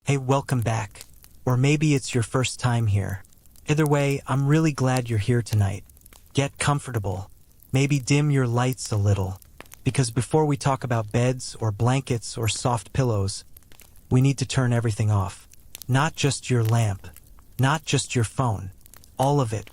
Hey, welcome back. Or maybe it's your first time here. Either way, I'm really glad you're here tonight. Get comfortable. Maybe dim your lights a little. Because before we talk about beds or blankets or soft pillows, we need to turn everything off. Not just your lamp. Not just your phone. All of it.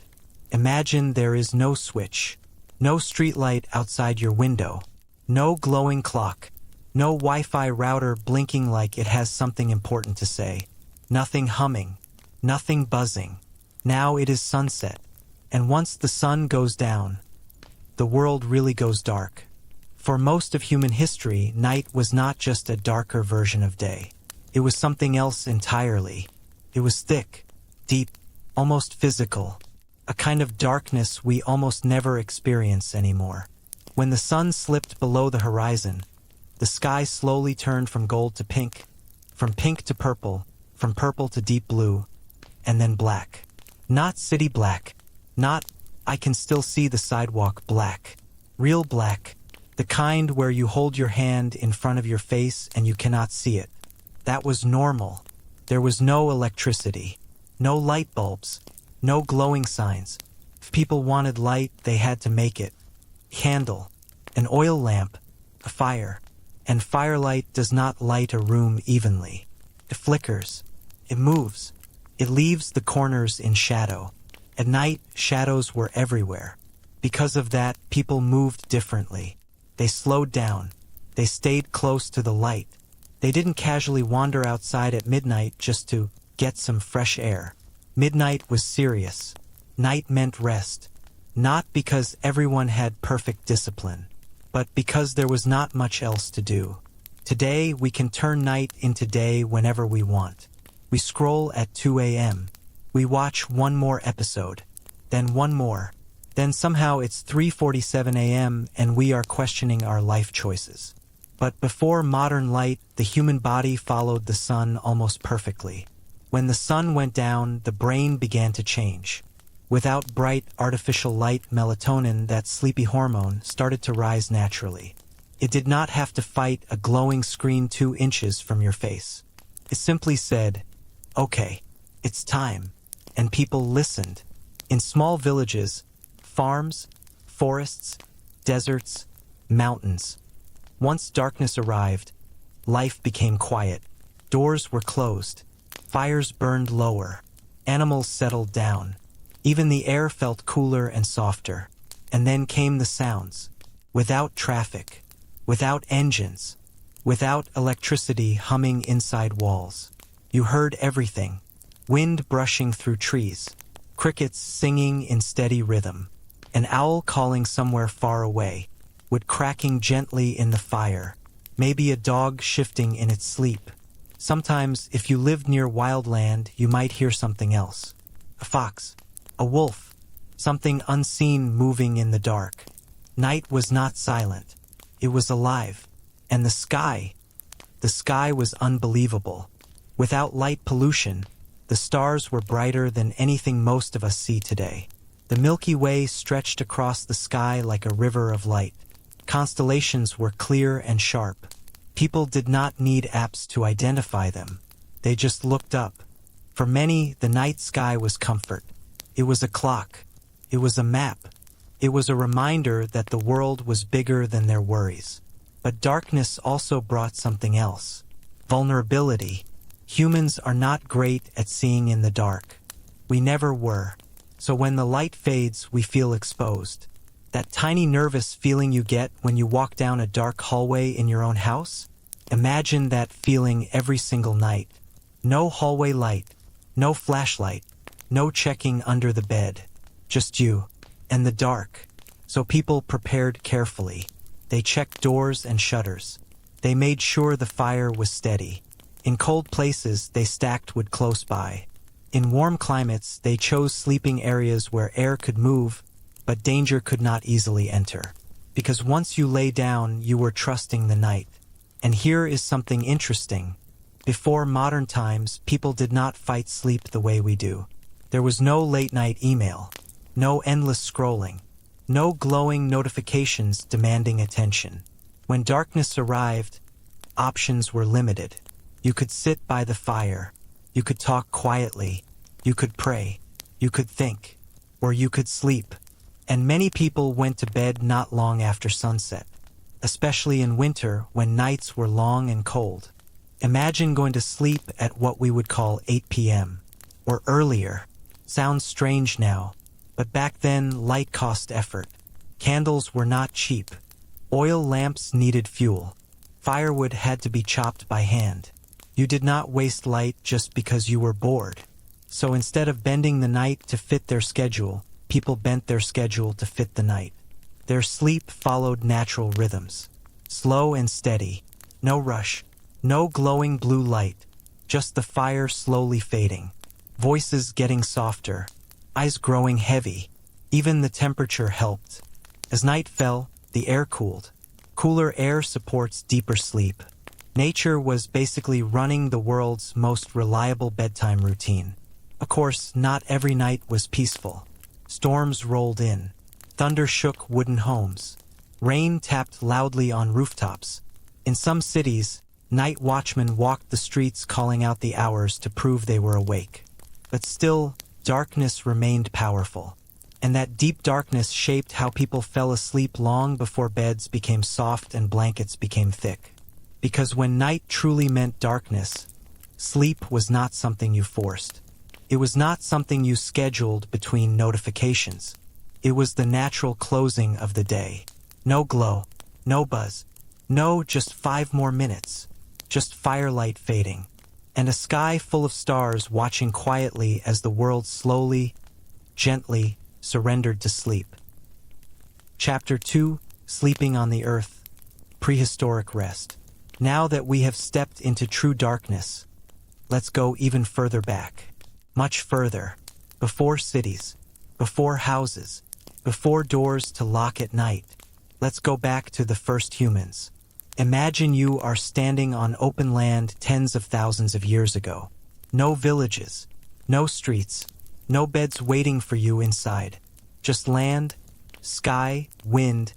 Imagine there is no switch. No streetlight outside your window. No glowing clock. No Wi-Fi router blinking like it has something important to say. Nothing humming. Nothing buzzing. Now it is sunset. And once the sun goes down, the world really goes dark. For most of human history, night was not just a darker version of day. It was something else entirely. It was thick, deep, almost physical. A kind of darkness we almost never experience anymore. When the sun slipped below the horizon, the sky slowly turned from gold to pink, from pink to purple, from purple to deep blue, and then black. Not city black, not I can still see the sidewalk black. Real black, the kind where you hold your hand in front of your face and you cannot see it. That was normal. There was no electricity, no light bulbs, no glowing signs. If people wanted light, they had to make it. Candle, an oil lamp, a fire. And firelight does not light a room evenly. It flickers. It moves. It leaves the corners in shadow. At night, shadows were everywhere. Because of that, people moved differently. They slowed down. They stayed close to the light. They didn't casually wander outside at midnight just to get some fresh air. Midnight was serious. Night meant rest. Not because everyone had perfect discipline, but because there was not much else to do. Today, we can turn night into day whenever we want. We scroll at 2 a.m. We watch one more episode, then one more. Then somehow it's 3:47 a.m. and we are questioning our life choices. But before modern light, the human body followed the sun almost perfectly. When the sun went down, the brain began to change. Without bright artificial light, melatonin, that sleepy hormone, started to rise naturally. It did not have to fight a glowing screen 2 inches from your face. It simply said, "Okay, it's time." And people listened. In small villages, farms, forests, deserts, mountains. Once darkness arrived, life became quiet. Doors were closed. Fires burned lower. Animals settled down. Even the air felt cooler and softer. And then came the sounds. Without traffic. Without engines. Without electricity humming inside walls. You heard everything. Wind brushing through trees. Crickets singing in steady rhythm. An owl calling somewhere far away. Wood cracking gently in the fire. Maybe a dog shifting in its sleep. Sometimes, if you lived near wildland, you might hear something else. A fox. A wolf. Something unseen moving in the dark. Night was not silent. It was alive. And the sky was unbelievable. Without light pollution, the stars were brighter than anything most of us see today. The Milky Way stretched across the sky like a river of light. Constellations were clear and sharp. People did not need apps to identify them. They just looked up. For many, the night sky was comfort. It was a clock. It was a map. It was a reminder that the world was bigger than their worries. But darkness also brought something else. Vulnerability. Humans are not great at seeing in the dark. We never were. So when the light fades, we feel exposed. That tiny nervous feeling you get when you walk down a dark hallway in your own house? Imagine that feeling every single night. No hallway light. No flashlight. No checking under the bed. Just you. And the dark. So people prepared carefully. They checked doors and shutters. They made sure the fire was steady. In cold places, they stacked wood close by. In warm climates, they chose sleeping areas where air could move, but danger could not easily enter. Because once you lay down, you were trusting the night. And here is something interesting. Before modern times, people did not fight sleep the way we do. There was no late-night email, no endless scrolling, no glowing notifications demanding attention. When darkness arrived, options were limited. You could sit by the fire. You could talk quietly. You could pray. You could think. Or you could sleep. And many people went to bed not long after sunset, especially in winter when nights were long and cold. Imagine going to sleep at what we would call 8 p.m. or earlier. Sounds strange now, but back then light cost effort. Candles were not cheap. Oil lamps needed fuel. Firewood had to be chopped by hand. You did not waste light just because you were bored. So instead of bending the night to fit their schedule, people bent their schedule to fit the night. Their sleep followed natural rhythms. Slow and steady. No rush. No glowing blue light. Just the fire slowly fading. Voices getting softer. Eyes growing heavy. Even the temperature helped. As night fell, the air cooled. Cooler air supports deeper sleep. Nature was basically running the world's most reliable bedtime routine. Of course, not every night was peaceful. Storms rolled in. Thunder shook wooden homes. Rain tapped loudly on rooftops. In some cities, night watchmen walked the streets calling out the hours to prove they were awake. But still, darkness remained powerful. And that deep darkness shaped how people fell asleep long before beds became soft and blankets became thick. Because when night truly meant darkness, sleep was not something you forced. It was not something you scheduled between notifications. It was the natural closing of the day. No glow, no buzz, no just 5 more minutes, just firelight fading, and a sky full of stars watching quietly as the world slowly, gently surrendered to sleep. Chapter 2: Sleeping on the Earth. Prehistoric Rest. Now that we have stepped into true darkness, let's go even further back. Much further. Before cities. Before houses. Before doors to lock at night. Let's go back to the first humans. Imagine you are standing on open land tens of thousands of years ago. No villages. No streets. No beds waiting for you inside. Just land, sky, wind,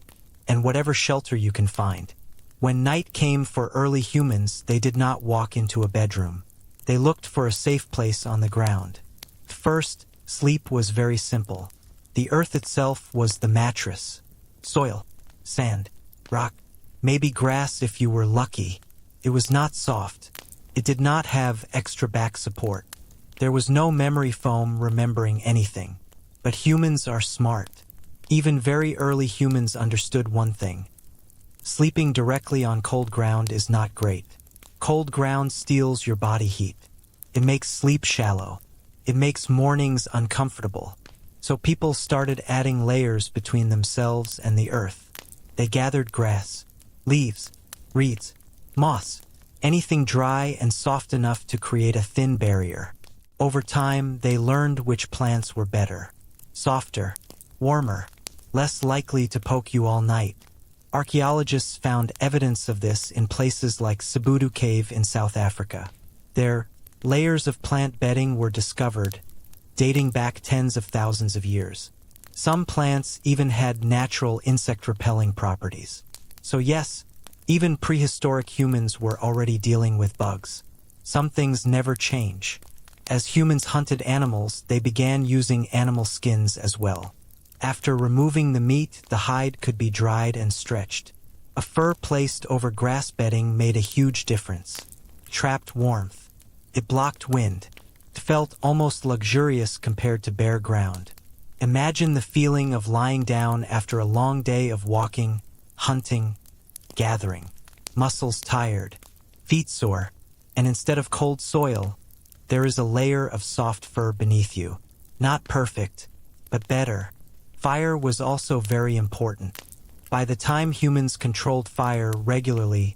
and whatever shelter you can find. When night came for early humans, they did not walk into a bedroom. They looked for a safe place on the ground. First, sleep was very simple. The earth itself was the mattress. Soil, sand, rock, maybe grass if you were lucky. It was not soft. It did not have extra back support. There was no memory foam remembering anything. But humans are smart. Even very early humans understood one thing. Sleeping directly on cold ground is not great. Cold ground steals your body heat. It makes sleep shallow. It makes mornings uncomfortable. So people started adding layers between themselves and the earth. They gathered grass, leaves, reeds, moss, anything dry and soft enough to create a thin barrier. Over time, they learned which plants were better. Softer, warmer, less likely to poke you all night. Archaeologists found evidence of this in places like Sibutu Cave in South Africa. There, layers of plant bedding were discovered, dating back tens of thousands of years. Some plants even had natural insect-repelling properties. So yes, even prehistoric humans were already dealing with bugs. Some things never change. As humans hunted animals, they began using animal skins as well. After removing the meat, the hide could be dried and stretched. A fur placed over grass bedding made a huge difference. Trapped warmth. It blocked wind. It felt almost luxurious compared to bare ground. Imagine the feeling of lying down after a long day of walking, hunting, gathering. Muscles tired, feet sore, and instead of cold soil, there is a layer of soft fur beneath you. Not perfect, but better. Fire was also very important. By the time humans controlled fire regularly,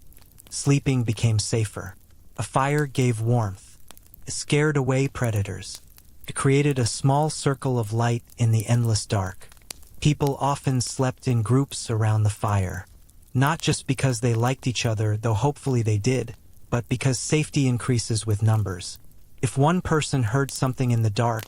sleeping became safer. A fire gave warmth. It scared away predators. It created a small circle of light in the endless dark. People often slept in groups around the fire. Not just because they liked each other, though hopefully they did, but because safety increases with numbers. If one person heard something in the dark,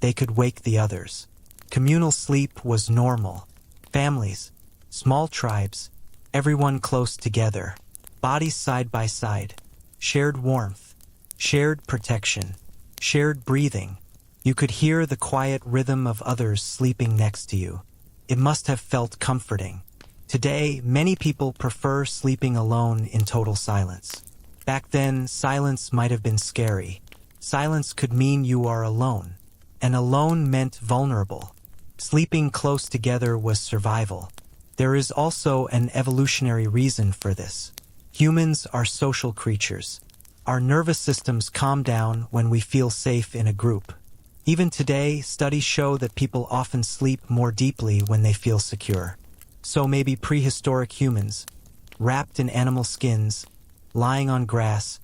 they could wake the others. Communal sleep was normal. Families, small tribes, everyone close together, bodies side by side. shared warmth, shared protection, shared breathing. You could hear the quiet rhythm of others sleeping next to you. It must have felt comforting. Today, many people prefer sleeping alone in total silence. Back then, silence might have been scary. Silence could mean you are alone, and alone meant vulnerable. Sleeping close together was survival. There is also an evolutionary reason for this. Humans are social creatures. Our nervous systems calm down when we feel safe in a group. Even today, studies show that people often sleep more deeply when they feel secure. So maybe prehistoric humans, wrapped in animal skins, lying on grass,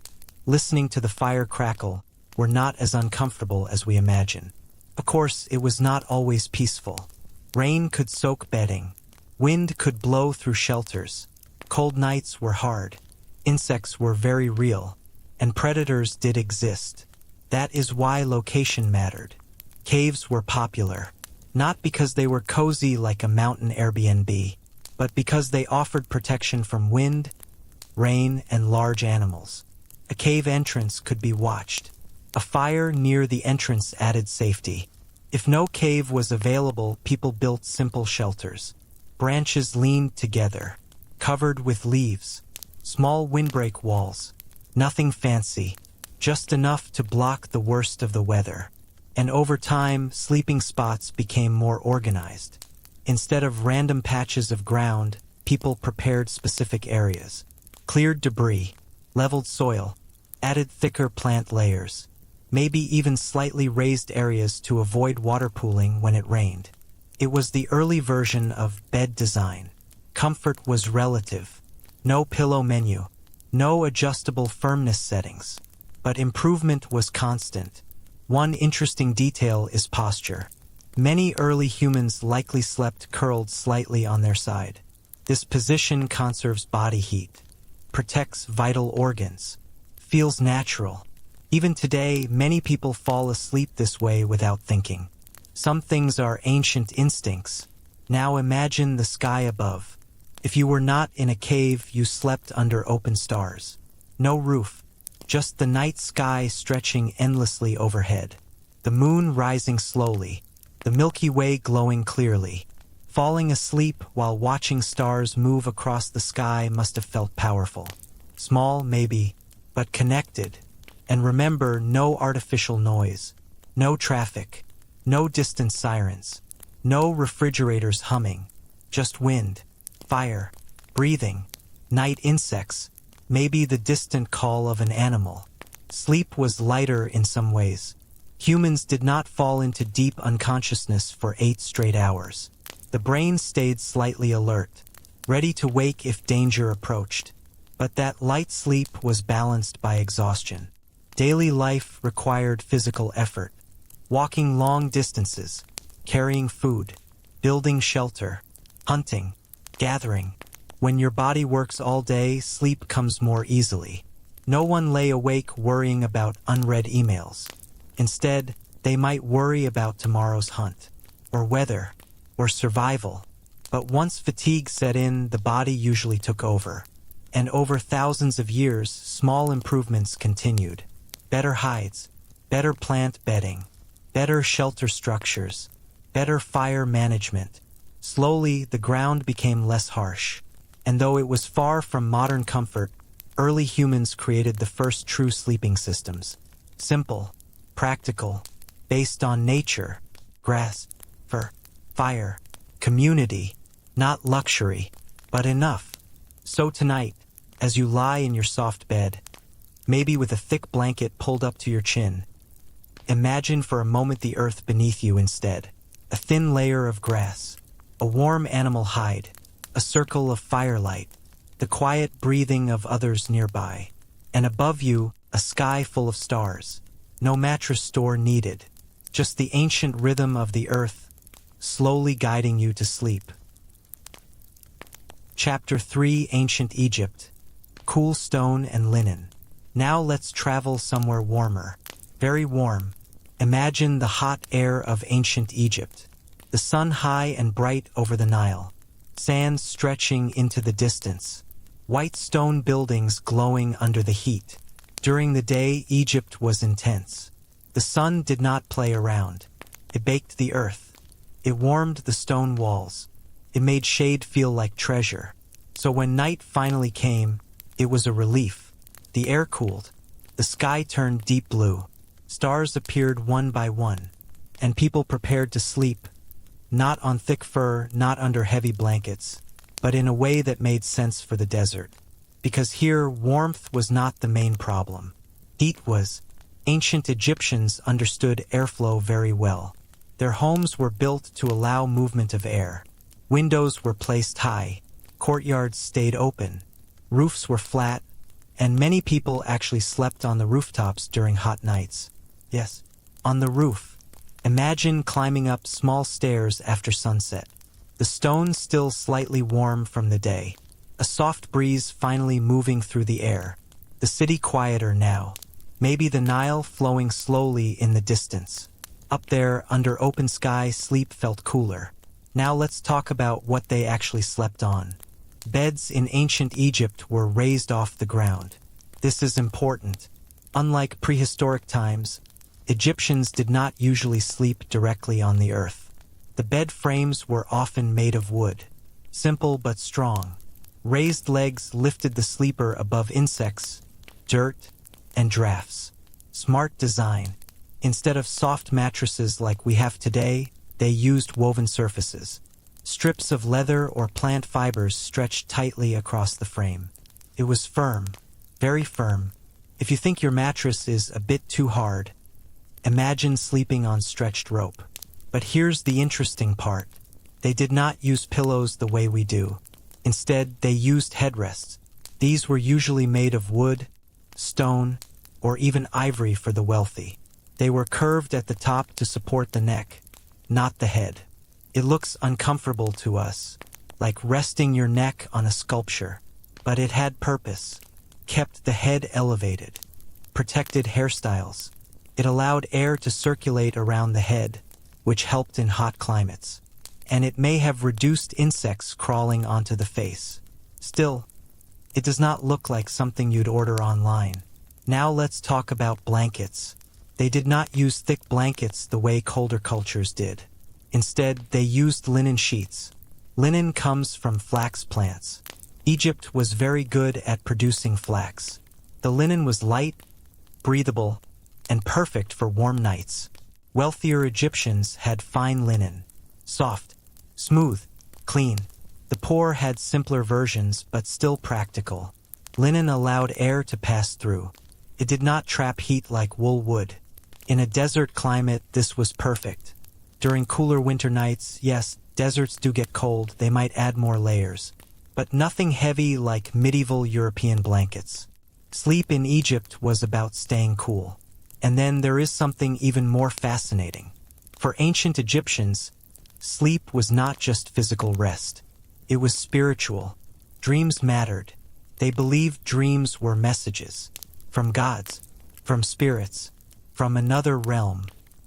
listening to the fire crackle, were not as uncomfortable as we imagine. Of course, it was not always peaceful. Rain could soak bedding. Wind could blow through shelters. Cold nights were hard. Insects were very real. And predators did exist. That is why location mattered. Caves were popular, not because they were cozy like a mountain Airbnb, but because they offered protection from wind, rain, and large animals. A cave entrance could be watched. A fire near the entrance added safety. If no cave was available, people built simple shelters. Branches leaned together, covered with leaves, small windbreak walls. Nothing fancy, just enough to block the worst of the weather. And over time, sleeping spots became more organized. Instead of random patches of ground, people prepared specific areas. Cleared debris, leveled soil, added thicker plant layers, maybe even slightly raised areas to avoid water pooling when it rained. It was the early version of bed design. Comfort was relative. No pillow menu, no adjustable firmness settings. But improvement was constant. One interesting detail is posture. Many early humans likely slept curled slightly on their side. This position conserves body heat, protects vital organs, feels natural. Even today, many people fall asleep this way without thinking. Some things are ancient instincts. Now imagine the sky above. If you were not in a cave, you slept under open stars. No roof, just the night sky stretching endlessly overhead. The moon rising slowly, the Milky Way glowing clearly. Falling asleep while watching stars move across the sky must have felt powerful. Small, maybe, but connected. And remember, no artificial noise, no traffic, no distant sirens, no refrigerators humming, just wind, fire, breathing, night insects, maybe the distant call of an animal. Sleep was lighter in some ways. Humans did not fall into deep unconsciousness for 8 straight hours. The brain stayed slightly alert, ready to wake if danger approached. But that light sleep was balanced by exhaustion. Daily life required physical effort. Walking long distances, carrying food, building shelter, hunting, gathering. When your body works all day, sleep comes more easily. No one lay awake worrying about unread emails. Instead, they might worry about tomorrow's hunt, or weather, or survival. But once fatigue set in, the body usually took over. And over thousands of years, small improvements continued. Better hides, better plant bedding, better shelter structures, better fire management. Slowly, the ground became less harsh. And though it was far from modern comfort, early humans created the first true sleeping systems. Simple, practical, based on nature, grass, fur, fire, community, not luxury, but enough. So tonight, as you lie in your soft bed, maybe with a thick blanket pulled up to your chin, imagine for a moment the earth beneath you instead. A thin layer of grass, a warm animal hide, a circle of firelight, the quiet breathing of others nearby, and above you, a sky full of stars. No mattress store needed, just the ancient rhythm of the earth, slowly guiding you to sleep. Chapter 3: Ancient Egypt. Cool stone and linen. Now let's travel somewhere warmer. Very warm. Imagine the hot air of ancient Egypt. The sun high and bright over the Nile. Sand stretching into the distance. White stone buildings glowing under the heat. During the day, Egypt was intense. The sun did not play around. It baked the earth. It warmed the stone walls. It made shade feel like treasure. So when night finally came, it was a relief. The air cooled. The sky turned deep blue. Stars appeared one by one. And people prepared to sleep, not on thick fur, not under heavy blankets, but in a way that made sense for the desert. Because here, warmth was not the main problem. Heat was. Ancient Egyptians understood airflow very well. Their homes were built to allow movement of air. Windows were placed high. Courtyards stayed open. Roofs were flat, and many people actually slept on the rooftops during hot nights. Yes, on the roof. Imagine climbing up small stairs after sunset. The stones still slightly warm from the day. A soft breeze finally moving through the air. The city quieter now. Maybe the Nile flowing slowly in the distance. Up there, under open sky, sleep felt cooler. Now let's talk about what they actually slept on. Beds in ancient Egypt were raised off the ground. This is important. Unlike prehistoric times, Egyptians did not usually sleep directly on the earth. The bed frames were often made of wood. Simple but strong. Raised legs lifted the sleeper above insects, dirt, and drafts. Smart design. Instead of soft mattresses like we have today, they used woven surfaces. Strips of leather or plant fibers stretched tightly across the frame. It was firm, very firm. If you think your mattress is a bit too hard, imagine sleeping on stretched rope. But here's the interesting part. They did not use pillows the way we do. Instead, they used headrests. These were usually made of wood, stone, or even ivory for the wealthy. They were curved at the top to support the neck, not the head. It looks uncomfortable to us, like resting your neck on a sculpture. But it had purpose. Kept the head elevated. Protected hairstyles. It allowed air to circulate around the head, which helped in hot climates. And it may have reduced insects crawling onto the face. Still, it does not look like something you'd order online. Now let's talk about blankets. They did not use thick blankets the way colder cultures did. Instead, they used linen sheets. Linen comes from flax plants. Egypt was very good at producing flax. The linen was light, breathable, and perfect for warm nights. Wealthier Egyptians had fine linen. Soft, smooth, clean. The poor had simpler versions, but still practical. Linen allowed air to pass through. It did not trap heat like wool would. In a desert climate, this was perfect. During cooler winter nights, yes, deserts do get cold, they might add more layers. But nothing heavy like medieval European blankets. Sleep in Egypt was about staying cool. And then there is something even more fascinating. For ancient Egyptians, sleep was not just physical rest. It was spiritual. Dreams mattered. They believed dreams were messages. From gods, from spirits, from another realm.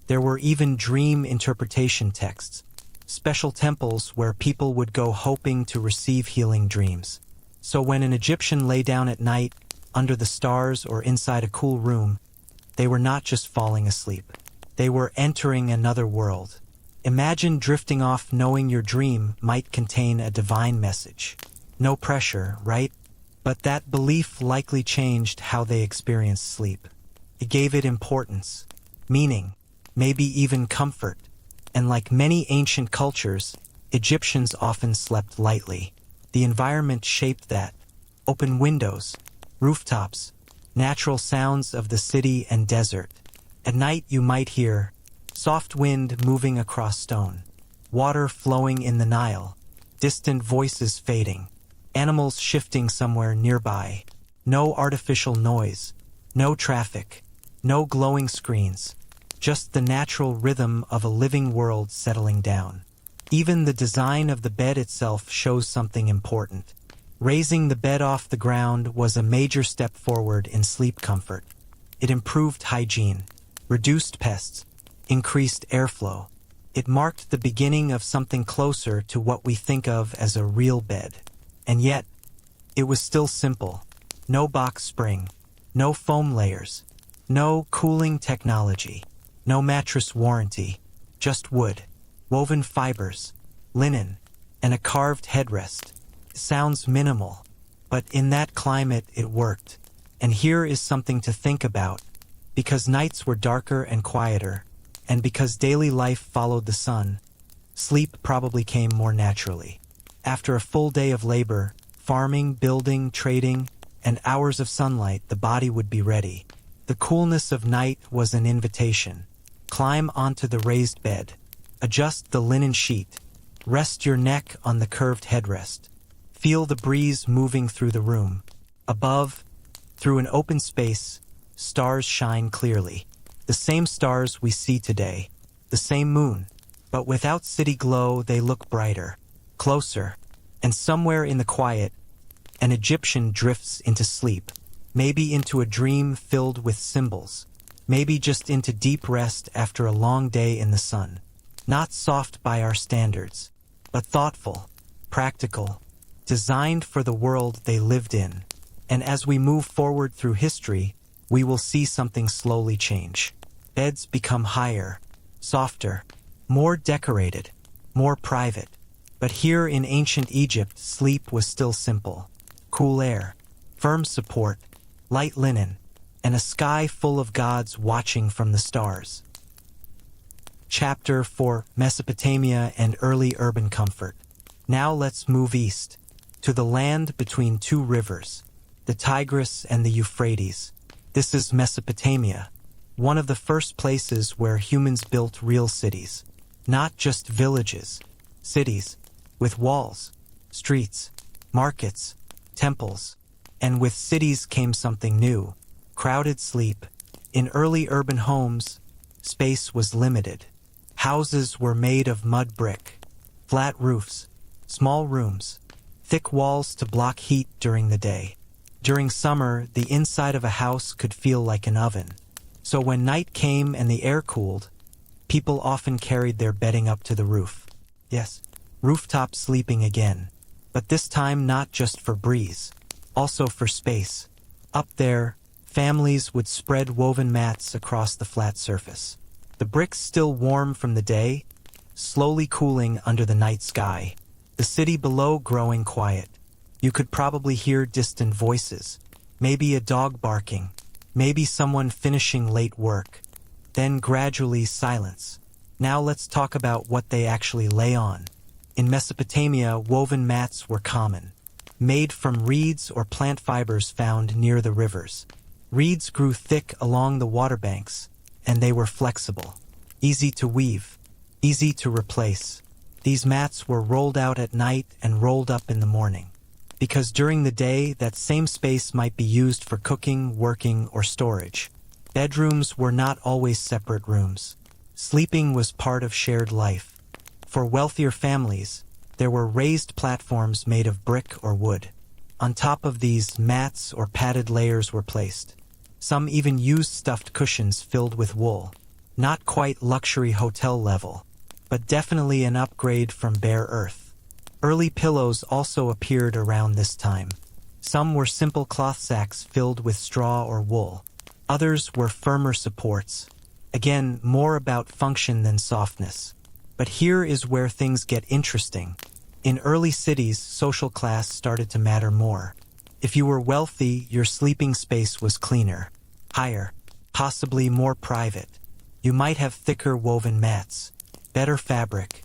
There were even dream interpretation texts. Special temples where people would go hoping to receive healing dreams. So when an Egyptian lay down at night, under the stars or inside a cool room, they were not just falling asleep. They were entering another world. Imagine drifting off knowing your dream might contain a divine message. No pressure, right? But that belief likely changed how they experienced sleep. It gave it importance, meaning, maybe even comfort. And like many ancient cultures, Egyptians often slept lightly. The environment shaped that. Open windows, rooftops, natural sounds of the city and desert. At night you might hear soft wind moving across stone, water flowing in the Nile, distant voices fading, animals shifting somewhere nearby. No artificial noise, no traffic, no glowing screens, just the natural rhythm of a living world settling down. Even the design of the bed itself shows something important. Raising the bed off the ground was a major step forward in sleep comfort. It improved hygiene, reduced pests, increased airflow. It marked the beginning of something closer to what we think of as a real bed. And yet, it was still simple. No box spring, No foam layers. No cooling technology. No mattress warranty. Just wood, woven fibers, linen, and a carved headrest. Sounds minimal, but in that climate it worked. And here is something to think about. Because nights were darker and quieter, and because daily life followed the sun, sleep probably came more naturally. After a full day of labor, farming, building, trading, and hours of sunlight, the body would be ready. The coolness of night was an invitation. Climb onto the raised bed. Adjust the linen sheet. Rest your neck on the curved headrest. Feel the breeze moving through the room. Above, through an open space, stars shine clearly. The same stars we see today. The same moon. But without city glow, they look brighter, closer, and somewhere in the quiet, an Egyptian drifts into sleep. Maybe into a dream filled with symbols. Maybe just into deep rest after a long day in the sun. Not soft by our standards, but thoughtful, practical, designed for the world they lived in. And as we move forward through history, we will see something slowly change. Beds become higher, softer, more decorated, more private. But here in ancient Egypt, sleep was still simple. Cool air, firm support, light linen, and a sky full of gods watching from the stars. Chapter 4: Mesopotamia and Early Urban Comfort. Now let's move east, to the land between two rivers, the Tigris and the Euphrates. This is Mesopotamia, one of the first places where humans built real cities. Not just villages, cities, with walls, streets, markets, temples. And with cities came something new: crowded sleep. In early urban homes, space was limited. Houses were made of mud brick, flat roofs, small rooms, thick walls to block heat during the day. During summer, the inside of a house could feel like an oven. So when night came and the air cooled, people often carried their bedding up to the roof. Yes, rooftop sleeping again. But this time not just for breeze, also for space. Up there, families would spread woven mats across the flat surface. The bricks still warm from the day, slowly cooling under the night sky. The city below growing quiet. You could probably hear distant voices. Maybe a dog barking. Maybe someone finishing late work. Then gradually silence. Now let's talk about what they actually lay on. In Mesopotamia, woven mats were common, made from reeds or plant fibers found near the rivers. Reeds grew thick along the water banks, and they were flexible, easy to weave, easy to replace. These mats were rolled out at night and rolled up in the morning, because during the day that same space might be used for cooking, working, or storage. Bedrooms were not always separate rooms. Sleeping was part of shared life. For wealthier families, there were raised platforms made of brick or wood. On top of these, mats or padded layers were placed. Some even used stuffed cushions filled with wool. Not quite luxury hotel level, but definitely an upgrade from bare earth. Early pillows also appeared around this time. Some were simple cloth sacks filled with straw or wool. Others were firmer supports. Again, more about function than softness. But here is where things get interesting. In early cities, social class started to matter more. If you were wealthy, your sleeping space was cleaner, higher, possibly more private. You might have thicker woven mats, better fabric,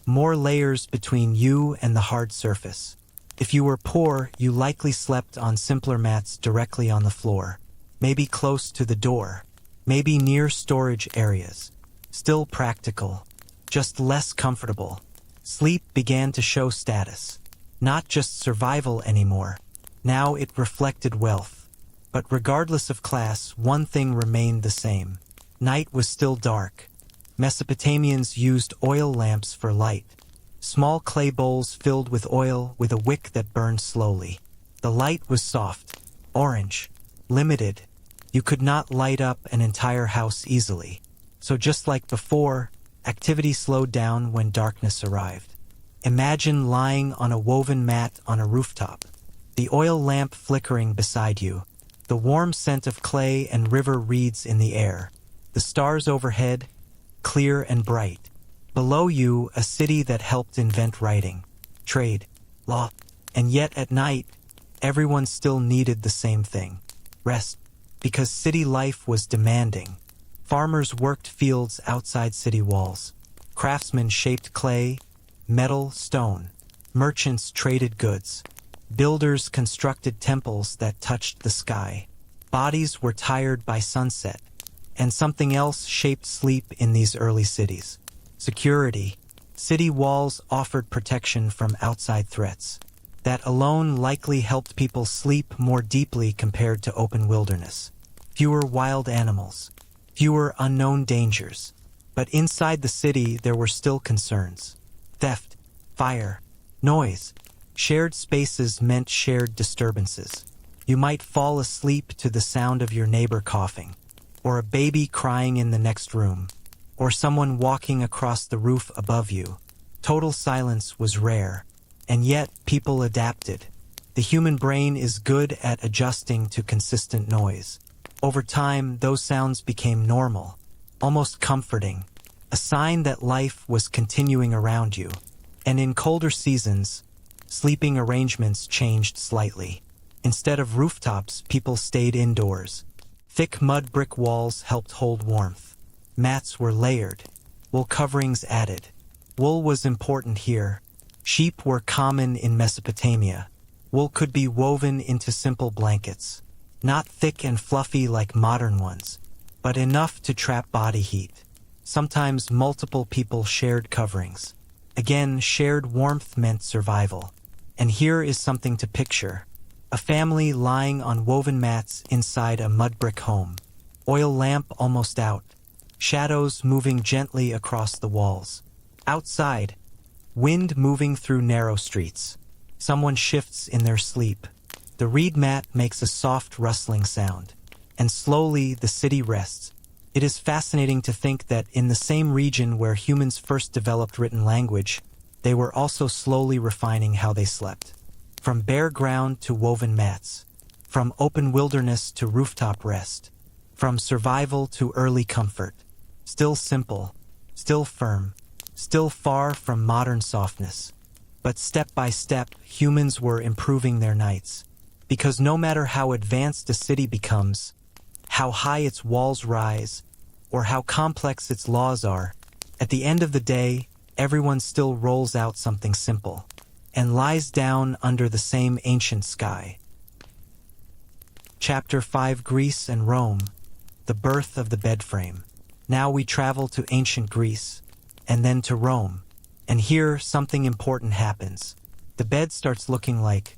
more layers between you and the hard surface. If you were poor, you likely slept on simpler mats directly on the floor, maybe close to the door, maybe near storage areas. Still practical, just less comfortable. Sleep began to show status, not just survival anymore. Now it reflected wealth. But regardless of class, one thing remained the same. Night was still dark. Mesopotamians used oil lamps for light. Small clay bowls filled with oil with a wick that burned slowly. The light was soft, orange, limited. You could not light up an entire house easily. So just like before, activity slowed down when darkness arrived. Imagine lying on a woven mat on a rooftop, the oil lamp flickering beside you, the warm scent of clay and river reeds in the air, the stars overhead, clear and bright. Below you, a city that helped invent writing, trade, law, and yet at night, everyone still needed the same thing: rest, because city life was demanding. Farmers worked fields outside city walls. Craftsmen shaped clay, metal, stone. Merchants traded goods. Builders constructed temples that touched the sky. Bodies were tired by sunset, and something else shaped sleep in these early cities: security. City walls offered protection from outside threats. That alone likely helped people sleep more deeply compared to open wilderness. Fewer wild animals, fewer unknown dangers. But inside the city there were still concerns: theft, fire, noise. Shared spaces meant shared disturbances. You might fall asleep to the sound of your neighbor coughing, or a baby crying in the next room, or someone walking across the roof above you. Total silence was rare, and yet people adapted. The human brain is good at adjusting to consistent noise. Over time, those sounds became normal, almost comforting, a sign that life was continuing around you. And in colder seasons, sleeping arrangements changed slightly. Instead of rooftops, people stayed indoors. Thick mud brick walls helped hold warmth. Mats were layered, wool coverings added. Wool was important here. Sheep were common in Mesopotamia. Wool could be woven into simple blankets, not thick and fluffy like modern ones, but enough to trap body heat. Sometimes multiple people shared coverings. Again, shared warmth meant survival. And here is something to picture: a family lying on woven mats inside a mud brick home. Oil lamp almost out. Shadows moving gently across the walls. Outside, wind moving through narrow streets. Someone shifts in their sleep. The reed mat makes a soft rustling sound. And slowly the city rests. It is fascinating to think that in the same region where humans first developed written language, they were also slowly refining how they slept. From bare ground to woven mats. From open wilderness to rooftop rest. From survival to early comfort. Still simple, still firm, still far from modern softness. But step by step, humans were improving their nights. Because no matter how advanced a city becomes, how high its walls rise, or how complex its laws are, at the end of the day, everyone still rolls out something simple and lies down under the same ancient sky. Chapter 5: Greece and Rome, the birth of the bed frame. Now we travel to ancient Greece, and then to Rome, and here something important happens. The bed starts looking like,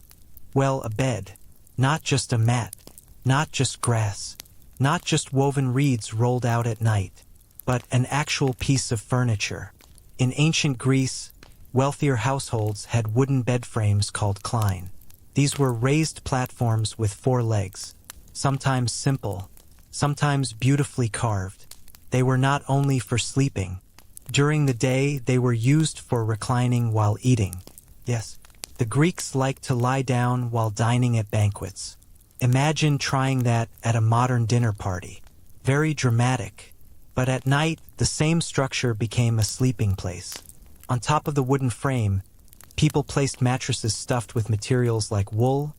well, a bed, not just a mat, not just grass, not just woven reeds rolled out at night, but an actual piece of furniture. In ancient Greece, wealthier households had wooden bed frames called klein. These were raised platforms with 4 legs, sometimes simple, sometimes beautifully carved. They were not only for sleeping. During the day, they were used for reclining while eating. Yes, the Greeks liked to lie down while dining at banquets. Imagine trying that at a modern dinner party. Very dramatic. But at night, the same structure became a sleeping place. On top of the wooden frame, people placed mattresses stuffed with materials like wool,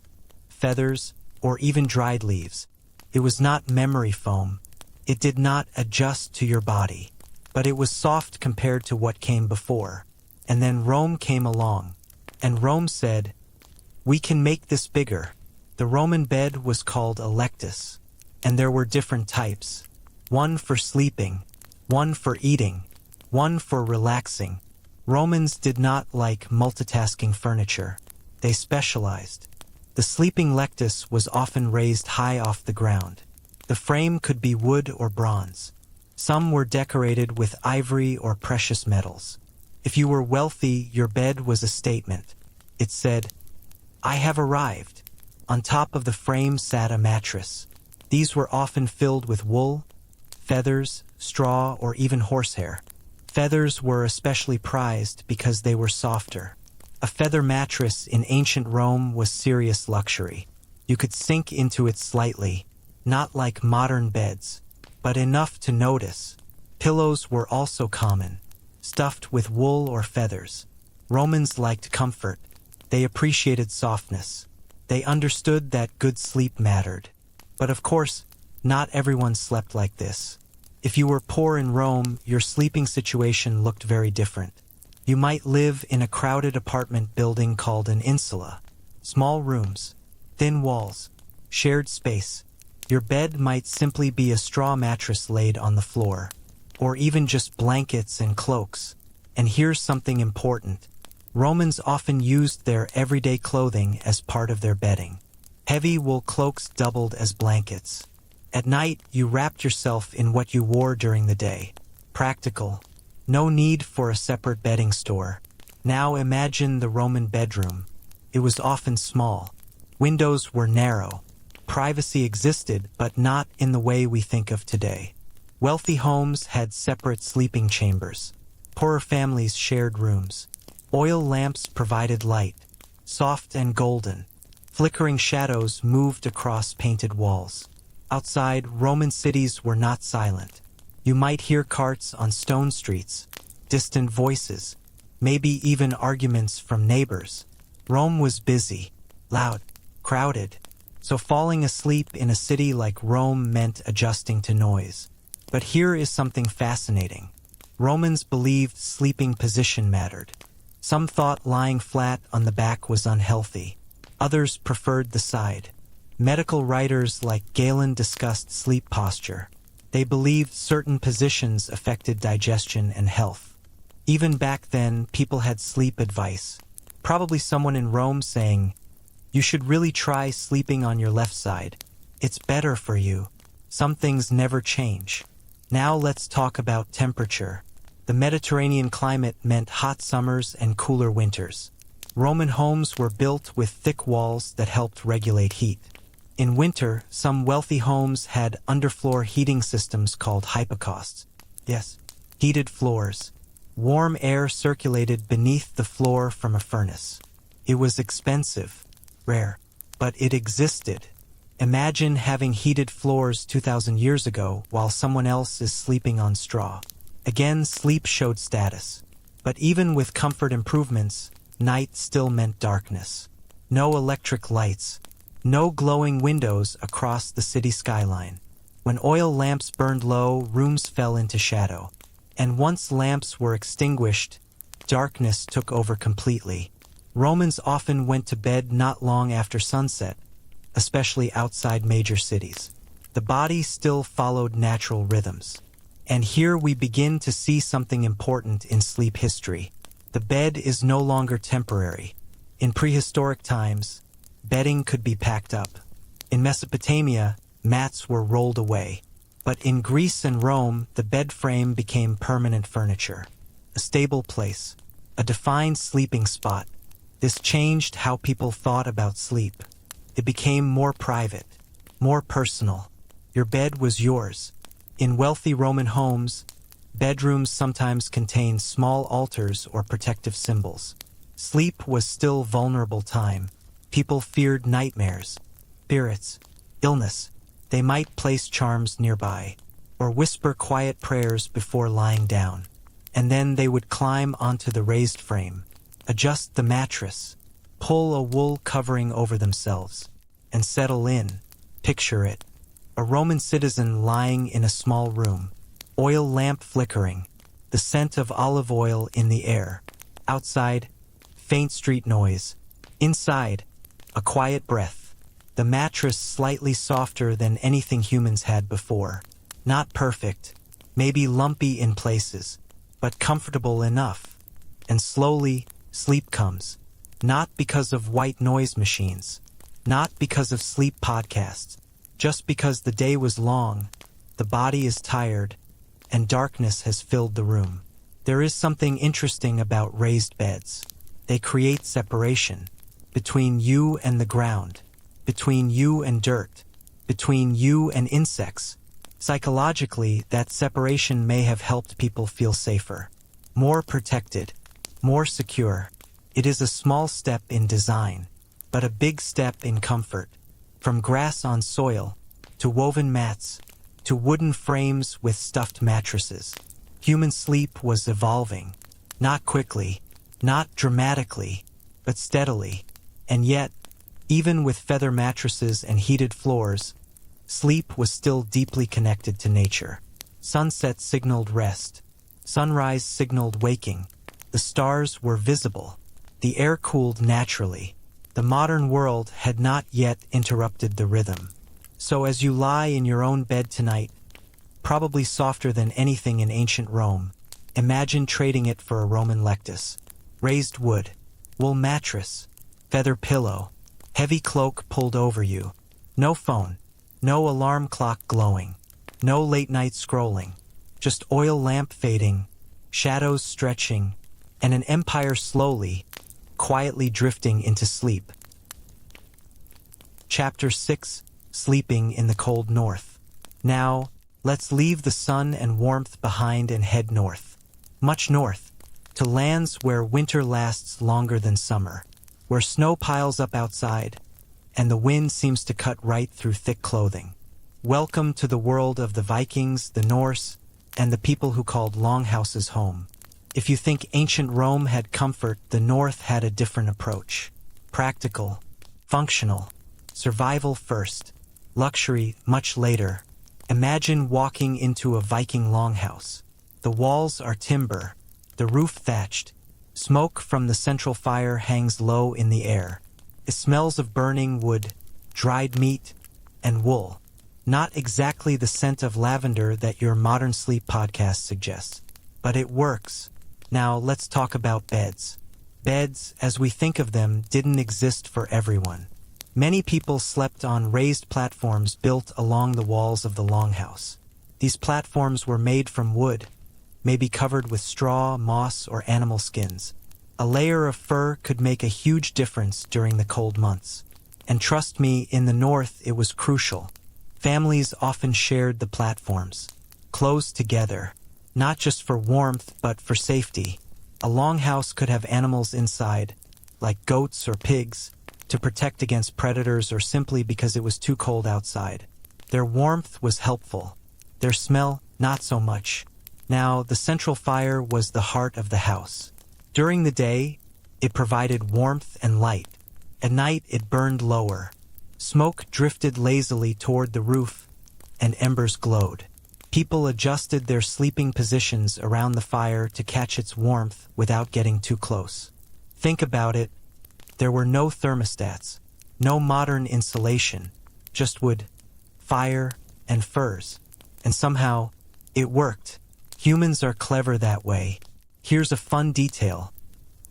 feathers, or even dried leaves. It was not memory foam. It did not adjust to your body. But it was soft compared to what came before. And then Rome came along. And Rome said, "We can make this bigger." The Roman bed was called a lectus. And there were different types. One for sleeping, one for eating, one for relaxing. Romans did not like multitasking furniture. They specialized. The sleeping lectus was often raised high off the ground. The frame could be wood or bronze. Some were decorated with ivory or precious metals. If you were wealthy, your bed was a statement. It said, "I have arrived." On top of the frame sat a mattress. These were often filled with wool, feathers, straw, or even horsehair. Feathers were especially prized because they were softer. A feather mattress in ancient Rome was serious luxury. You could sink into it slightly, not like modern beds, but enough to notice. Pillows were also common, stuffed with wool or feathers. Romans liked comfort. They appreciated softness. They understood that good sleep mattered. But of course, not everyone slept like this. If you were poor in Rome, your sleeping situation looked very different. You might live in a crowded apartment building called an insula. Small rooms, thin walls, shared space. Your bed might simply be a straw mattress laid on the floor, or even just blankets and cloaks. And here's something important. Romans often used their everyday clothing as part of their bedding. Heavy wool cloaks doubled as blankets. At night, you wrapped yourself in what you wore during the day. Practical. No need for a separate bedding store. Now imagine the Roman bedroom. It was often small. Windows were narrow. Privacy existed, but not in the way we think of today. Wealthy homes had separate sleeping chambers. Poorer families shared rooms. Oil lamps provided light, soft and golden. Flickering shadows moved across painted walls. Outside, Roman cities were not silent. You might hear carts on stone streets, distant voices, maybe even arguments from neighbors. Rome was busy, loud, crowded, so falling asleep in a city like Rome meant adjusting to noise. But here is something fascinating. Romans believed sleeping position mattered. Some thought lying flat on the back was unhealthy. Others preferred the side. Medical writers like Galen discussed sleep posture. They believed certain positions affected digestion and health. Even back then, people had sleep advice. Probably someone in Rome saying, "You should really try sleeping on your left side. It's better for you." Some things never change. Now let's talk about temperature. The Mediterranean climate meant hot summers and cooler winters. Roman homes were built with thick walls that helped regulate heat. In winter, some wealthy homes had underfloor heating systems called hypocausts. Yes, heated floors. Warm air circulated beneath the floor from a furnace. It was expensive, rare, but it existed. Imagine having heated floors 2,000 years ago while someone else is sleeping on straw. Again, sleep showed status. But even with comfort improvements, night still meant darkness. No electric lights. No glowing windows across the city skyline. When oil lamps burned low, rooms fell into shadow. And once lamps were extinguished, darkness took over completely. Romans often went to bed not long after sunset, especially outside major cities. The body still followed natural rhythms. And here we begin to see something important in sleep history. The bed is no longer temporary. In prehistoric times, bedding could be packed up. In Mesopotamia, mats were rolled away. But in Greece and Rome, the bed frame became permanent furniture. A stable place. A defined sleeping spot. This changed how people thought about sleep. It became more private, more personal. Your bed was yours. In wealthy Roman homes, bedrooms sometimes contained small altars or protective symbols. Sleep was still vulnerable time. People feared nightmares, spirits, illness. They might place charms nearby, or whisper quiet prayers before lying down. And then they would climb onto the raised frame, adjust the mattress, pull a wool covering over themselves, and settle in. Picture it. A Roman citizen lying in a small room, oil lamp flickering, the scent of olive oil in the air. Outside, faint street noise. Inside, a quiet breath. The mattress slightly softer than anything humans had before. Not perfect, maybe lumpy in places, but comfortable enough. And slowly, sleep comes. Not because of white noise machines. Not because of sleep podcasts. Just because the day was long, the body is tired, and darkness has filled the room. There is something interesting about raised beds. They create separation between you and the ground, between you and dirt, between you and insects. Psychologically, that separation may have helped people feel safer, more protected, more secure. It is a small step in design, but a big step in comfort. From grass on soil, to woven mats, to wooden frames with stuffed mattresses. Human sleep was evolving, not quickly, not dramatically, but steadily. And yet, even with feather mattresses and heated floors, sleep was still deeply connected to nature. Sunset signaled rest. Sunrise signaled waking. The stars were visible. The air cooled naturally. The modern world had not yet interrupted the rhythm. So as you lie in your own bed tonight, probably softer than anything in ancient Rome, imagine trading it for a Roman lectus. Raised wood, wool mattress, feather pillow, heavy cloak pulled over you. No phone, no alarm clock glowing, no late night scrolling, just oil lamp fading, shadows stretching, and an empire slowly, quietly drifting into sleep. Chapter 6: Sleeping in the Cold North. Now, let's leave the sun and warmth behind and head north. Much north, to lands where winter lasts longer than summer, where snow piles up outside, and the wind seems to cut right through thick clothing. Welcome to the world of the Vikings, the Norse, and the people who called longhouses home. If you think ancient Rome had comfort, the North had a different approach. Practical, functional, survival first, luxury much later. Imagine walking into a Viking longhouse. The walls are timber, the roof thatched. Smoke from the central fire hangs low in the air. It smells of burning wood, dried meat, and wool. Not exactly the scent of lavender that your modern sleep podcast suggests, but it works. Now let's talk about beds. Beds, as we think of them, didn't exist for everyone. Many people slept on raised platforms built along the walls of the longhouse. These platforms were made from wood, maybe covered with straw, moss, or animal skins. A layer of fur could make a huge difference during the cold months. And trust me, in the north it was crucial. Families often shared the platforms, close together, not just for warmth but for safety. A longhouse could have animals inside, like goats or pigs, to protect against predators or simply because it was too cold outside. Their warmth was helpful. Their smell, not so much. Now, the central fire was the heart of the house. During the day, it provided warmth and light. At night, it burned lower. Smoke drifted lazily toward the roof, and embers glowed. People adjusted their sleeping positions around the fire to catch its warmth without getting too close. Think about it. There were no thermostats, no modern insulation, just wood, fire, and furs. And somehow, it worked. Humans are clever that way. Here's a fun detail.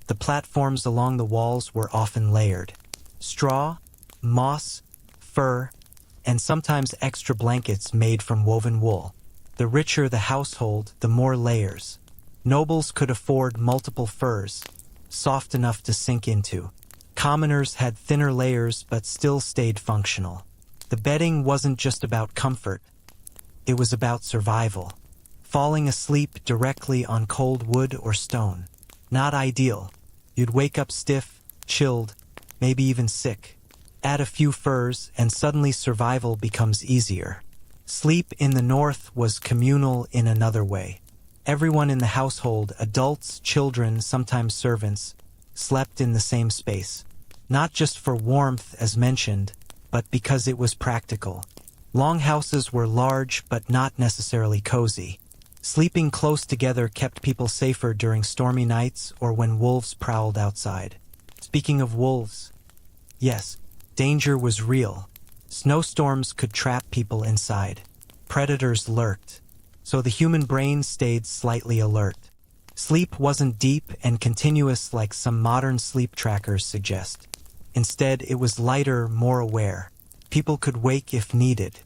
The platforms along the walls were often layered. Straw, moss, fur, and sometimes extra blankets made from woven wool. The richer the household, the more layers. Nobles could afford multiple furs, soft enough to sink into. Commoners had thinner layers but still stayed functional. The bedding wasn't just about comfort. It was about survival. Falling asleep directly on cold wood or stone. Not ideal. You'd wake up stiff, chilled, maybe even sick. Add a few furs and suddenly survival becomes easier. Sleep in the north was communal in another way. Everyone in the household, adults, children, sometimes servants, slept in the same space. Not just for warmth as mentioned, but because it was practical. Longhouses were large but not necessarily cozy. Sleeping close together kept people safer during stormy nights or when wolves prowled outside. Speaking of wolves, yes, danger was real. Snowstorms could trap people inside. Predators lurked, so the human brain stayed slightly alert. Sleep wasn't deep and continuous like some modern sleep trackers suggest. Instead, it was lighter, more aware. People could wake if needed,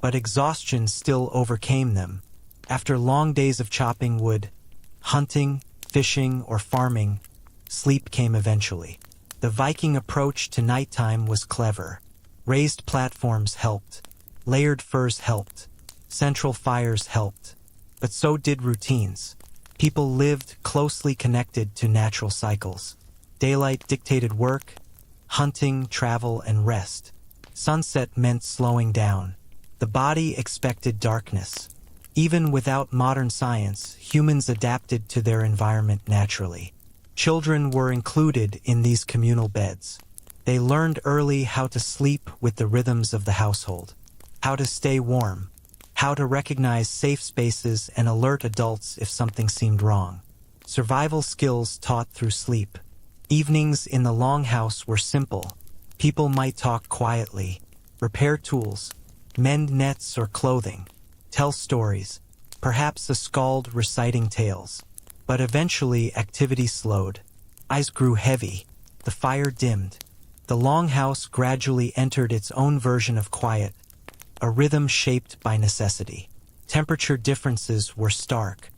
but exhaustion still overcame them. After long days of chopping wood, hunting, fishing, or farming, sleep came eventually. The Viking approach to nighttime was clever. Raised platforms helped. Layered furs helped. Central fires helped. But so did routines. People lived closely connected to natural cycles. Daylight dictated work, hunting, travel, and rest. Sunset meant slowing down. The body expected darkness. Even without modern science, humans adapted to their environment naturally. Children were included in these communal beds. They learned early how to sleep with the rhythms of the household, how to stay warm, how to recognize safe spaces and alert adults if something seemed wrong. Survival skills taught through sleep. Evenings in the longhouse were simple. People might talk quietly, repair tools, mend nets or clothing, tell stories, perhaps a skald reciting tales. But eventually activity slowed. Eyes grew heavy. The fire dimmed. The longhouse gradually entered its own version of quiet, a rhythm shaped by necessity. Temperature differences were stark.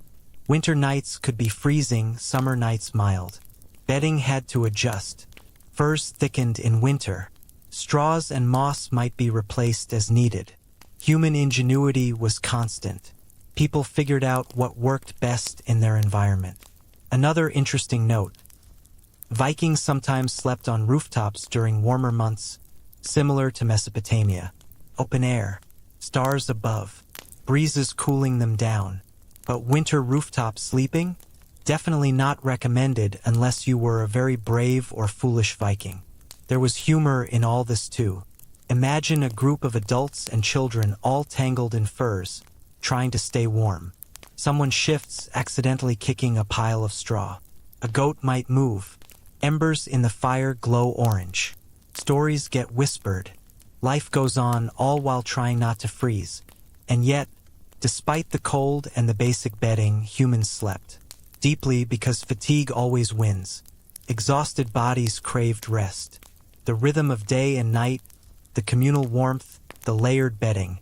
Winter nights could be freezing, summer nights mild. Bedding had to adjust. Furs thickened in winter. Straws and moss might be replaced as needed. Human ingenuity was constant. People figured out what worked best in their environment. Another interesting note: Vikings sometimes slept on rooftops during warmer months, similar to Mesopotamia. Open air, stars above, breezes cooling them down. But winter rooftop sleeping? Definitely not recommended unless you were a very brave or foolish Viking. There was humor in all this too. Imagine a group of adults and children all tangled in furs, trying to stay warm. Someone shifts, accidentally kicking a pile of straw. A goat might move. Embers in the fire glow orange. Stories get whispered. Life goes on, all while trying not to freeze. And yet, despite the cold and the basic bedding, humans slept. Deeply because fatigue always wins. Exhausted bodies craved rest. The rhythm of day and night, the communal warmth, the layered bedding.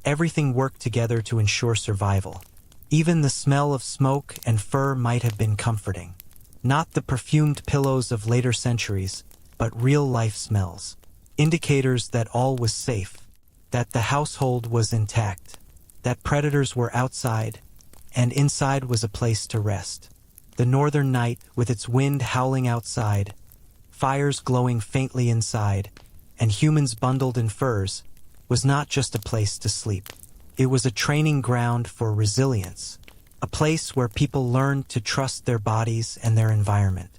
Everything worked together to ensure survival. Even the smell of smoke and fur might have been comforting. Not the perfumed pillows of later centuries, but real-life smells. Indicators that all was safe, that the household was intact, that predators were outside, and inside was a place to rest. The northern night, with its wind howling outside, fires glowing faintly inside, and humans bundled in furs, was not just a place to sleep. It was a training ground for resilience, a place where people learned to trust their bodies and their environment.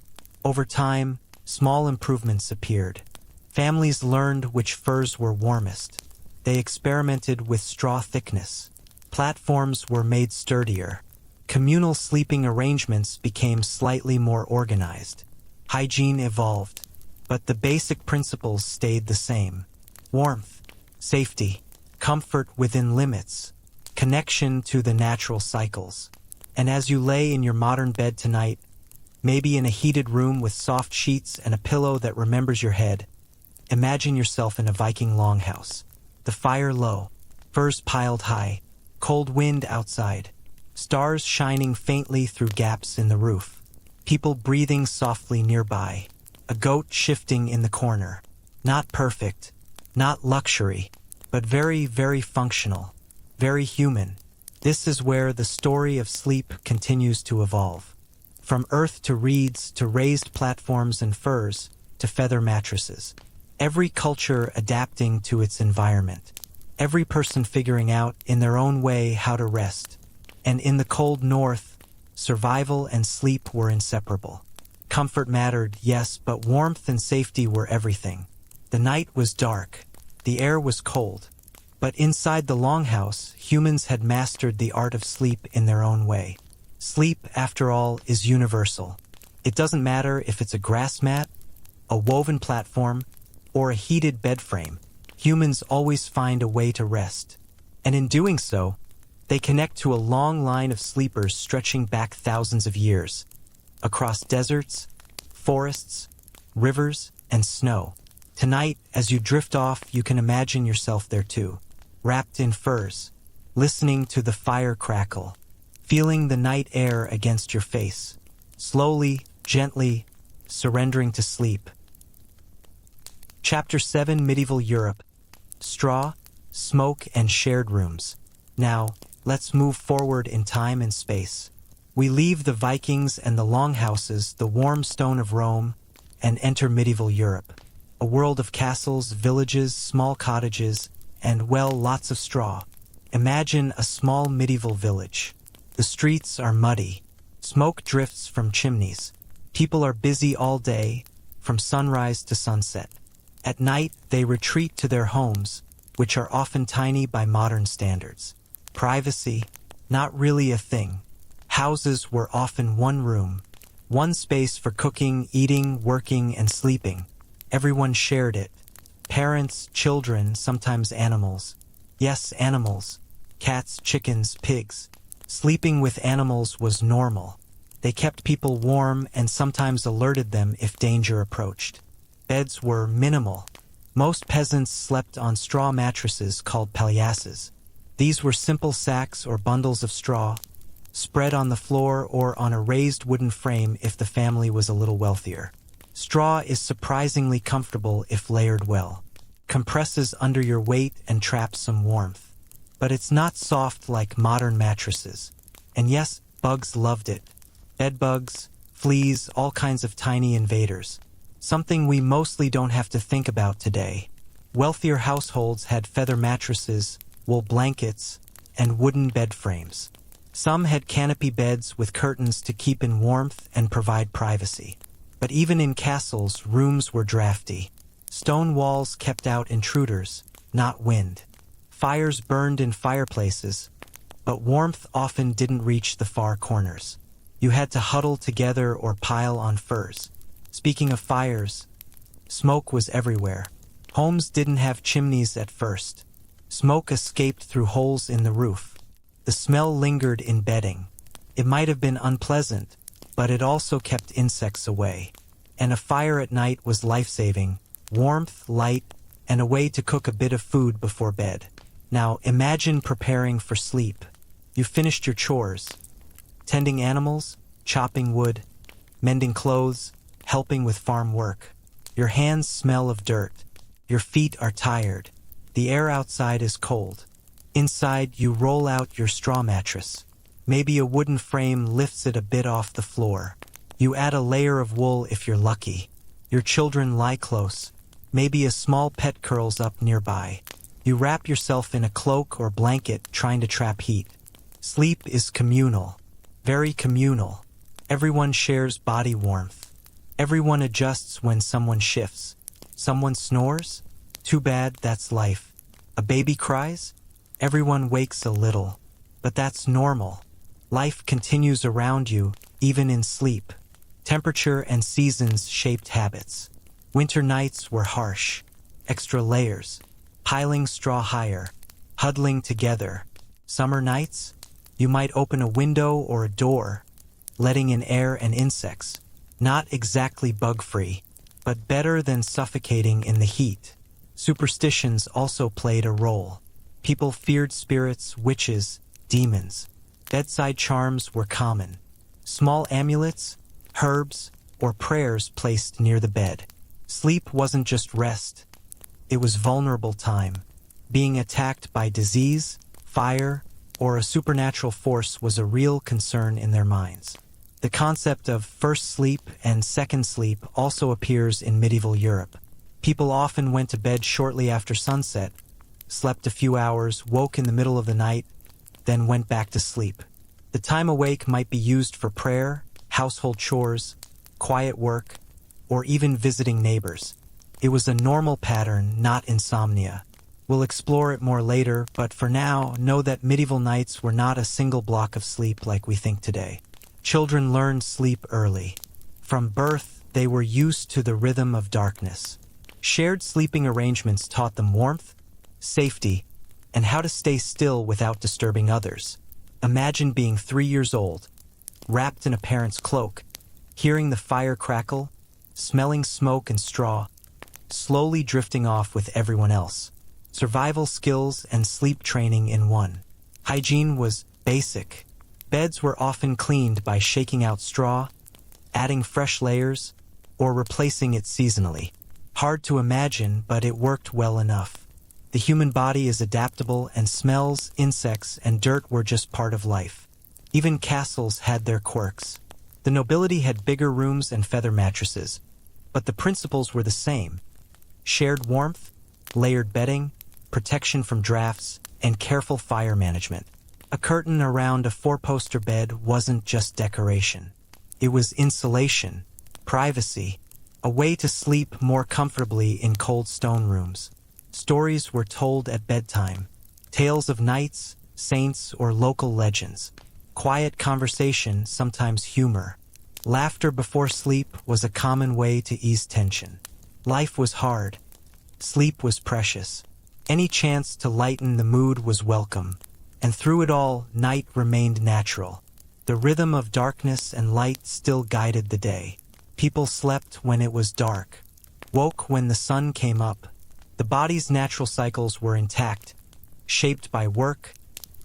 Over time, small improvements appeared. Families learned which furs were warmest. They experimented with straw thickness. Platforms were made sturdier. Communal sleeping arrangements became slightly more organized. Hygiene evolved, but the basic principles stayed the same. Warmth, safety, comfort within limits, connection to the natural cycles. And as you lay in your modern bed tonight, maybe in a heated room with soft sheets and a pillow that remembers your head, imagine yourself in a Viking longhouse. The fire low, furs piled high, cold wind outside, stars shining faintly through gaps in the roof, people breathing softly nearby, a goat shifting in the corner. Not perfect, not luxury, but very, very functional, very human. This is where the story of sleep continues to evolve. From earth to reeds to raised platforms and furs to feather mattresses. Every culture adapting to its environment. Every person figuring out in their own way how to rest. And in the cold north, survival and sleep were inseparable. Comfort mattered, yes, but warmth and safety were everything. The night was dark. The air was cold. But inside the longhouse, humans had mastered the art of sleep in their own way. Sleep, after all, is universal. It doesn't matter if it's a grass mat, a woven platform, or a heated bed frame. Humans always find a way to rest. And in doing so, they connect to a long line of sleepers stretching back thousands of years, across deserts, forests, rivers, and snow. Tonight, as you drift off, you can imagine yourself there too, wrapped in furs, listening to the fire crackle, feeling the night air against your face, slowly, gently, surrendering to sleep. Chapter 7: Medieval Europe. Straw, smoke, and shared rooms. Now, let's move forward in time and space. We leave the Vikings and the longhouses, the warm stone of Rome, and enter medieval Europe. A world of castles, villages, small cottages, and, well, lots of straw. Imagine a small medieval village. The streets are muddy. Smoke drifts from chimneys. People are busy all day, from sunrise to sunset. At night, they retreat to their homes, which are often tiny by modern standards. Privacy, not really a thing. Houses were often one room, one space for cooking, eating, working, and sleeping. Everyone shared it. Parents, children, sometimes animals. Yes, animals. Cats, chickens, pigs. Sleeping with animals was normal. They kept people warm and sometimes alerted them if danger approached. Beds were minimal. Most peasants slept on straw mattresses called paillasses. These were simple sacks or bundles of straw, spread on the floor or on a raised wooden frame if the family was a little wealthier. Straw is surprisingly comfortable if layered well. Compresses under your weight and traps some warmth. But it's not soft like modern mattresses. And yes, bugs loved it. Bed bugs, fleas, all kinds of tiny invaders. Something we mostly don't have to think about today. Wealthier households had feather mattresses, wool blankets, and wooden bed frames. Some had canopy beds with curtains to keep in warmth and provide privacy. But even in castles, rooms were drafty. Stone walls kept out intruders, not wind. Fires burned in fireplaces, but warmth often didn't reach the far corners. You had to huddle together or pile on furs. Speaking of fires, smoke was everywhere. Homes didn't have chimneys at first. Smoke escaped through holes in the roof. The smell lingered in bedding. It might have been unpleasant, but it also kept insects away. And a fire at night was life-saving. Warmth, light, and a way to cook a bit of food before bed. Now imagine preparing for sleep. You finished your chores. Tending animals, chopping wood, mending clothes, helping with farm work. Your hands smell of dirt. Your feet are tired. The air outside is cold. Inside, you roll out your straw mattress. Maybe a wooden frame lifts it a bit off the floor. You add a layer of wool if you're lucky. Your children lie close. Maybe a small pet curls up nearby. You wrap yourself in a cloak or blanket trying to trap heat. Sleep is communal. Very communal. Everyone shares body warmth. Everyone adjusts when someone shifts. Someone snores? Too bad, that's life. A baby cries? Everyone wakes a little. But that's normal. Life continues around you, even in sleep. Temperature and seasons shaped habits. Winter nights were harsh. Extra layers. Piling straw higher. Huddling together. Summer nights? You might open a window or a door, letting in air and insects. Not exactly bug-free, but better than suffocating in the heat. Superstitions also played a role. People feared spirits, witches, demons. Bedside charms were common. Small amulets, herbs, or prayers placed near the bed. Sleep wasn't just rest. It was vulnerable time. Being attacked by disease, fire, or a supernatural force was a real concern in their minds. The concept of first sleep and second sleep also appears in medieval Europe. People often went to bed shortly after sunset, slept a few hours, woke in the middle of the night, then went back to sleep. The time awake might be used for prayer, household chores, quiet work, or even visiting neighbors. It was a normal pattern, not insomnia. We'll explore it more later, but for now, know that medieval nights were not a single block of sleep like we think today. Children learned sleep early. From birth, they were used to the rhythm of darkness. Shared sleeping arrangements taught them warmth, safety, and how to stay still without disturbing others. Imagine being 3 years old, wrapped in a parent's cloak, hearing the fire crackle, smelling smoke and straw, slowly drifting off with everyone else. Survival skills and sleep training in one. Hygiene was basic. Beds were often cleaned by shaking out straw, adding fresh layers, or replacing it seasonally. Hard to imagine, but it worked well enough. The human body is adaptable, and smells, insects, and dirt were just part of life. Even castles had their quirks. The nobility had bigger rooms and feather mattresses, but the principles were the same. Shared warmth, layered bedding, protection from drafts, and careful fire management. A curtain around a four-poster bed wasn't just decoration. It was insulation, privacy, a way to sleep more comfortably in cold stone rooms. Stories were told at bedtime, tales of knights, saints, or local legends. Quiet conversation, sometimes humor. Laughter before sleep was a common way to ease tension. Life was hard. Sleep was precious. Any chance to lighten the mood was welcome. And through it all, night remained natural. The rhythm of darkness and light still guided the day. People slept when it was dark, woke when the sun came up. The body's natural cycles were intact, shaped by work,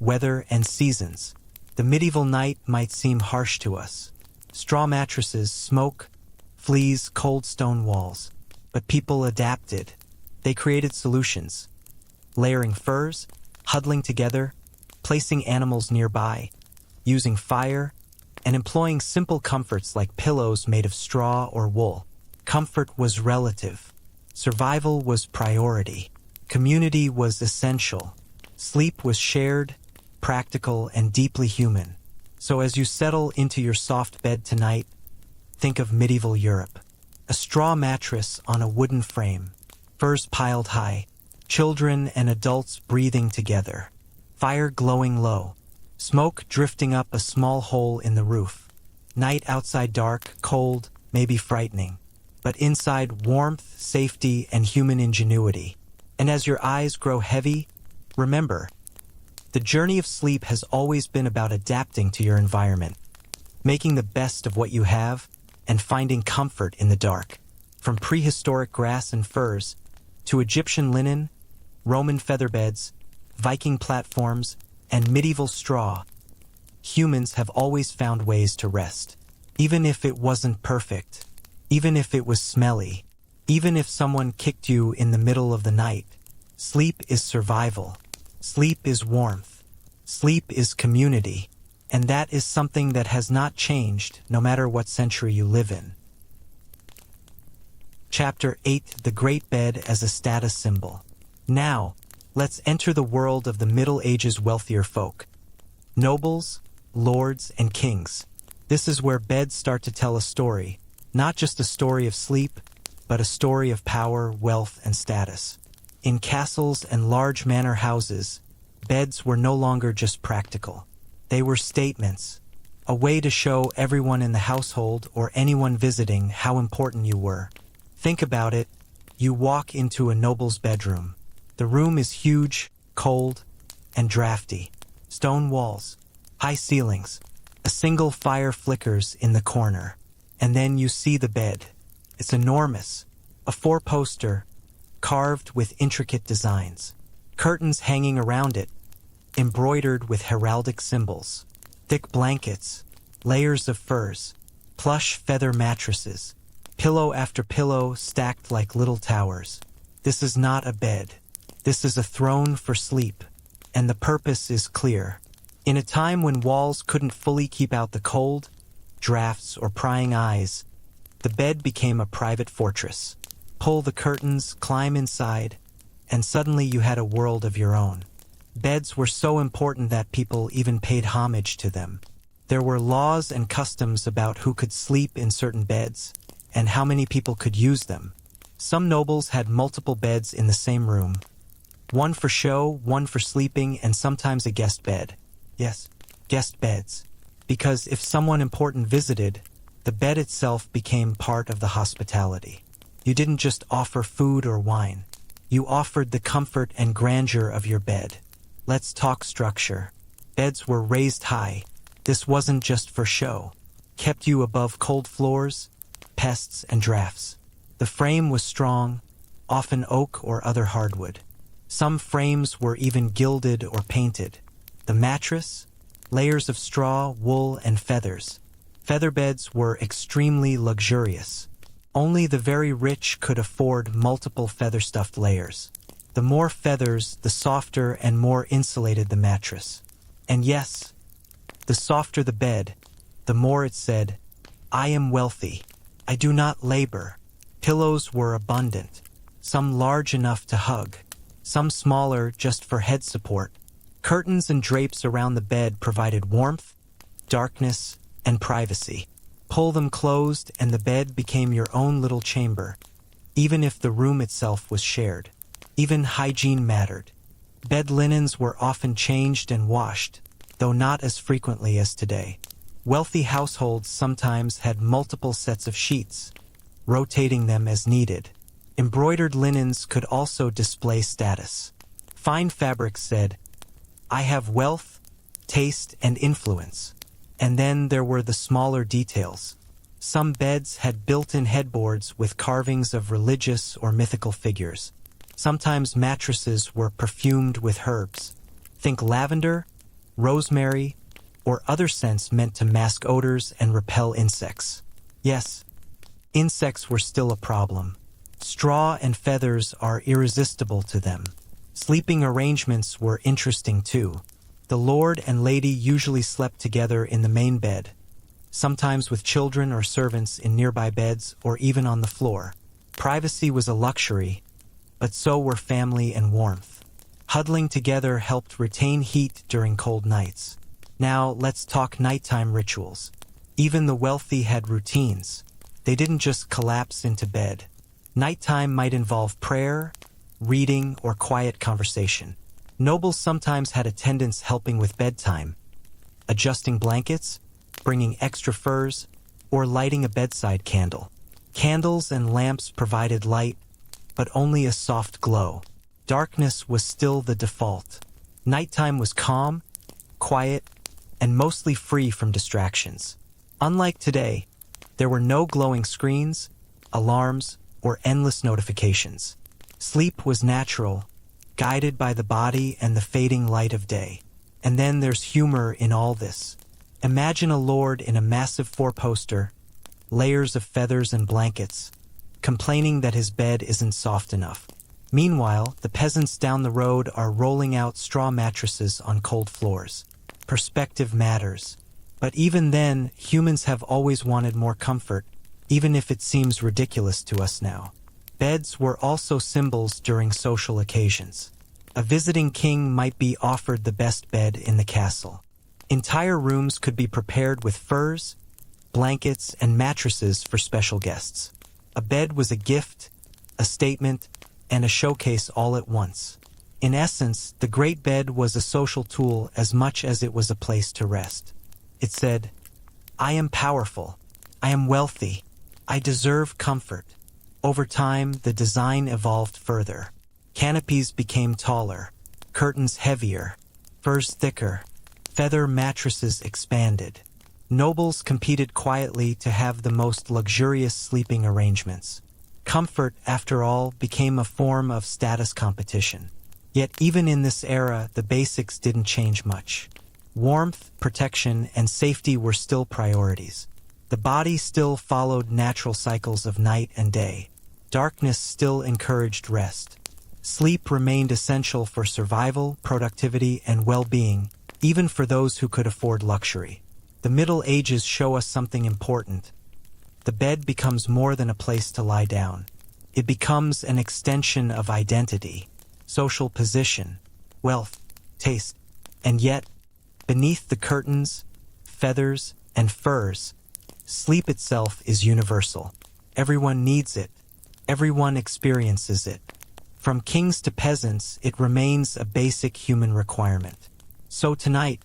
weather, and seasons. The medieval night might seem harsh to us. Straw mattresses, smoke, fleas, cold stone walls. But people adapted. They created solutions. Layering furs, huddling together, placing animals nearby, using fire, and employing simple comforts like pillows made of straw or wool. Comfort was relative. Survival was priority. Community was essential. Sleep was shared, practical, and deeply human. So as you settle into your soft bed tonight, think of medieval Europe. A straw mattress on a wooden frame, furs piled high, children and adults breathing together, fire glowing low, smoke drifting up a small hole in the roof. Night outside dark, cold, maybe frightening, but inside warmth, safety, and human ingenuity. And as your eyes grow heavy, remember, the journey of sleep has always been about adapting to your environment, making the best of what you have, and finding comfort in the dark. From prehistoric grass and furs, to Egyptian linen, Roman featherbeds, Viking platforms, and medieval straw, humans have always found ways to rest. Even if it wasn't perfect, even if it was smelly, even if someone kicked you in the middle of the night, sleep is survival. Sleep is warmth. Sleep is community. And that is something that has not changed no matter what century you live in. Chapter 8: The Great Bed as a Status Symbol. Now, let's enter the world of the Middle Ages' wealthier folk. Nobles, lords, and kings. This is where beds start to tell a story, not just a story of sleep, but a story of power, wealth, and status. In castles and large manor houses, beds were no longer just practical. They were statements, a way to show everyone in the household or anyone visiting how important you were. Think about it. You walk into a noble's bedroom. The room is huge, cold, and drafty. Stone walls, high ceilings, a single fire flickers in the corner. And then you see the bed. It's enormous, a four-poster, carved with intricate designs. Curtains hanging around it, embroidered with heraldic symbols. Thick blankets, layers of furs, plush feather mattresses, pillow after pillow stacked like little towers. This is not a bed. This is a throne for sleep, and the purpose is clear. In a time when walls couldn't fully keep out the cold, drafts, or prying eyes, the bed became a private fortress. Pull the curtains, climb inside, and suddenly you had a world of your own. Beds were so important that people even paid homage to them. There were laws and customs about who could sleep in certain beds, and how many people could use them. Some nobles had multiple beds in the same room. One for show, one for sleeping, and sometimes a guest bed. Yes, guest beds. Because if someone important visited, the bed itself became part of the hospitality. You didn't just offer food or wine. You offered the comfort and grandeur of your bed. Let's talk structure. Beds were raised high. This wasn't just for show. Kept you above cold floors, pests, and drafts. The frame was strong, often oak or other hardwood. Some frames were even gilded or painted. The mattress, layers of straw, wool, and feathers. Feather beds were extremely luxurious. Only the very rich could afford multiple feather-stuffed layers. The more feathers, the softer and more insulated the mattress. And yes, the softer the bed, the more it said, "I am wealthy. I do not labor." Pillows were abundant. some large enough to hug, some smaller just for head support. Curtains and drapes around the bed provided warmth, darkness, and privacy. Pull them closed and the bed became your own little chamber, even if the room itself was shared. Even hygiene mattered. Bed linens were often changed and washed, though not as frequently as today. Wealthy households sometimes had multiple sets of sheets, rotating them as needed. Embroidered linens could also display status. Fine fabrics said, "I have wealth, taste, and influence." And then there were the smaller details. Some beds had built-in headboards with carvings of religious or mythical figures. Sometimes mattresses were perfumed with herbs. Think lavender, rosemary, or other scents meant to mask odors and repel insects. Yes, insects were still a problem. Straw and feathers are irresistible to them. Sleeping arrangements were interesting too. The lord and lady usually slept together in the main bed, sometimes with children or servants in nearby beds or even on the floor. Privacy was a luxury, but so were family and warmth. Huddling together helped retain heat during cold nights. Now let's talk nighttime rituals. Even the wealthy had routines. They didn't just collapse into bed. Nighttime might involve prayer, reading, or quiet conversation. Nobles sometimes had attendants helping with bedtime, adjusting blankets, bringing extra furs, or lighting a bedside candle. Candles and lamps provided light, but only a soft glow. Darkness was still the default. Nighttime was calm, quiet, and mostly free from distractions. Unlike today, there were no glowing screens, alarms, or endless notifications. Sleep was natural, guided by the body and the fading light of day. And then there's humor in all this. Imagine a lord in a massive four-poster, layers of feathers and blankets, complaining that his bed isn't soft enough. Meanwhile, the peasants down the road are rolling out straw mattresses on cold floors. Perspective matters. But even then, humans have always wanted more comfort, even if it seems ridiculous to us now. Beds were also symbols during social occasions. A visiting king might be offered the best bed in the castle. Entire rooms could be prepared with furs, blankets, and mattresses for special guests. A bed was a gift, a statement, and a showcase all at once. In essence, the great bed was a social tool as much as it was a place to rest. It said, "I am powerful. I am wealthy. I deserve comfort." Over time, the design evolved further. Canopies became taller, curtains heavier, furs thicker, feather mattresses expanded. Nobles competed quietly to have the most luxurious sleeping arrangements. Comfort, after all, became a form of status competition. Yet even in this era, the basics didn't change much. Warmth, protection, and safety were still priorities. The body still followed natural cycles of night and day. Darkness still encouraged rest. Sleep remained essential for survival, productivity, and well-being, even for those who could afford luxury. The Middle Ages show us something important. The bed becomes more than a place to lie down. It becomes an extension of identity, social position, wealth, taste, and yet, beneath the curtains, feathers, and furs, sleep itself is universal. Everyone needs it. Everyone experiences it. From kings to peasants, it remains a basic human requirement. So tonight,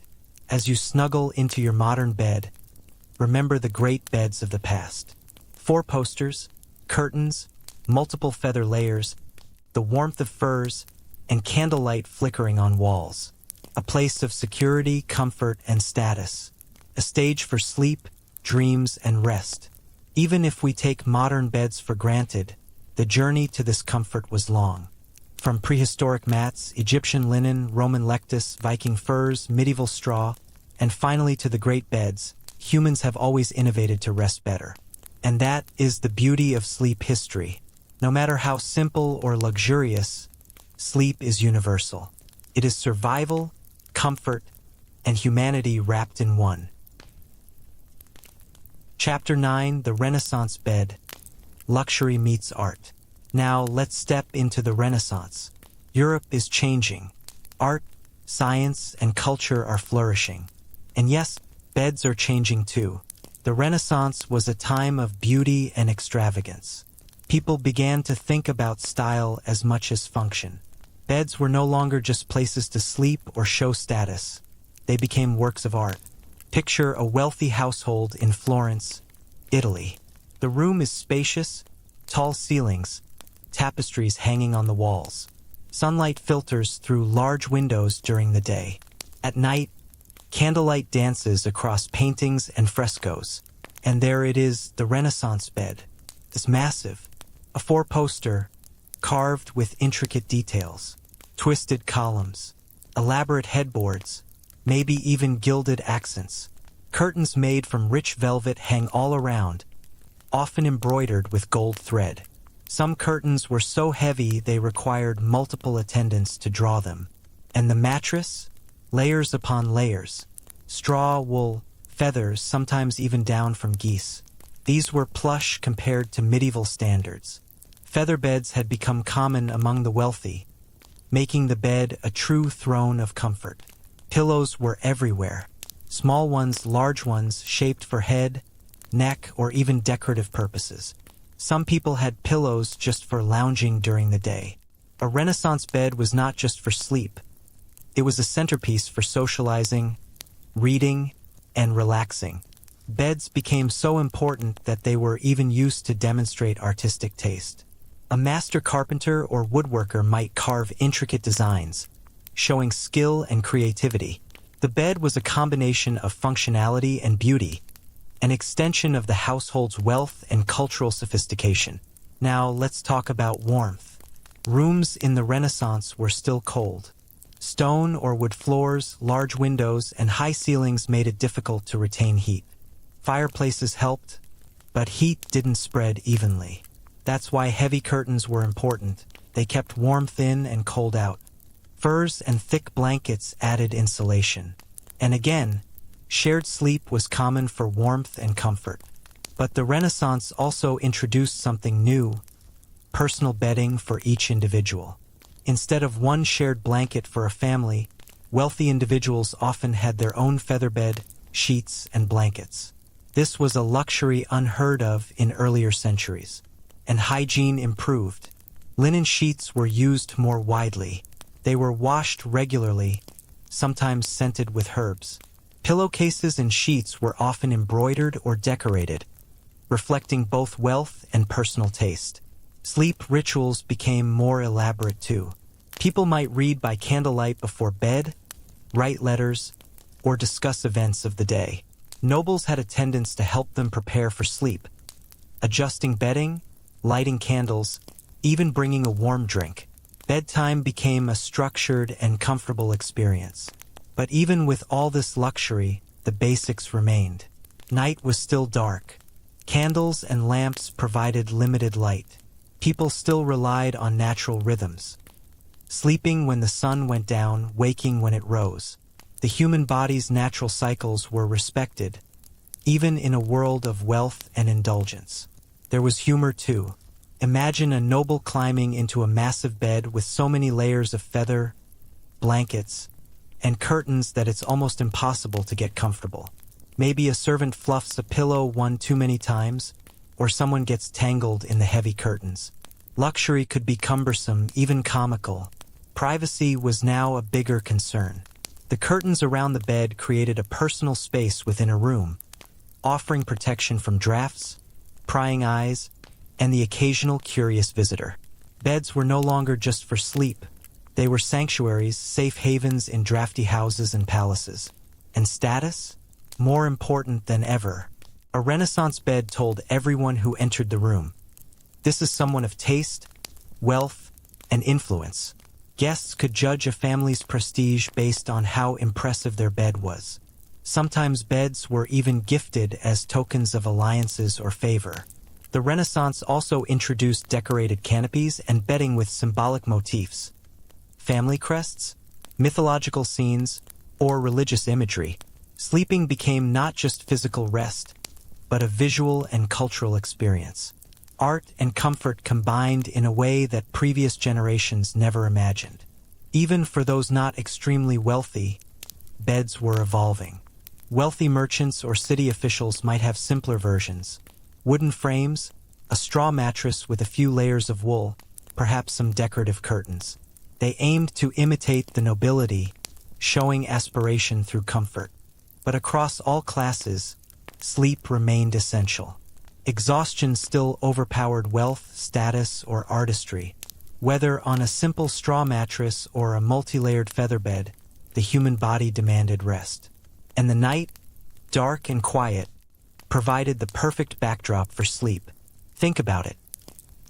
as you snuggle into your modern bed, remember the great beds of the past. Four posters, curtains, multiple feather layers, the warmth of furs, and candlelight flickering on walls. A place of security, comfort, and status. A stage for sleep, dreams, and rest. Even if we take modern beds for granted, the journey to this comfort was long. From prehistoric mats, Egyptian linen, Roman lectus, Viking furs, medieval straw, and finally to the great beds, humans have always innovated to rest better. And that is the beauty of sleep history. No matter how simple or luxurious, sleep is universal. It is survival, comfort, and humanity wrapped in one. Chapter 9, The Renaissance Bed. Luxury Meets Art. Now let's step into the Renaissance. Europe is changing. Art, science, and culture are flourishing. And yes, beds are changing too. The Renaissance was a time of beauty and extravagance. People began to think about style as much as function. Beds were no longer just places to sleep or show status. They became works of art. Picture a wealthy household in Florence, Italy. The room is spacious, tall ceilings, tapestries hanging on the walls. Sunlight filters through large windows during the day. At night, candlelight dances across paintings and frescoes. And there it is, the Renaissance bed. It's massive, a four-poster, carved with intricate details, twisted columns, elaborate headboards, maybe even gilded accents. Curtains made from rich velvet hang all around, often embroidered with gold thread. Some curtains were so heavy they required multiple attendants to draw them. And the mattress? Layers upon layers. Straw, wool, feathers, sometimes even down from geese. These were plush compared to medieval standards. Feather beds had become common among the wealthy, making the bed a true throne of comfort. Pillows were everywhere. Small ones, large ones, shaped for head, neck, or even decorative purposes. Some people had pillows just for lounging during the day. A Renaissance bed was not just for sleep. It was a centerpiece for socializing, reading, and relaxing. Beds became so important that they were even used to demonstrate artistic taste. A master carpenter or woodworker might carve intricate designs, showing skill and creativity. The bed was a combination of functionality and beauty, an extension of the household's wealth and cultural sophistication. Now let's talk about warmth. Rooms in the Renaissance were still cold. Stone or wood floors, large windows, and high ceilings made it difficult to retain heat. Fireplaces helped, but heat didn't spread evenly. That's why heavy curtains were important. They kept warmth in and cold out. Furs and thick blankets added insulation. And again, shared sleep was common for warmth and comfort. But the Renaissance also introduced something new: personal bedding for each individual. Instead of one shared blanket for a family, wealthy individuals often had their own featherbed, sheets, and blankets. This was a luxury unheard of in earlier centuries. And hygiene improved. Linen sheets were used more widely. They were washed regularly, sometimes scented with herbs. Pillowcases and sheets were often embroidered or decorated, reflecting both wealth and personal taste. Sleep rituals became more elaborate too. People might read by candlelight before bed, write letters, or discuss events of the day. Nobles had attendants to help them prepare for sleep, adjusting bedding, lighting candles, even bringing a warm drink. Bedtime became a structured and comfortable experience. But even with all this luxury, the basics remained. Night was still dark. Candles and lamps provided limited light. People still relied on natural rhythms. Sleeping when the sun went down, waking when it rose. The human body's natural cycles were respected, even in a world of wealth and indulgence. There was humor too. Imagine a noble climbing into a massive bed with so many layers of feather, blankets, and curtains that it's almost impossible to get comfortable. Maybe a servant fluffs a pillow one too many times, or someone gets tangled in the heavy curtains. Luxury could be cumbersome, even comical. Privacy was now a bigger concern. The curtains around the bed created a personal space within a room, offering protection from drafts, prying eyes, and the occasional curious visitor. Beds were no longer just for sleep. They were sanctuaries, safe havens in drafty houses and palaces. And status? More important than ever. A Renaissance bed told everyone who entered the room, this is someone of taste, wealth, and influence. Guests could judge a family's prestige based on how impressive their bed was. Sometimes beds were even gifted as tokens of alliances or favor. The Renaissance also introduced decorated canopies and bedding with symbolic motifs. Family crests, mythological scenes, or religious imagery. Sleeping became not just physical rest, but a visual and cultural experience. Art and comfort combined in a way that previous generations never imagined. Even for those not extremely wealthy, beds were evolving. Wealthy merchants or city officials might have simpler versions. Wooden frames, a straw mattress with a few layers of wool, perhaps some decorative curtains. They aimed to imitate the nobility, showing aspiration through comfort. But across all classes, sleep remained essential. Exhaustion still overpowered wealth, status, or artistry. Whether on a simple straw mattress or a multi-layered feather bed, the human body demanded rest. And the night, dark and quiet, provided the perfect backdrop for sleep. Think about it.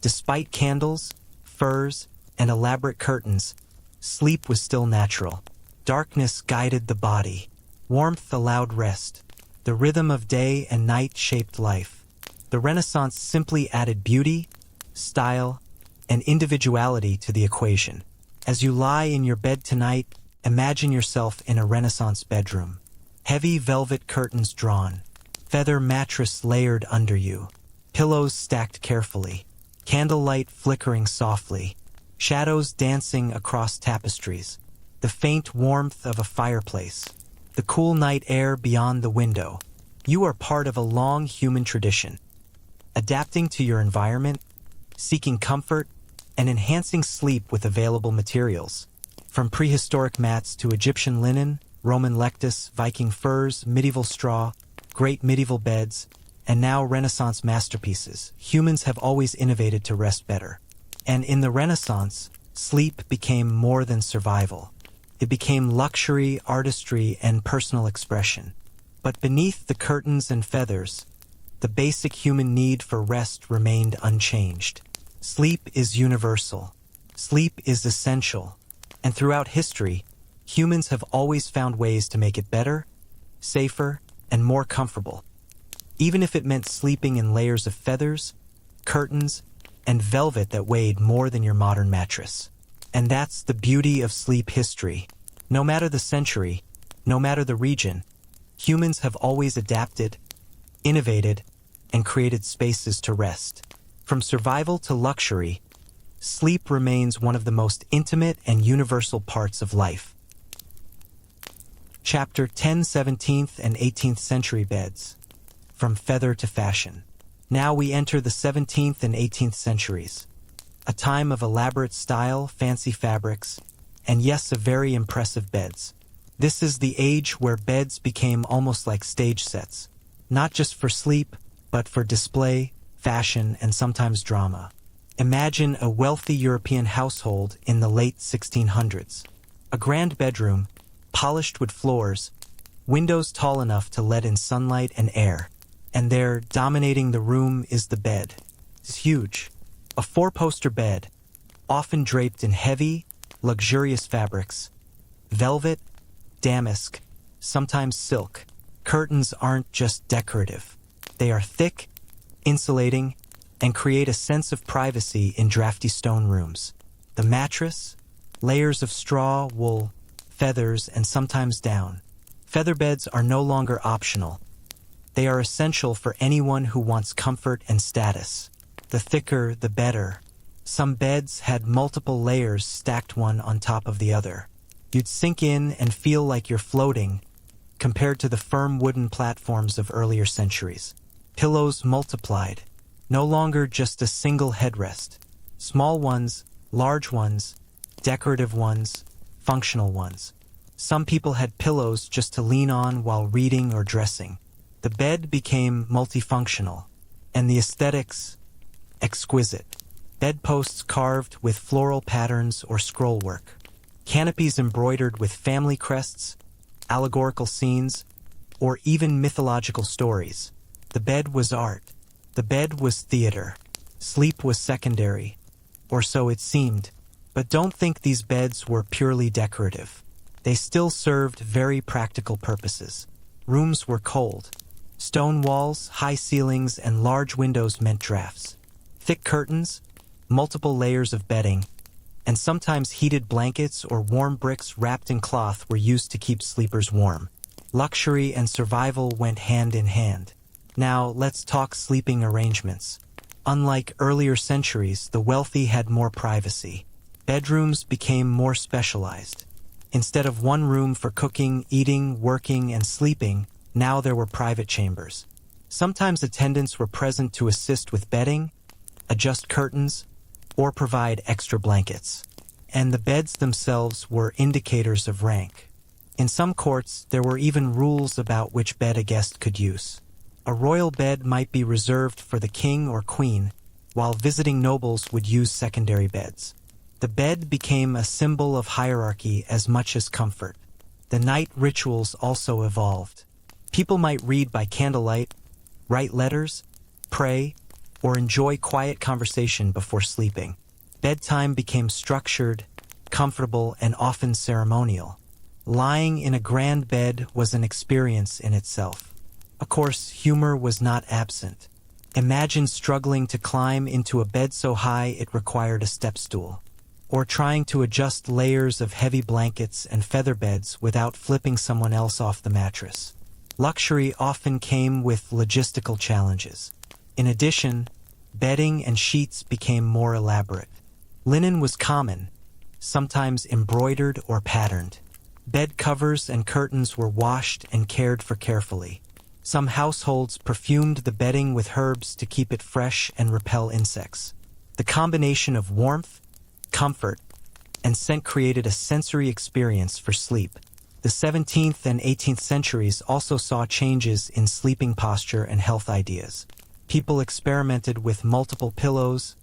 Despite candles, furs, and elaborate curtains, sleep was still natural. Darkness guided the body. Warmth allowed rest. The rhythm of day and night shaped life. The Renaissance simply added beauty, style, and individuality to the equation. As you lie in your bed tonight, imagine yourself in a Renaissance bedroom. Heavy velvet curtains drawn, feather mattress layered under you, pillows stacked carefully, candlelight flickering softly, shadows dancing across tapestries, the faint warmth of a fireplace, the cool night air beyond the window. You are part of a long human tradition, adapting to your environment, seeking comfort, and enhancing sleep with available materials. From prehistoric mats to Egyptian linen, Roman lectus, Viking furs, medieval straw, great medieval beds, and now Renaissance masterpieces, humans have always innovated to rest better. And in the Renaissance, sleep became more than survival. It became luxury, artistry, and personal expression. But beneath the curtains and feathers, the basic human need for rest remained unchanged. Sleep is universal. Sleep is essential. And throughout history, humans have always found ways to make it better, safer, and more comfortable. Even if it meant sleeping in layers of feathers, curtains, and velvet that weighed more than your modern mattress. And that's the beauty of sleep history. No matter the century, no matter the region, humans have always adapted, innovated, and created spaces to rest. From survival to luxury, sleep remains one of the most intimate and universal parts of life. Chapter 10: 17th and 18th century beds. From feather to fashion. Now we enter the 17th and 18th centuries, a time of elaborate style, fancy fabrics, and yes, a very impressive beds. This is the age where beds became almost like stage sets, not just for sleep, but for display, fashion, and sometimes drama. Imagine a wealthy European household in the late 1600s. A grand bedroom, polished wood floors, windows tall enough to let in sunlight and air. And there, dominating the room, is the bed. It's huge. A four-poster bed, often draped in heavy, luxurious fabrics. Velvet, damask, sometimes silk. Curtains aren't just decorative. They are thick, insulating, and create a sense of privacy in drafty stone rooms. The mattress, layers of straw, wool, feathers, and sometimes down. Feather beds are no longer optional. They are essential for anyone who wants comfort and status. The thicker, the better. Some beds had multiple layers stacked one on top of the other. You'd sink in and feel like you're floating, compared to the firm wooden platforms of earlier centuries. Pillows multiplied, no longer just a single headrest. Small ones, large ones, decorative ones, functional ones. Some people had pillows just to lean on while reading or dressing. The bed became multifunctional, and the aesthetics exquisite. Bedposts carved with floral patterns or scrollwork. Canopies embroidered with family crests, allegorical scenes, or even mythological stories. The bed was art. The bed was theater. Sleep was secondary, or so it seemed. But don't think these beds were purely decorative. They still served very practical purposes. Rooms were cold. Stone walls, high ceilings, and large windows meant drafts. Thick curtains, multiple layers of bedding, and sometimes heated blankets or warm bricks wrapped in cloth were used to keep sleepers warm. Luxury and survival went hand in hand. Now let's talk sleeping arrangements. Unlike earlier centuries, the wealthy had more privacy. Bedrooms became more specialized. Instead of one room for cooking, eating, working, and sleeping, now there were private chambers. Sometimes attendants were present to assist with bedding, adjust curtains, or provide extra blankets. And the beds themselves were indicators of rank. In some courts, there were even rules about which bed a guest could use. A royal bed might be reserved for the king or queen, while visiting nobles would use secondary beds. The bed became a symbol of hierarchy as much as comfort. The night rituals also evolved. People might read by candlelight, write letters, pray, or enjoy quiet conversation before sleeping. Bedtime became structured, comfortable, and often ceremonial. Lying in a grand bed was an experience in itself. Of course, humor was not absent. Imagine struggling to climb into a bed so high it required a step stool, or trying to adjust layers of heavy blankets and feather beds without flipping someone else off the mattress. Luxury often came with logistical challenges. In addition, bedding and sheets became more elaborate. Linen was common, sometimes embroidered or patterned. Bed covers and curtains were washed and cared for carefully. Some households perfumed the bedding with herbs to keep it fresh and repel insects. The combination of warmth, comfort, and scent created a sensory experience for sleep. The 17th and 18th centuries also saw changes in sleeping posture and health ideas. People experimented with multiple pillows,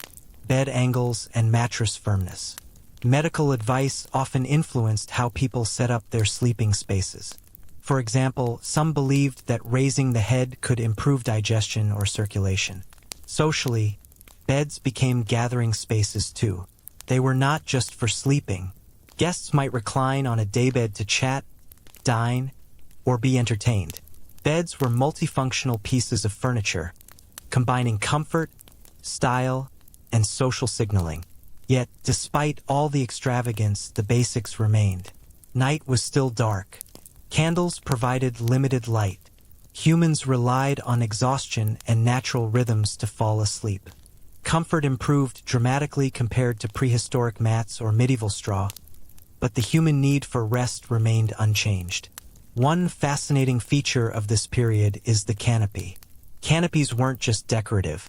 bed angles, and mattress firmness. Medical advice often influenced how people set up their sleeping spaces. For example, some believed that raising the head could improve digestion or circulation. Socially, beds became gathering spaces too. They were not just for sleeping. Guests might recline on a daybed to chat, dine, or be entertained. Beds were multifunctional pieces of furniture, combining comfort, style, and social signaling. Yet, despite all the extravagance, the basics remained. Night was still dark. Candles provided limited light. Humans relied on exhaustion and natural rhythms to fall asleep. Comfort improved dramatically compared to prehistoric mats or medieval straw, but the human need for rest remained unchanged. One fascinating feature of this period is the canopy. Canopies weren't just decorative.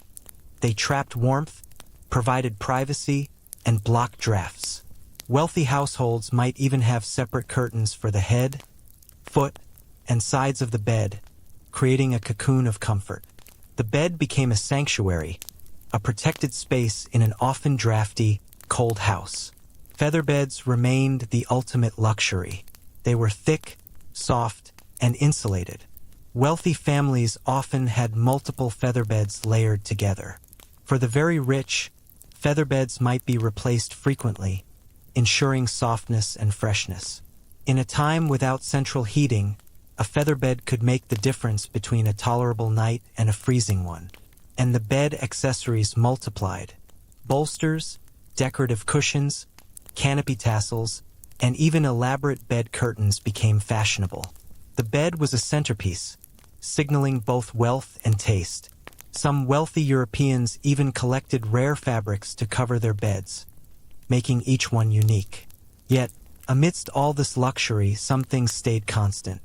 They trapped warmth, provided privacy, and blocked drafts. Wealthy households might even have separate curtains for the head, foot, and sides of the bed, creating a cocoon of comfort. The bed became a sanctuary, a protected space in an often drafty, cold house. Feather beds remained the ultimate luxury. They were thick, soft, and insulated. Wealthy families often had multiple feather beds layered together. For the very rich, feather beds might be replaced frequently, ensuring softness and freshness. In a time without central heating, a feather bed could make the difference between a tolerable night and a freezing one. And the bed accessories multiplied. Bolsters, decorative cushions, canopy tassels, and even elaborate bed curtains became fashionable. The bed was a centerpiece, signaling both wealth and taste. Some wealthy Europeans even collected rare fabrics to cover their beds, making each one unique. Yet, amidst all this luxury, some things stayed constant.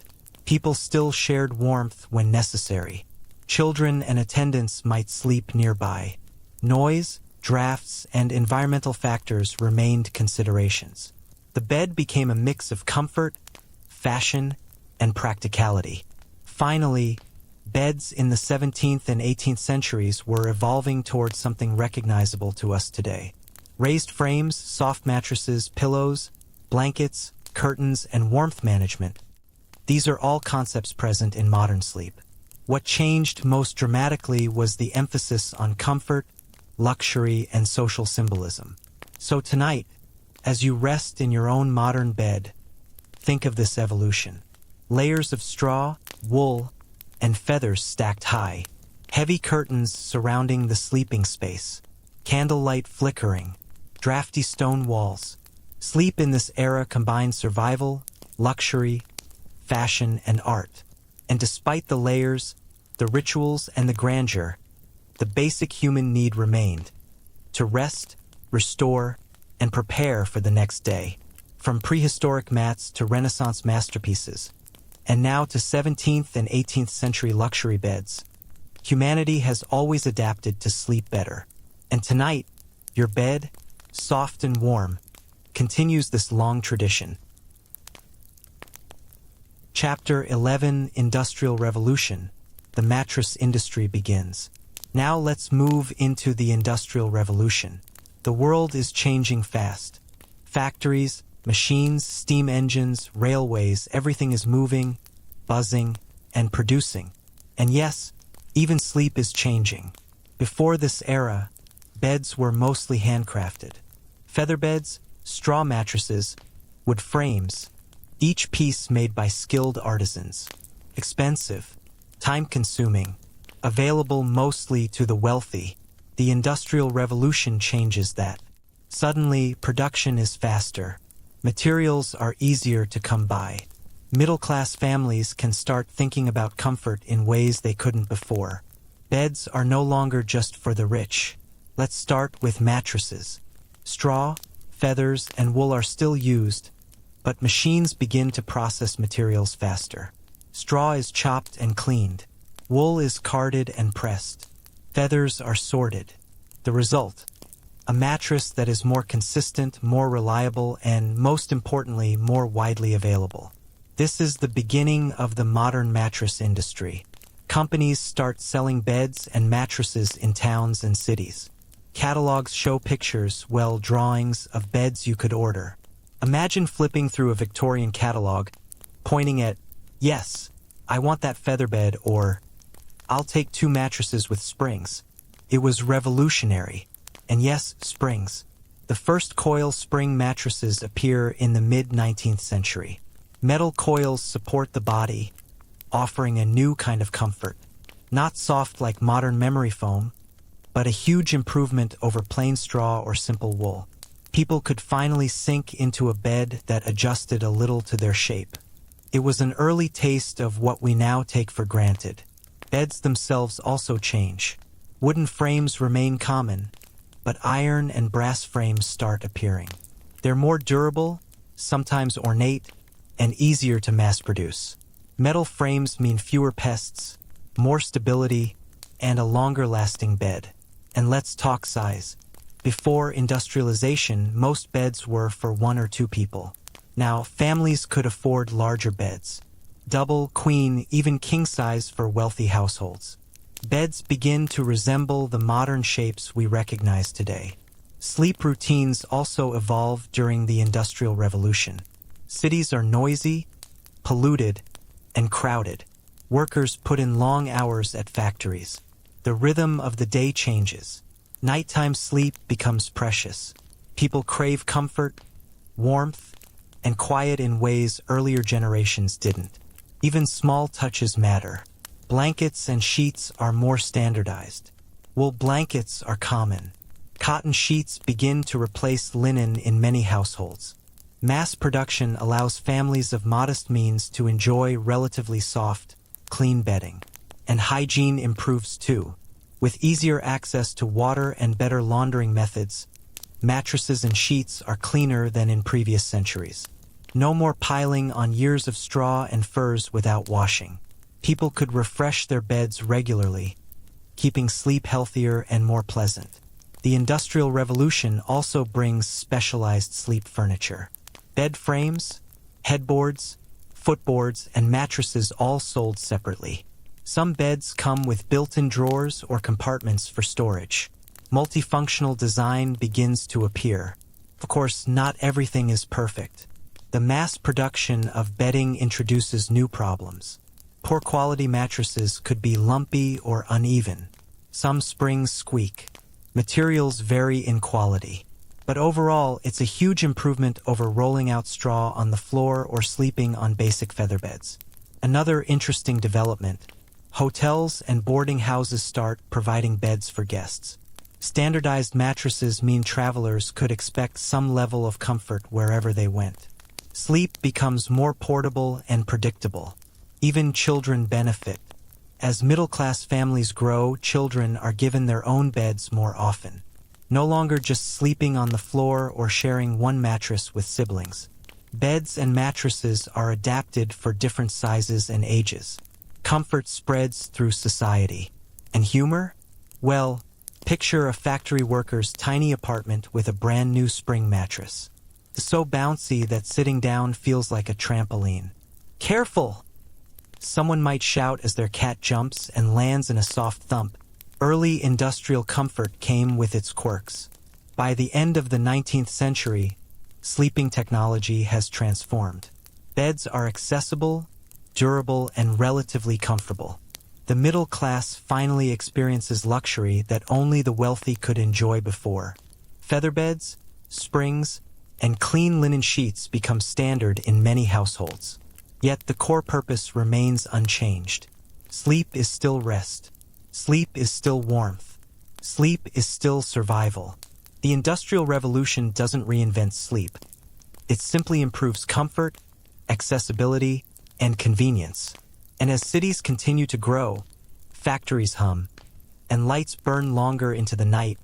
People still shared warmth when necessary. Children and attendants might sleep nearby. Noise, drafts, and environmental factors remained considerations. The bed became a mix of comfort, fashion, and practicality. Finally, beds in the 17th and 18th centuries were evolving towards something recognizable to us today. Raised frames, soft mattresses, pillows, blankets, curtains, and warmth management. These are all concepts present in modern sleep. What changed most dramatically was the emphasis on comfort, luxury, and social symbolism. So tonight, as you rest in your own modern bed, think of this evolution. Layers of straw, wool, and feathers stacked high, heavy curtains surrounding the sleeping space, candlelight flickering, drafty stone walls. Sleep in this era combined survival, luxury, fashion, and art. And despite the layers, the rituals, and the grandeur, the basic human need remained: to rest, restore, and prepare for the next day. From prehistoric mats to Renaissance masterpieces, and now to 17th and 18th century luxury beds, humanity has always adapted to sleep better. And tonight, your bed, soft and warm, continues this long tradition. Chapter 11: Industrial Revolution. The mattress industry begins. Now let's move into the Industrial Revolution. The world is changing fast. Factories, machines, steam engines, railways, everything is moving, buzzing, and producing. And yes, even sleep is changing. Before this era, beds were mostly handcrafted. Feather beds, straw mattresses, wood frames, each piece made by skilled artisans. Expensive, time-consuming, available mostly to the wealthy. The Industrial Revolution changes that. Suddenly, production is faster. Materials are easier to come by. Middle-class families can start thinking about comfort in ways they couldn't before. Beds are no longer just for the rich. Let's start with mattresses. Straw, feathers, and wool are still used, but machines begin to process materials faster. Straw is chopped and cleaned. Wool is carded and pressed. Feathers are sorted. The result: a mattress that is more consistent, more reliable, and, most importantly, more widely available. This is the beginning of the modern mattress industry. Companies start selling beds and mattresses in towns and cities. Catalogs show pictures, well, drawings of beds you could order. Imagine flipping through a Victorian catalog, pointing at, "Yes, I want that feather bed," or "I'll take 2 mattresses with springs." It was revolutionary. And yes, springs. The first coil spring mattresses appear in the mid-19th century. Metal coils support the body, offering a new kind of comfort. Not soft like modern memory foam, but a huge improvement over plain straw or simple wool. People could finally sink into a bed that adjusted a little to their shape. It was an early taste of what we now take for granted. Beds themselves also change. Wooden frames remain common, but iron and brass frames start appearing. They're more durable, sometimes ornate, and easier to mass-produce. Metal frames mean fewer pests, more stability, and a longer-lasting bed. And let's talk size. Before industrialization, most beds were for 1 or 2 people. Now, families could afford larger beds. Double, queen, even king size for wealthy households. Beds begin to resemble the modern shapes we recognize today. Sleep routines also evolved during the Industrial Revolution. Cities are noisy, polluted, and crowded. Workers put in long hours at factories. The rhythm of the day changes. Nighttime sleep becomes precious. People crave comfort, warmth, and quiet in ways earlier generations didn't. Even small touches matter. Blankets and sheets are more standardized. Wool blankets are common. Cotton sheets begin to replace linen in many households. Mass production allows families of modest means to enjoy relatively soft, clean bedding. And hygiene improves too. With easier access to water and better laundering methods, mattresses and sheets are cleaner than in previous centuries. No more piling on years of straw and furs without washing. People could refresh their beds regularly, keeping sleep healthier and more pleasant. The Industrial Revolution also brings specialized sleep furniture. Bed frames, headboards, footboards, and mattresses all sold separately. Some beds come with built-in drawers or compartments for storage. Multifunctional design begins to appear. Of course, not everything is perfect. The mass production of bedding introduces new problems. Poor quality mattresses could be lumpy or uneven. Some springs squeak. Materials vary in quality. But overall, it's a huge improvement over rolling out straw on the floor or sleeping on basic feather beds. Another interesting development: hotels and boarding houses start providing beds for guests. Standardized mattresses mean travelers could expect some level of comfort wherever they went. Sleep becomes more portable and predictable. Even children benefit, As middle-class families grow, children are given their own beds more often. No longer just sleeping on the floor or sharing one mattress with siblings. Beds and mattresses are adapted for different sizes and ages. Comfort spreads through society. And humor? Well, picture a factory worker's tiny apartment with a brand new spring mattress. So bouncy that sitting down feels like a trampoline. Careful! Someone might shout as their cat jumps and lands in a soft thump. Early industrial comfort came with its quirks. By the end of the 19th century, sleeping technology has transformed. Beds are accessible, durable, and relatively comfortable. The middle class finally experiences luxury that only the wealthy could enjoy before. Featherbeds, springs, and clean linen sheets become standard in many households. Yet the core purpose remains unchanged. Sleep is still rest. Sleep is still warmth. Sleep is still survival. The Industrial Revolution doesn't reinvent sleep. It simply improves comfort, accessibility, and convenience. And as cities continue to grow, factories hum, and lights burn longer into the night,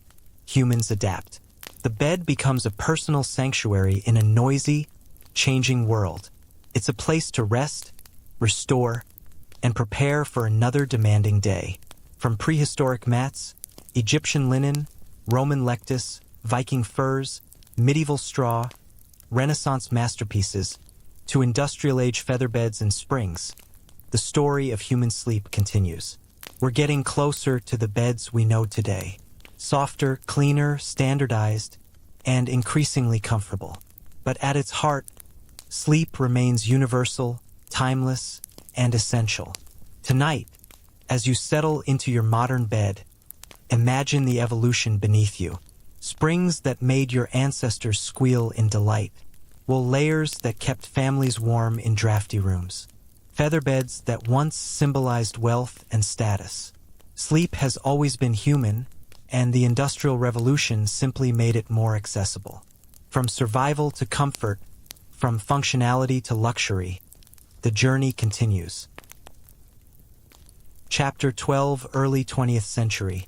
humans adapt. The bed becomes a personal sanctuary in a noisy, changing world. It's a place to rest, restore, and prepare for another demanding day. From prehistoric mats, Egyptian linen, Roman lectus, Viking furs, medieval straw, Renaissance masterpieces, to industrial-age featherbeds and springs, the story of human sleep continues. We're getting closer to the beds we know today. Softer, cleaner, standardized, and increasingly comfortable. But at its heart, sleep remains universal, timeless, and essential. Tonight, as you settle into your modern bed, imagine the evolution beneath you. Springs that made your ancestors squeal in delight. Wool layers that kept families warm in drafty rooms. Featherbeds that once symbolized wealth and status. Sleep has always been human, and the Industrial Revolution simply made it more accessible. From survival to comfort, from functionality to luxury, the journey continues. Chapter 12, Early 20th Century.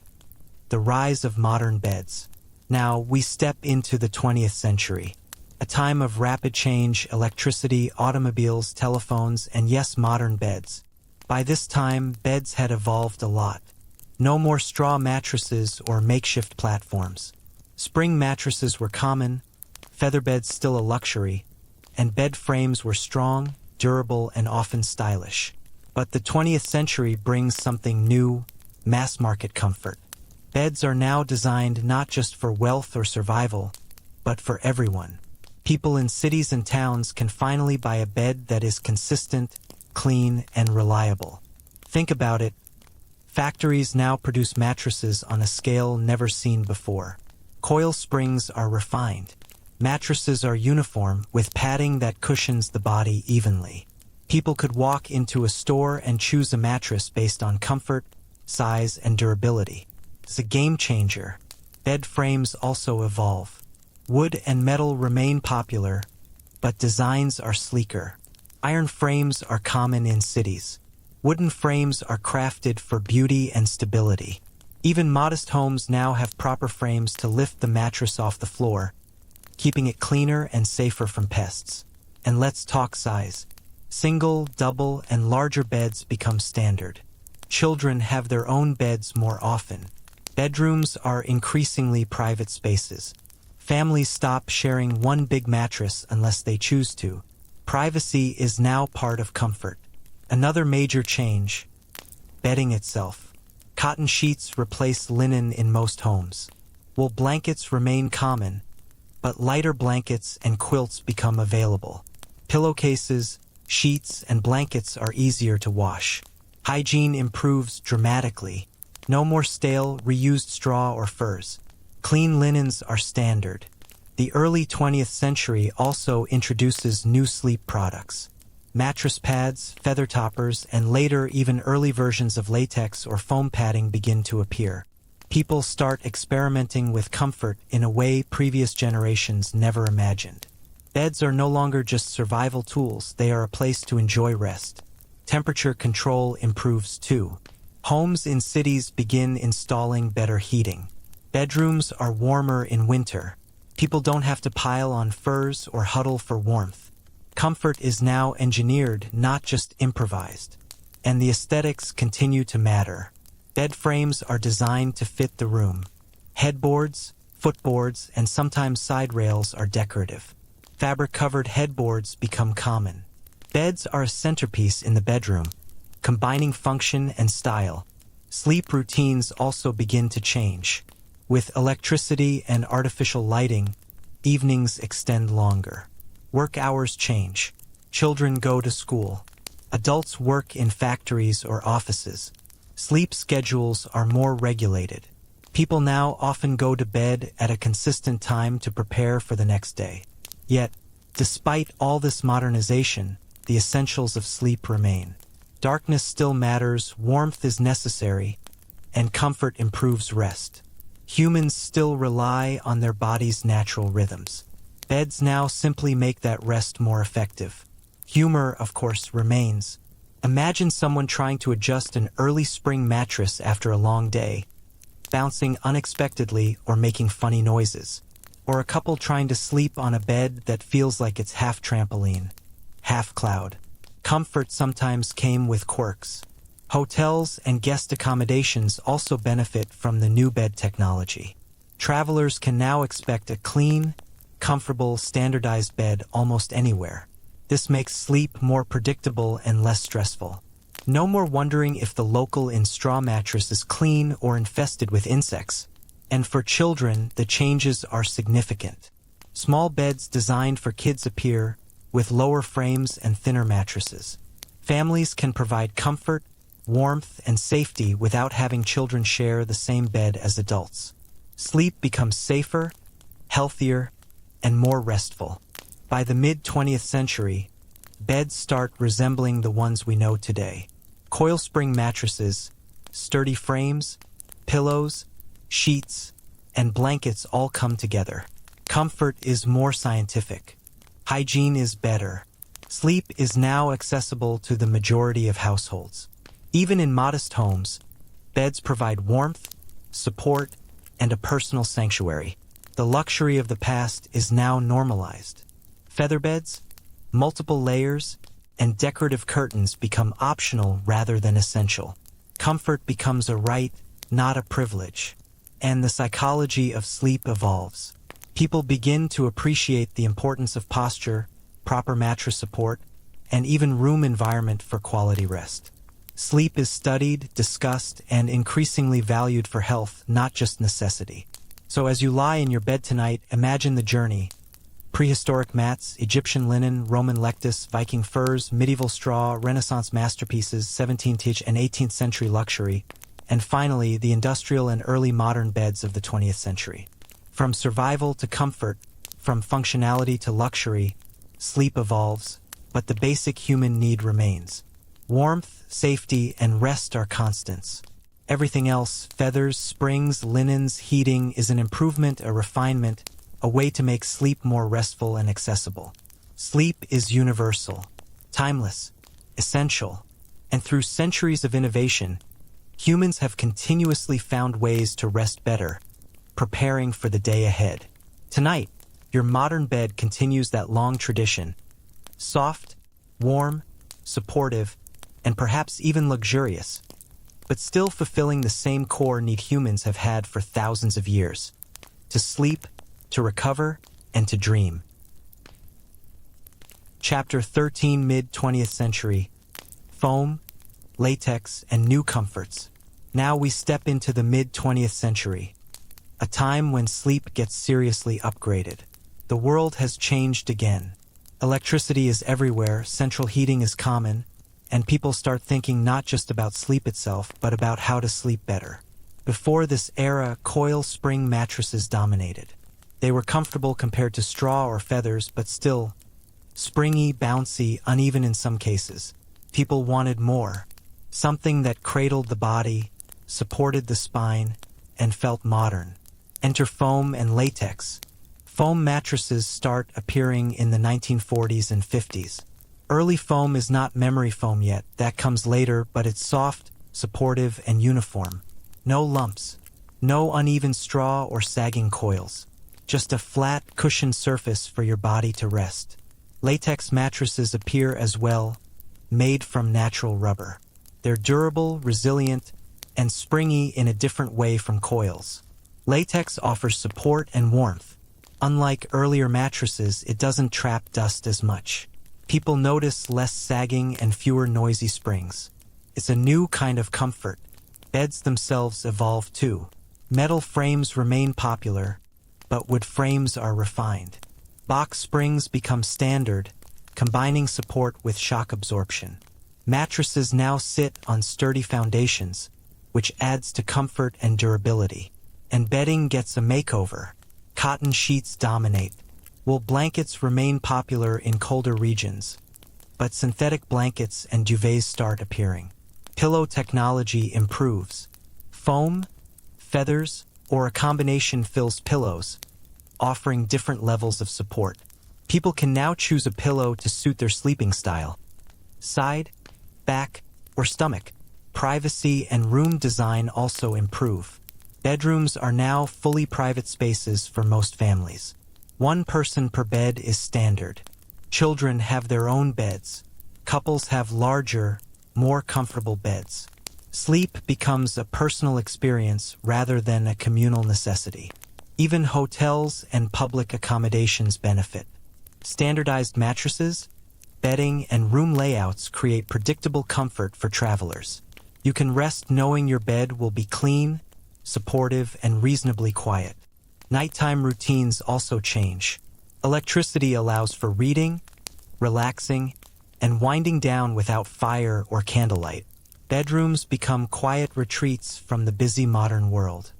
The Rise of Modern Beds. Now we step into the 20th century, a time of rapid change, electricity, automobiles, telephones, and yes, modern beds. By this time, beds had evolved a lot. No more straw mattresses or makeshift platforms. Spring mattresses were common, featherbeds still a luxury, and bed frames were strong, durable, and often stylish. But the 20th century brings something new, mass-market comfort. Beds are now designed not just for wealth or survival, but for everyone. People in cities and towns can finally buy a bed that is consistent, clean, and reliable. Think about it. Factories now produce mattresses on a scale never seen before. Coil springs are refined. Mattresses are uniform, with padding that cushions the body evenly. People could walk into a store and choose a mattress based on comfort, size, and durability. It's a game changer. Bed frames also evolve. Wood and metal remain popular, but designs are sleeker. Iron frames are common in cities. Wooden frames are crafted for beauty and stability. Even modest homes now have proper frames to lift the mattress off the floor, keeping it cleaner and safer from pests. And let's talk size. Single, double, and larger beds become standard. Children have their own beds more often. Bedrooms are increasingly private spaces. Families stop sharing one big mattress unless they choose to. Privacy is now part of comfort. Another major change: bedding itself. Cotton sheets replace linen in most homes. Wool blankets remain common, but lighter blankets and quilts become available. Pillowcases, sheets, and blankets are easier to wash. Hygiene improves dramatically. No more stale, reused straw or furs. Clean linens are standard. The early 20th century also introduces new sleep products. Mattress pads, feather toppers, and later even early versions of latex or foam padding begin to appear. People start experimenting with comfort in a way previous generations never imagined. Beds are no longer just survival tools, they are a place to enjoy rest. Temperature control improves too. Homes in cities begin installing better heating. Bedrooms are warmer in winter. People don't have to pile on furs or huddle for warmth. Comfort is now engineered, not just improvised. And the aesthetics continue to matter. Bed frames are designed to fit the room. Headboards, footboards, and sometimes side rails are decorative. Fabric-covered headboards become common. Beds are a centerpiece in the bedroom, combining function and style. Sleep routines also begin to change. With electricity and artificial lighting, evenings extend longer. Work hours change. Children go to school. Adults work in factories or offices. Sleep schedules are more regulated. People now often go to bed at a consistent time to prepare for the next day. Yet, despite all this modernization, the essentials of sleep remain. Darkness still matters, warmth is necessary, and comfort improves rest. Humans still rely on their body's natural rhythms. Beds now simply make that rest more effective. Humor, of course, remains. Imagine someone trying to adjust an early spring mattress after a long day, bouncing unexpectedly or making funny noises. Or a couple trying to sleep on a bed that feels like it's half trampoline, half cloud. Comfort sometimes came with quirks. Hotels and guest accommodations also benefit from the new bed technology. Travelers can now expect a clean, comfortable, standardized bed almost anywhere. This makes sleep more predictable and less stressful. No more wondering if the local in-straw mattress is clean or infested with insects. And for children, the changes are significant. Small beds designed for kids appear, with lower frames and thinner mattresses. Families can provide comfort, warmth, and safety without having children share the same bed as adults. Sleep becomes safer, healthier, and more restful. By the mid-20th century, beds start resembling the ones we know today. Coil spring mattresses, sturdy frames, pillows, sheets, and blankets all come together. Comfort is more scientific. Hygiene is better. Sleep is now accessible to the majority of households. Even in modest homes, beds provide warmth, support, and a personal sanctuary. The luxury of the past is now normalized. Feather beds, multiple layers, and decorative curtains become optional rather than essential. Comfort becomes a right, not a privilege. And the psychology of sleep evolves. People begin to appreciate the importance of posture, proper mattress support, and even room environment for quality rest. Sleep is studied, discussed, and increasingly valued for health, not just necessity. So as you lie in your bed tonight, imagine the journey. Prehistoric mats, Egyptian linen, Roman lectus, Viking furs, medieval straw, Renaissance masterpieces, 17th and 18th century luxury, and finally, the industrial and early modern beds of the 20th century. From survival to comfort, from functionality to luxury, sleep evolves, but the basic human need remains. Warmth, safety, and rest are constants. Everything else, feathers, springs, linens, heating, is an improvement, a refinement, a way to make sleep more restful and accessible. Sleep is universal, timeless, essential, and through centuries of innovation, humans have continuously found ways to rest better, preparing for the day ahead. Tonight, your modern bed continues that long tradition. Soft, warm, supportive, and perhaps even luxurious, but still fulfilling the same core need humans have had for thousands of years: to sleep, to recover, and to dream. Chapter 13, Mid-20th Century. Foam, latex, and new comforts. Now we step into the mid-20th century, a time when sleep gets seriously upgraded. The world has changed again. Electricity is everywhere, central heating is common, and people start thinking not just about sleep itself, but about how to sleep better. Before this era, coil spring mattresses dominated. They were comfortable compared to straw or feathers, but still springy, bouncy, uneven in some cases. People wanted more. Something that cradled the body, supported the spine, and felt modern. Enter foam and latex. Foam mattresses start appearing in the 1940s and 50s. Early foam is not memory foam yet, that comes later, but it's soft, supportive, and uniform. No lumps. No uneven straw or sagging coils. Just a flat, cushioned surface for your body to rest. Latex mattresses appear as well, made from natural rubber. They're durable, resilient, and springy in a different way from coils. Latex offers support and warmth. Unlike earlier mattresses, it doesn't trap dust as much. People notice less sagging and fewer noisy springs. It's a new kind of comfort. Beds themselves evolve too. Metal frames remain popular, but wood frames are refined. Box springs become standard, combining support with shock absorption. Mattresses now sit on sturdy foundations, which adds to comfort and durability. And bedding gets a makeover. Cotton sheets dominate. Wool blankets remain popular in colder regions, but synthetic blankets and duvets start appearing. Pillow technology improves. Foam, feathers, or a combination fills pillows, offering different levels of support. People can now choose a pillow to suit their sleeping style. Side, back, or stomach. Privacy and room design also improve. Bedrooms are now fully private spaces for most families. One person per bed is standard. Children have their own beds. Couples have larger, more comfortable beds. Sleep becomes a personal experience rather than a communal necessity. Even hotels and public accommodations benefit. Standardized mattresses, bedding, and room layouts create predictable comfort for travelers. You can rest knowing your bed will be clean, supportive, and reasonably quiet. Nighttime routines also change. Electricity allows for reading, relaxing, and winding down without fire or candlelight. Bedrooms become quiet retreats from the busy modern world.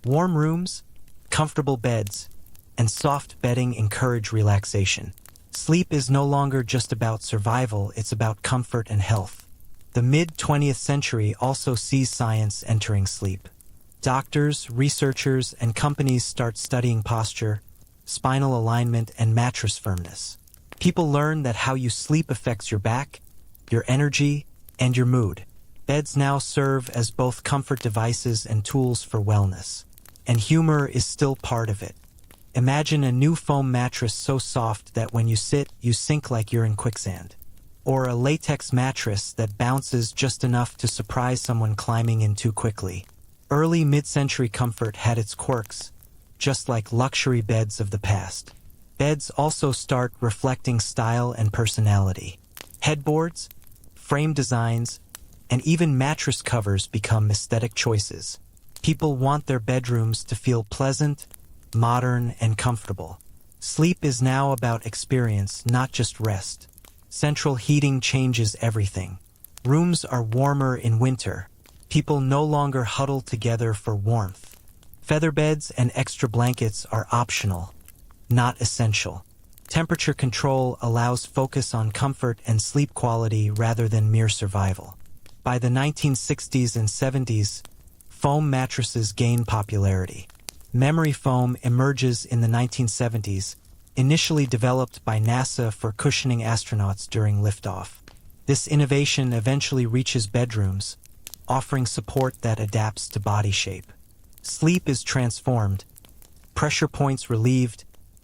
Warm rooms, comfortable beds, and soft bedding encourage relaxation. Sleep is no longer just about survival, it's about comfort and health. The mid-20th century also sees science entering sleep. Doctors, researchers, and companies start studying posture, spinal alignment, and mattress firmness. People learn that how you sleep affects your back, your energy, and your mood. Beds now serve as both comfort devices and tools for wellness. And humor is still part of it. Imagine a new foam mattress so soft that when you sit, you sink like you're in quicksand. Or a latex mattress that bounces just enough to surprise someone climbing in too quickly. Early mid-century comfort had its quirks, just like luxury beds of the past. Beds also start reflecting style and personality. Headboards, frame designs, and even mattress covers become aesthetic choices. People want their bedrooms to feel pleasant, modern, and comfortable. Sleep is now about experience, not just rest. Central heating changes everything. Rooms are warmer in winter. People no longer huddle together for warmth. Feather beds and extra blankets are optional, not essential. Temperature control allows focus on comfort and sleep quality rather than mere survival. By the 1960s and 70s, foam mattresses gain popularity. Memory foam emerges in the 1970s, initially developed by NASA for cushioning astronauts during liftoff. This innovation eventually reaches bedrooms, offering support that adapts to body shape. Sleep is transformed, pressure points relieved,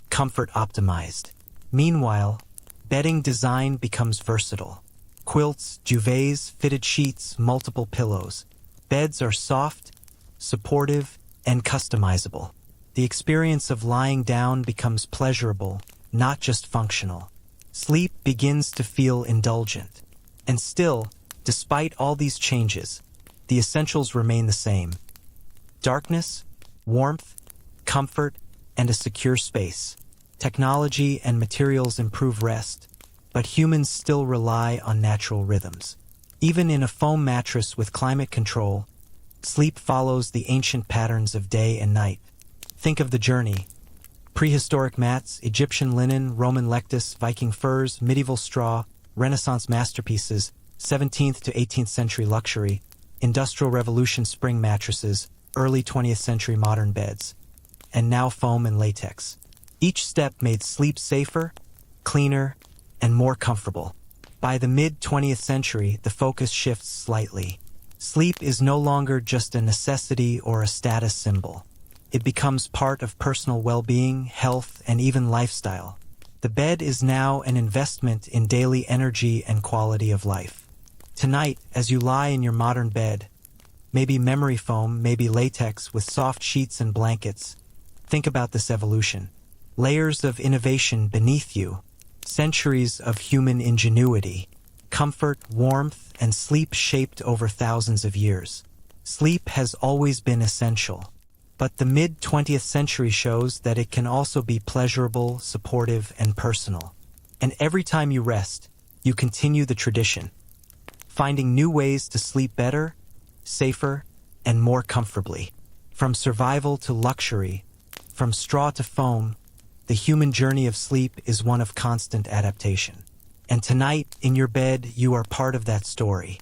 comfort optimized. Meanwhile, bedding design becomes versatile. Quilts, duvets, fitted sheets, multiple pillows. Beds are soft, supportive, and customizable. The experience of lying down becomes pleasurable, not just functional. Sleep begins to feel indulgent. And still, despite all these changes, the essentials remain the same. Darkness, warmth, comfort, and a secure space. Technology and materials improve rest, but humans still rely on natural rhythms. Even in a foam mattress with climate control, sleep follows the ancient patterns of day and night. Think of the journey. Prehistoric mats, Egyptian linen, Roman lectus, Viking furs, medieval straw, Renaissance masterpieces, 17th to 18th century luxury, Industrial Revolution spring mattresses, early 20th century modern beds, and now foam and latex. Each step made sleep safer, cleaner, and more comfortable. By the mid-20th century, the focus shifts slightly. Sleep is no longer just a necessity or a status symbol. It becomes part of personal well-being, health, and even lifestyle. The bed is now an investment in daily energy and quality of life. Tonight, as you lie in your modern bed, maybe memory foam, maybe latex with soft sheets and blankets, think about this evolution. Layers of innovation beneath you, centuries of human ingenuity, comfort, warmth, and sleep shaped over thousands of years. Sleep has always been essential, but the mid-20th century shows that it can also be pleasurable, supportive, and personal. And every time you rest, you continue the tradition, finding new ways to sleep better, safer, and more comfortably. From survival to luxury, from straw to foam, the human journey of sleep is one of constant adaptation. And tonight, in your bed, you are part of that story.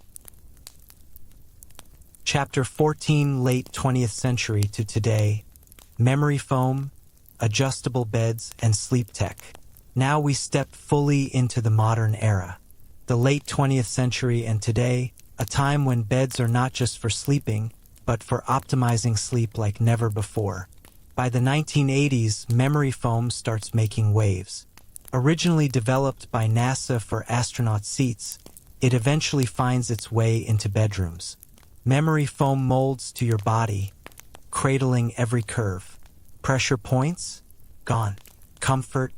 Chapter 14, late 20th century to today, memory foam, adjustable beds, and sleep tech. Now we step fully into the modern era. The late 20th century and today, a time when beds are not just for sleeping, but for optimizing sleep like never before. By the 1980s, memory foam starts making waves. Originally developed by NASA for astronaut seats, it eventually finds its way into bedrooms. Memory foam molds to your body, cradling every curve. Pressure points? Gone. Comfort?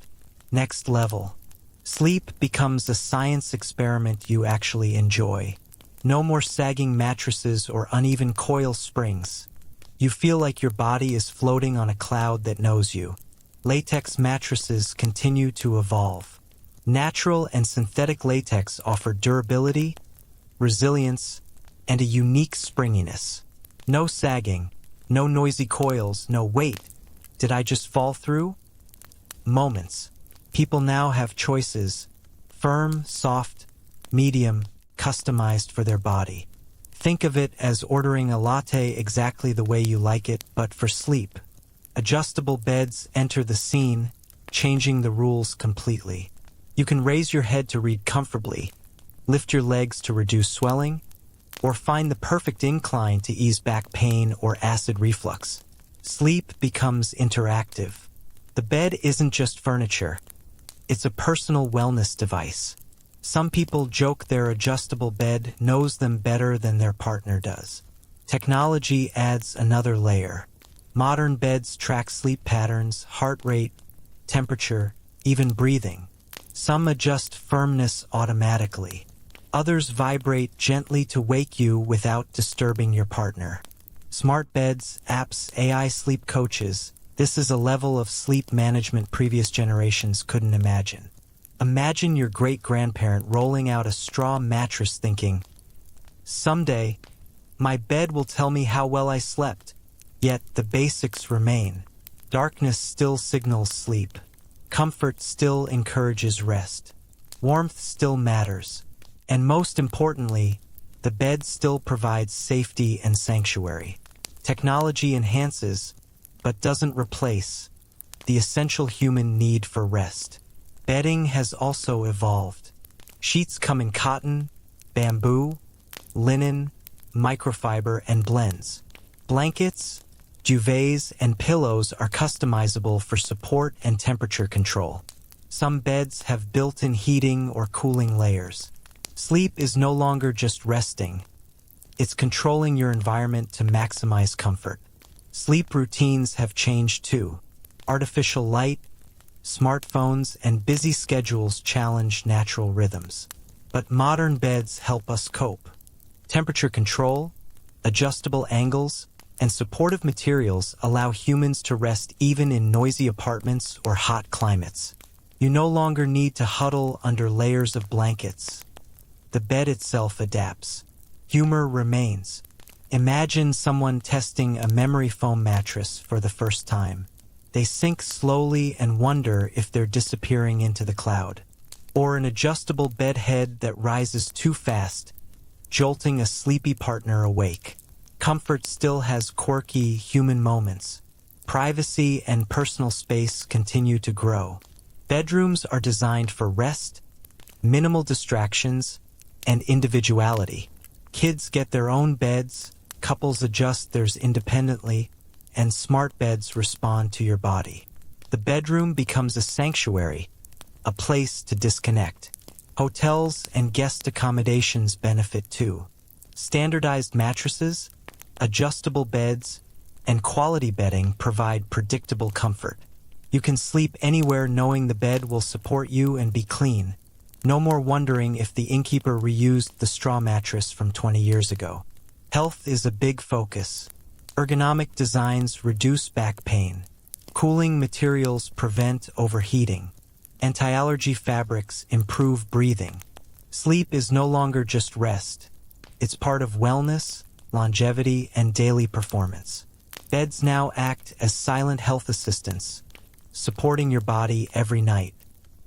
Next level. Sleep becomes a science experiment you actually enjoy. No more sagging mattresses or uneven coil springs. You feel like your body is floating on a cloud that knows you. Latex mattresses continue to evolve. Natural and synthetic latex offer durability, resilience, and a unique springiness. No sagging, no noisy coils, no wait. Did I just fall through? Moments. People now have choices. Firm, soft, medium, customized for their body. Think of it as ordering a latte exactly the way you like it, but for sleep. Adjustable beds enter the scene, changing the rules completely. You can raise your head to read comfortably, lift your legs to reduce swelling, or find the perfect incline to ease back pain or acid reflux. Sleep becomes interactive. The bed isn't just furniture. It's a personal wellness device. Some people joke their adjustable bed knows them better than their partner does. Technology adds another layer. Modern beds track sleep patterns, heart rate, temperature, even breathing. Some adjust firmness automatically. Others vibrate gently to wake you without disturbing your partner. Smart beds, apps, AI sleep coaches. This is a level of sleep management previous generations couldn't imagine. Imagine your great-grandparent rolling out a straw mattress thinking, "Someday, my bed will tell me how well I slept." Yet the basics remain. Darkness still signals sleep. Comfort still encourages rest. Warmth still matters. And most importantly, the bed still provides safety and sanctuary. Technology enhances, but doesn't replace, the essential human need for rest. Bedding has also evolved. Sheets come in cotton, bamboo, linen, microfiber, and blends. Blankets, duvets, and pillows are customizable for support and temperature control. Some beds have built-in heating or cooling layers. Sleep is no longer just resting. It's controlling your environment to maximize comfort. Sleep routines have changed too. Artificial light, smartphones, and busy schedules challenge natural rhythms. But modern beds help us cope. Temperature control, adjustable angles, and supportive materials allow humans to rest even in noisy apartments or hot climates. You no longer need to huddle under layers of blankets. The bed itself adapts. Humor remains. Imagine someone testing a memory foam mattress for the first time. They sink slowly and wonder if they're disappearing into the cloud. Or an adjustable bed head that rises too fast, jolting a sleepy partner awake. Comfort still has quirky human moments. Privacy and personal space continue to grow. Bedrooms are designed for rest, minimal distractions, and individuality. Kids get their own beds, couples adjust theirs independently, and smart beds respond to your body. The bedroom becomes a sanctuary, a place to disconnect. Hotels and guest accommodations benefit too. Standardized mattresses, adjustable beds, and quality bedding provide predictable comfort. You can sleep anywhere knowing the bed will support you and be clean. No more wondering if the innkeeper reused the straw mattress from 20 years ago. Health is a big focus. Ergonomic designs reduce back pain. Cooling materials prevent overheating. Anti-allergy fabrics improve breathing. Sleep is no longer just rest. It's part of wellness, longevity, and daily performance. Beds now act as silent health assistants, supporting your body every night.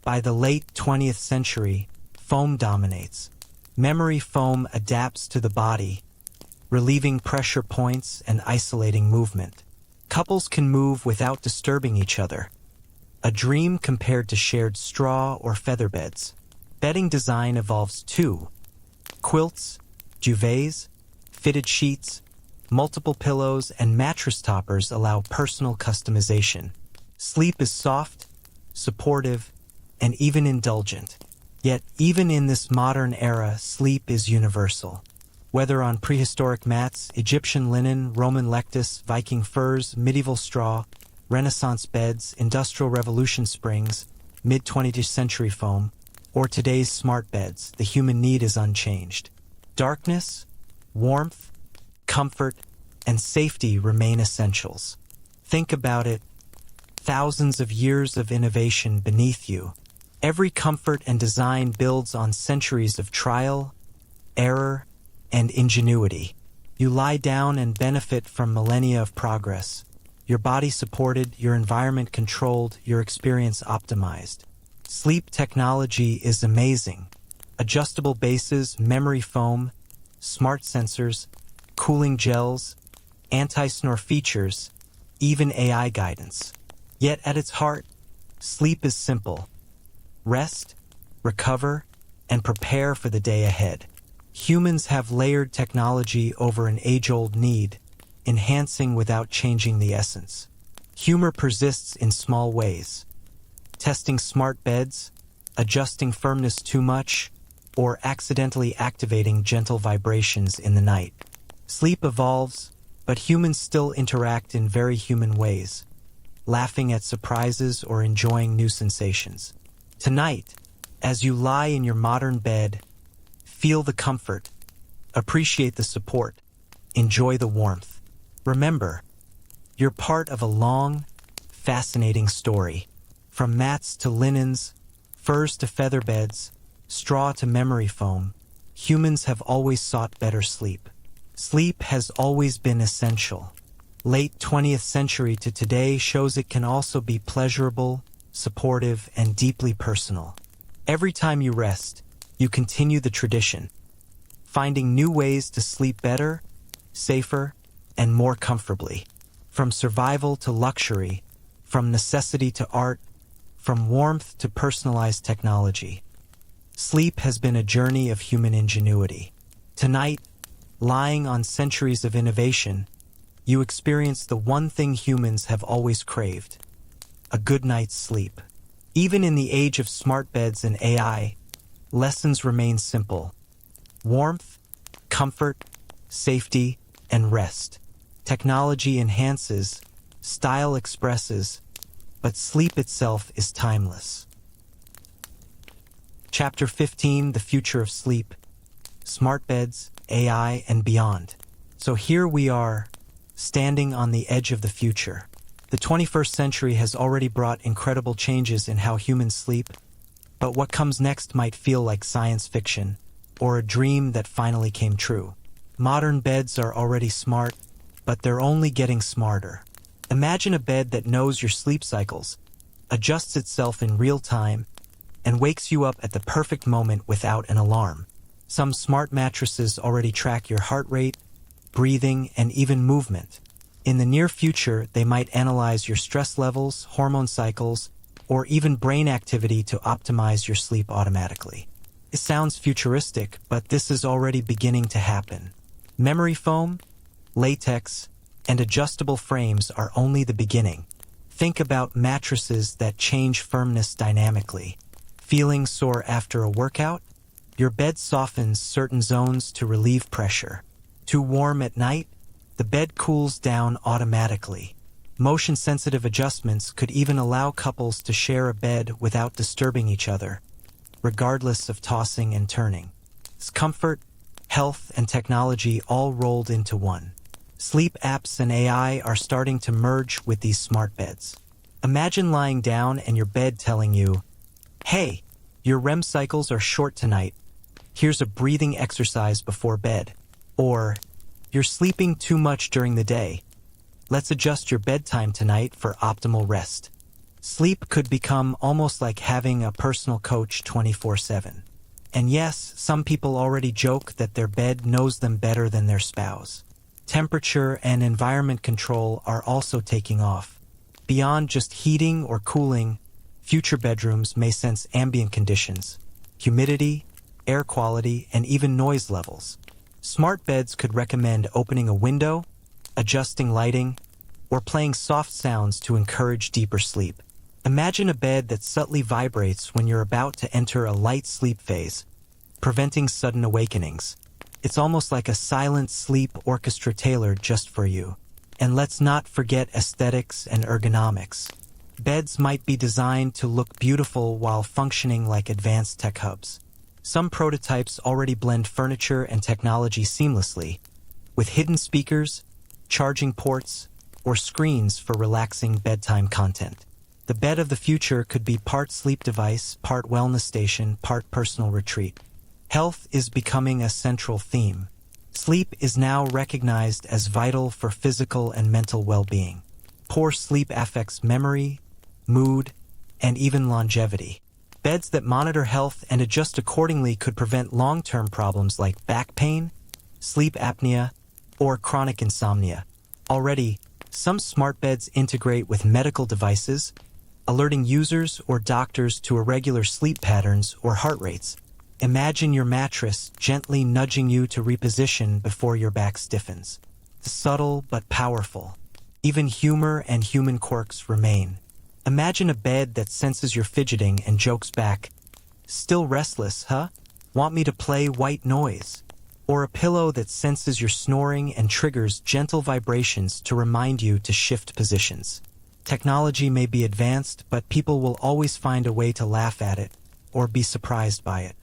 By the late 20th century, foam dominates. Memory foam adapts to the body, relieving pressure points and isolating movement. Couples can move without disturbing each other. A dream compared to shared straw or feather beds. Bedding design evolves too. Quilts, duvets, fitted sheets, multiple pillows, and mattress toppers allow personal customization. Sleep is soft, supportive, and even indulgent. Yet, even in this modern era, sleep is universal. Whether on prehistoric mats, Egyptian linen, Roman lectus, Viking furs, medieval straw, Renaissance beds, Industrial Revolution springs, mid-20th century foam, or today's smart beds, the human need is unchanged. Darkness, warmth, comfort, and safety remain essentials. Think about it. Thousands of years of innovation beneath you. Every comfort and design builds on centuries of trial, error, and ingenuity. You lie down and benefit from millennia of progress. Your body supported, your environment controlled, your experience optimized. Sleep technology is amazing. Adjustable bases, memory foam, smart sensors, cooling gels, anti-snore features, even AI guidance. Yet at its heart, sleep is simple. Rest, recover, and prepare for the day ahead. Humans have layered technology over an age-old need, enhancing without changing the essence. Humor persists in small ways. Testing smart beds, adjusting firmness too much, or accidentally activating gentle vibrations in the night. Sleep evolves, but humans still interact in very human ways, laughing at surprises or enjoying new sensations. Tonight, as you lie in your modern bed, feel the comfort, appreciate the support, enjoy the warmth. Remember, you're part of a long, fascinating story. From mats to linens, furs to feather beds, straw to memory foam, humans have always sought better sleep. Sleep has always been essential. Late 20th century to today shows it can also be pleasurable, supportive, and deeply personal. Every time you rest, you continue the tradition, finding new ways to sleep better, safer, and more comfortably. From survival to luxury, from necessity to art, from warmth to personalized technology. Sleep has been a journey of human ingenuity. Tonight, lying on centuries of innovation, you experience the one thing humans have always craved: a good night's sleep. Even in the age of smart beds and AI, lessons remain simple: warmth, comfort, safety, and rest. Technology enhances, style expresses, but sleep itself is timeless. Chapter 15, The Future of Sleep, Smart Beds, AI, and Beyond. So here we are, standing on the edge of the future. The 21st century has already brought incredible changes in how humans sleep, but what comes next might feel like science fiction, or a dream that finally came true. Modern beds are already smart, but they're only getting smarter. Imagine a bed that knows your sleep cycles, adjusts itself in real time, and wakes you up at the perfect moment without an alarm. Some smart mattresses already track your heart rate, breathing, and even movement. In the near future, they might analyze your stress levels, hormone cycles, or even brain activity to optimize your sleep automatically. It sounds futuristic, but this is already beginning to happen. Memory foam, latex, and adjustable frames are only the beginning. Think about mattresses that change firmness dynamically. Feeling sore after a workout? Your bed softens certain zones to relieve pressure. Too warm at night? The bed cools down automatically. Motion-sensitive adjustments could even allow couples to share a bed without disturbing each other, regardless of tossing and turning. It's comfort, health, and technology all rolled into one. Sleep apps and AI are starting to merge with these smart beds. Imagine lying down and your bed telling you, "Hey, your REM cycles are short tonight. Here's a breathing exercise before bed." Or, "You're sleeping too much during the day. Let's adjust your bedtime tonight for optimal rest." Sleep could become almost like having a personal coach 24/7. And yes, some people already joke that their bed knows them better than their spouse. Temperature and environment control are also taking off. Beyond just heating or cooling, future bedrooms may sense ambient conditions, humidity, air quality, and even noise levels. Smart beds could recommend opening a window, adjusting lighting, or playing soft sounds to encourage deeper sleep. Imagine a bed that subtly vibrates when you're about to enter a light sleep phase, preventing sudden awakenings. It's almost like a silent sleep orchestra tailored just for you. And let's not forget aesthetics and ergonomics. Beds might be designed to look beautiful while functioning like advanced tech hubs. Some prototypes already blend furniture and technology seamlessly, with hidden speakers, charging ports, or screens for relaxing bedtime content. The bed of the future could be part sleep device, part wellness station, part personal retreat. Health is becoming a central theme. Sleep is now recognized as vital for physical and mental well-being. Poor sleep affects memory, mood, and even longevity. Beds that monitor health and adjust accordingly could prevent long-term problems like back pain, sleep apnea, or chronic insomnia. Already, some smart beds integrate with medical devices, alerting users or doctors to irregular sleep patterns or heart rates. Imagine your mattress gently nudging you to reposition before your back stiffens. Subtle but powerful. Even humor and human quirks remain. Imagine a bed that senses your fidgeting and jokes back, "Still restless, huh? Want me to play white noise?" Or a pillow that senses your snoring and triggers gentle vibrations to remind you to shift positions. Technology may be advanced, but people will always find a way to laugh at it or be surprised by it.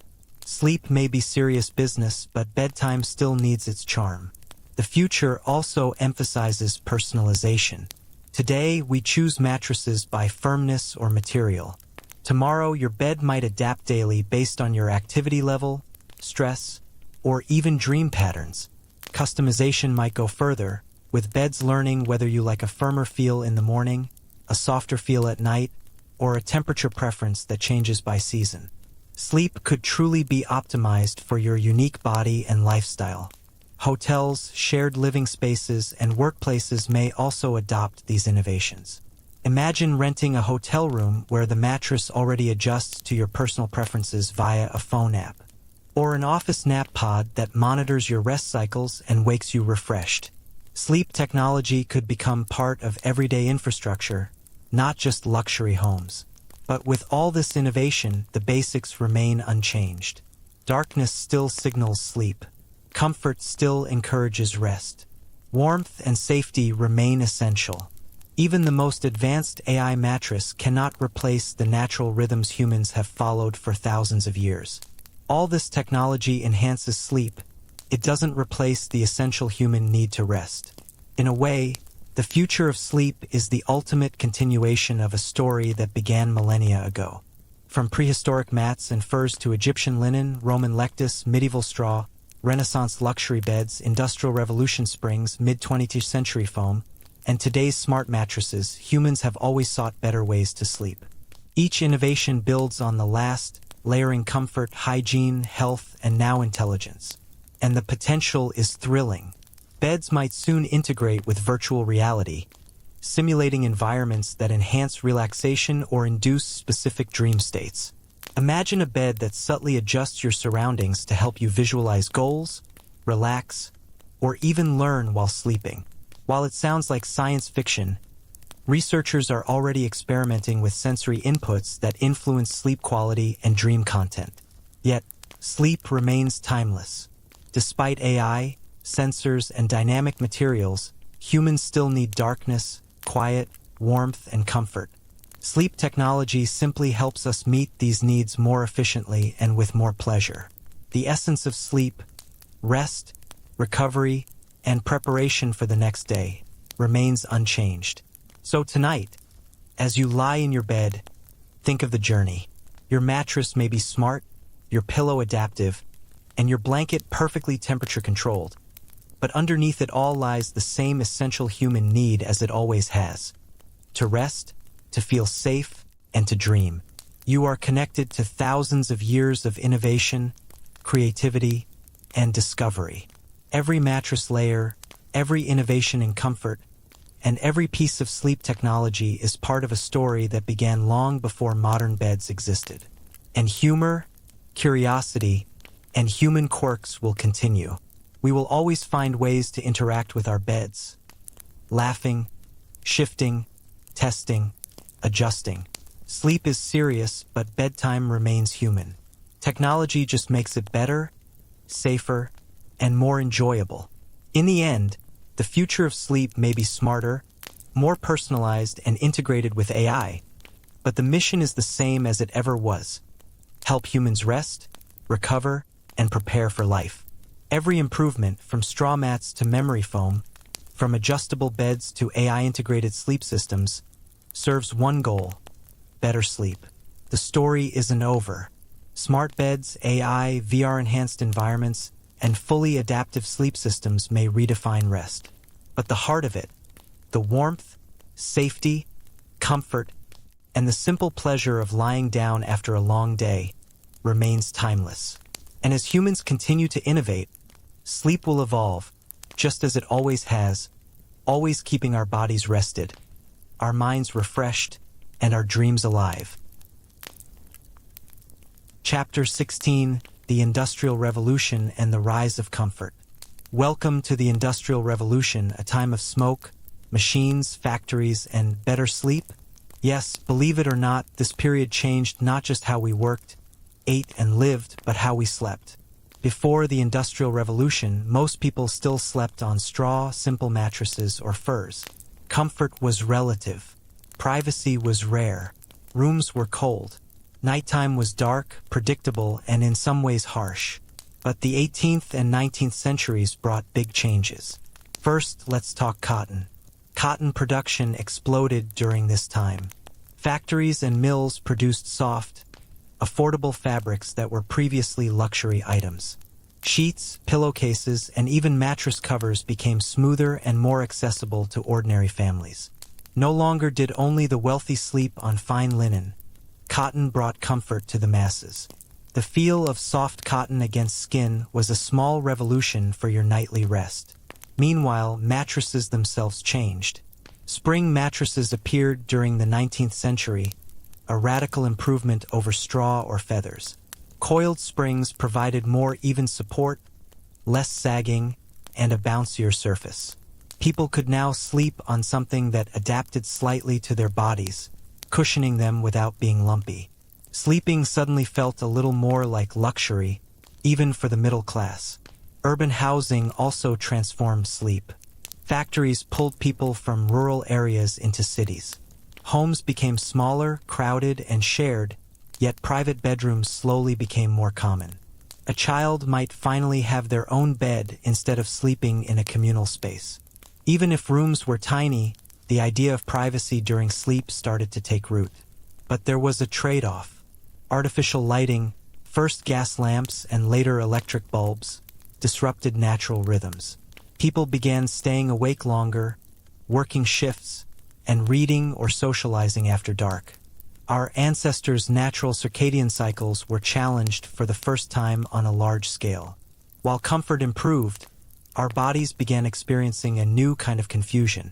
Sleep may be serious business, but bedtime still needs its charm. The future also emphasizes personalization. Today, we choose mattresses by firmness or material. Tomorrow, your bed might adapt daily based on your activity level, stress, or even dream patterns. Customization might go further, with beds learning whether you like a firmer feel in the morning, a softer feel at night, or a temperature preference that changes by season. Sleep could truly be optimized for your unique body and lifestyle. Hotels, shared living spaces, and workplaces may also adopt these innovations. Imagine renting a hotel room where the mattress already adjusts to your personal preferences via a phone app. Or an office nap pod that monitors your rest cycles and wakes you refreshed. Sleep technology could become part of everyday infrastructure, not just luxury homes. But with all this innovation, the basics remain unchanged. Darkness still signals sleep. Comfort still encourages rest. Warmth and safety remain essential. Even the most advanced AI mattress cannot replace the natural rhythms humans have followed for thousands of years. All this technology enhances sleep. It doesn't replace the essential human need to rest. In a way, the future of sleep is the ultimate continuation of a story that began millennia ago. From prehistoric mats and furs to Egyptian linen, Roman lectus, medieval straw, Renaissance luxury beds, Industrial Revolution springs, mid-20th century foam, and today's smart mattresses, humans have always sought better ways to sleep. Each innovation builds on the last, layering comfort, hygiene, health, and now intelligence. And the potential is thrilling. Beds might soon integrate with virtual reality, simulating environments that enhance relaxation or induce specific dream states. Imagine a bed that subtly adjusts your surroundings to help you visualize goals, relax, or even learn while sleeping. While it sounds like science fiction, researchers are already experimenting with sensory inputs that influence sleep quality and dream content. Yet, sleep remains timeless. Despite AI, sensors, and dynamic materials, humans still need darkness, quiet, warmth, and comfort. Sleep technology simply helps us meet these needs more efficiently and with more pleasure. The essence of sleep, rest, recovery, and preparation for the next day, remains unchanged. So tonight, as you lie in your bed, think of the journey. Your mattress may be smart, your pillow adaptive, and your blanket perfectly temperature controlled. But underneath it all lies the same essential human need as it always has: to rest, to feel safe, and to dream. You are connected to thousands of years of innovation, creativity, and discovery. Every mattress layer, every innovation in comfort, and every piece of sleep technology is part of a story that began long before modern beds existed. And humor, curiosity, and human quirks will continue. We will always find ways to interact with our beds, laughing, shifting, testing, adjusting. Sleep is serious, but bedtime remains human. Technology just makes it better, safer, and more enjoyable. In the end, the future of sleep may be smarter, more personalized, and integrated with AI, but the mission is the same as it ever was: help humans rest, recover, and prepare for life. Every improvement, from straw mats to memory foam, from adjustable beds to AI-integrated sleep systems, serves one goal: better sleep. The story isn't over. Smart beds, AI, VR-enhanced environments, and fully adaptive sleep systems may redefine rest. But the heart of it, the warmth, safety, comfort, and the simple pleasure of lying down after a long day, remains timeless. And as humans continue to innovate, sleep will evolve, just as it always has, always keeping our bodies rested, our minds refreshed, and our dreams alive. Chapter 16: The Industrial Revolution and the Rise of Comfort. Welcome to the Industrial Revolution, a time of smoke, machines, factories, and better sleep. Yes, believe it or not, this period changed not just how we worked, ate, and lived, but how we slept. Before the Industrial Revolution, most people still slept on straw, simple mattresses, or furs. Comfort was relative. Privacy was rare. Rooms were cold. Nighttime was dark, predictable, and in some ways harsh. But the 18th and 19th centuries brought big changes. First, let's talk cotton. Cotton production exploded during this time. Factories and mills produced soft, affordable fabrics that were previously luxury items. Sheets, pillowcases, and even mattress covers became smoother and more accessible to ordinary families. No longer did only the wealthy sleep on fine linen. Cotton brought comfort to the masses. The feel of soft cotton against skin was a small revolution for your nightly rest. Meanwhile, mattresses themselves changed. Spring mattresses appeared during the 19th century, a radical improvement over straw or feathers. Coiled springs provided more even support, less sagging, and a bouncier surface. People could now sleep on something that adapted slightly to their bodies, cushioning them without being lumpy. Sleeping suddenly felt a little more like luxury, even for the middle class. Urban housing also transformed sleep. Factories pulled people from rural areas into cities. Homes became smaller, crowded, and shared, yet private bedrooms slowly became more common. A child might finally have their own bed instead of sleeping in a communal space. Even if rooms were tiny, the idea of privacy during sleep started to take root. But there was a trade-off. Artificial lighting, first gas lamps and later electric bulbs, disrupted natural rhythms. People began staying awake longer, working shifts, and reading or socializing after dark. Our ancestors' natural circadian cycles were challenged for the first time on a large scale. While comfort improved, our bodies began experiencing a new kind of confusion.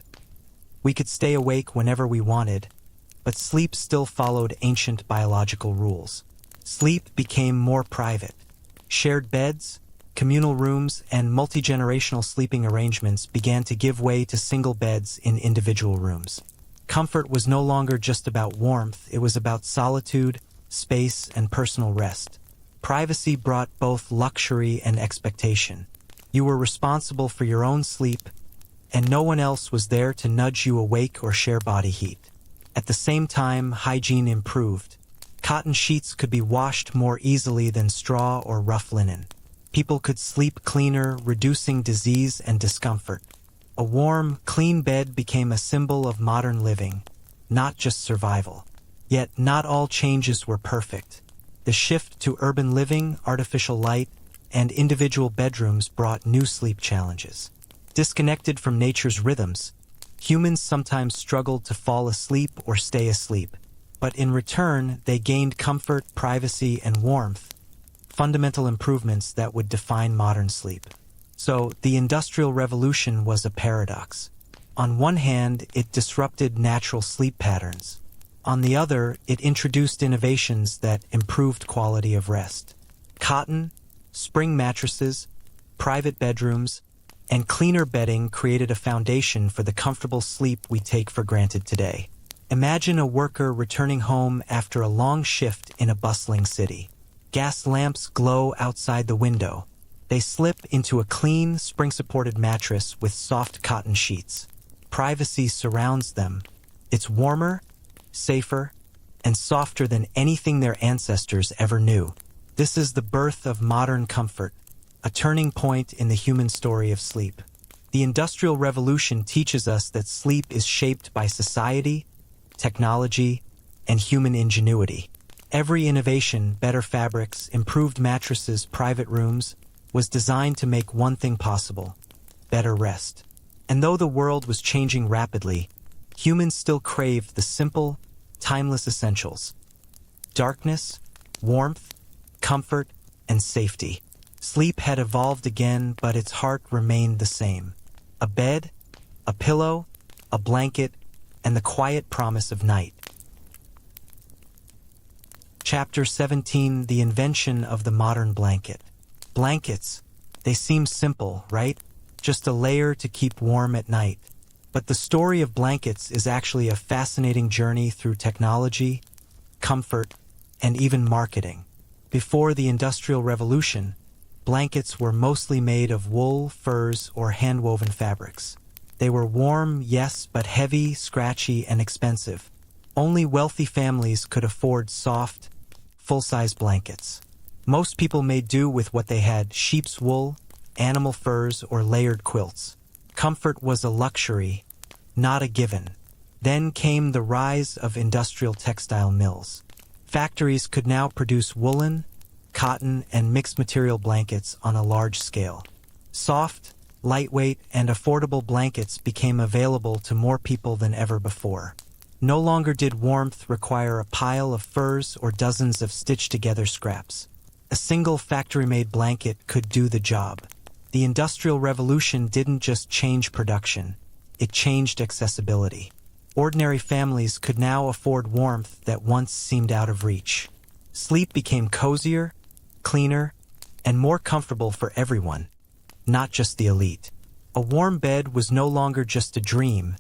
We could stay awake whenever we wanted, but sleep still followed ancient biological rules. Sleep became more private. Shared beds, communal rooms, and multi-generational sleeping arrangements began to give way to single beds in individual rooms. Comfort was no longer just about warmth, it was about solitude, space, and personal rest. Privacy brought both luxury and expectation. You were responsible for your own sleep, and no one else was there to nudge you awake or share body heat. At the same time, hygiene improved. Cotton sheets could be washed more easily than straw or rough linen. People could sleep cleaner, reducing disease and discomfort. A warm, clean bed became a symbol of modern living, not just survival. Yet not all changes were perfect. The shift to urban living, artificial light, and individual bedrooms brought new sleep challenges. Disconnected from nature's rhythms, humans sometimes struggled to fall asleep or stay asleep, but in return they gained comfort, privacy, and warmth, fundamental improvements that would define modern sleep. So, the Industrial Revolution was a paradox. On one hand, it disrupted natural sleep patterns. On the other, it introduced innovations that improved quality of rest. Cotton, spring mattresses, private bedrooms, and cleaner bedding created a foundation for the comfortable sleep we take for granted today. Imagine a worker returning home after a long shift in a bustling city. Gas lamps glow outside the window. They slip into a clean, spring-supported mattress with soft cotton sheets. Privacy surrounds them. It's warmer, safer, and softer than anything their ancestors ever knew. This is the birth of modern comfort, a turning point in the human story of sleep. The Industrial Revolution teaches us that sleep is shaped by society, technology, and human ingenuity. Every innovation, better fabrics, improved mattresses, private rooms, was designed to make one thing possible: better rest. And though the world was changing rapidly, humans still craved the simple, timeless essentials: darkness, warmth, comfort, and safety. Sleep had evolved again, but its heart remained the same. A bed, a pillow, a blanket, and the quiet promise of night. Chapter 17: The Invention of the Modern Blanket. Blankets. They seem simple, right? Just a layer to keep warm at night. But the story of blankets is actually a fascinating journey through technology, comfort, and even marketing. Before the Industrial Revolution, blankets were mostly made of wool, furs, or hand-woven fabrics. They were warm, yes, but heavy, scratchy, and expensive. Only wealthy families could afford soft, full-size blankets. Most people made do with what they had: sheep's wool, animal furs, or layered quilts. Comfort was a luxury, not a given. Then came the rise of industrial textile mills. Factories could now produce woolen, cotton, and mixed material blankets on a large scale. Soft, lightweight, and affordable blankets became available to more people than ever before. No longer did warmth require a pile of furs or dozens of stitched-together scraps. A single factory-made blanket could do the job. The Industrial Revolution didn't just change production, it changed accessibility. Ordinary families could now afford warmth that once seemed out of reach. Sleep became cozier, cleaner, and more comfortable for everyone, not just the elite. A warm bed was no longer just a dream,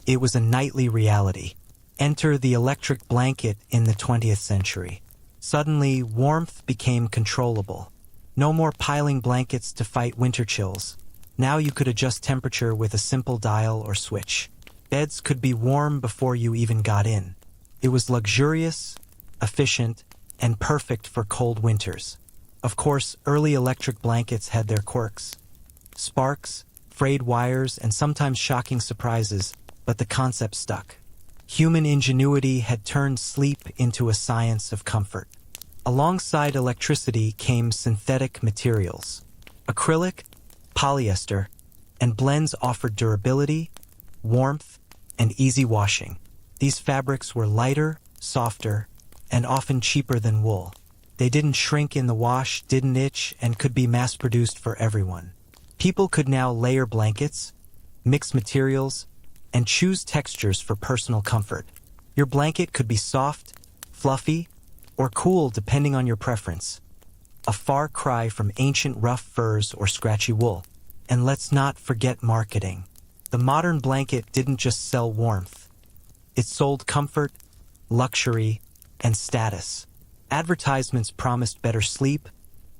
it was a nightly reality. Enter the electric blanket in the 20th century. Suddenly, warmth became controllable. No more piling blankets to fight winter chills. Now you could adjust temperature with a simple dial or switch. Beds could be warm before you even got in. It was luxurious, efficient, and perfect for cold winters. Of course, early electric blankets had their quirks. Sparks, frayed wires, and sometimes shocking surprises, but the concept stuck. Human ingenuity had turned sleep into a science of comfort. Alongside electricity came synthetic materials. Acrylic, polyester, and blends offered durability, warmth, and easy washing. These fabrics were lighter, softer, and often cheaper than wool. They didn't shrink in the wash, didn't itch, and could be mass-produced for everyone. People could now layer blankets, mix materials, and choose textures for personal comfort. Your blanket could be soft, fluffy, or cool depending on your preference. A far cry from ancient rough furs or scratchy wool. And let's not forget marketing. The modern blanket didn't just sell warmth. It sold comfort, luxury, and status. Advertisements promised better sleep,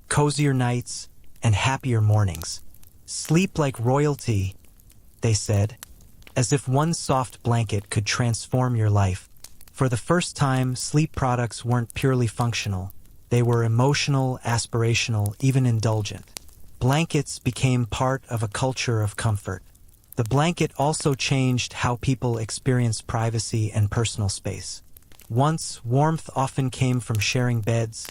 cozier nights, and happier mornings. Sleep like royalty, they said, as if one soft blanket could transform your life. For the first time, sleep products weren't purely functional. They were emotional, aspirational, even indulgent. Blankets became part of a culture of comfort. The blanket also changed how people experienced privacy and personal space. Once, warmth often came from sharing beds,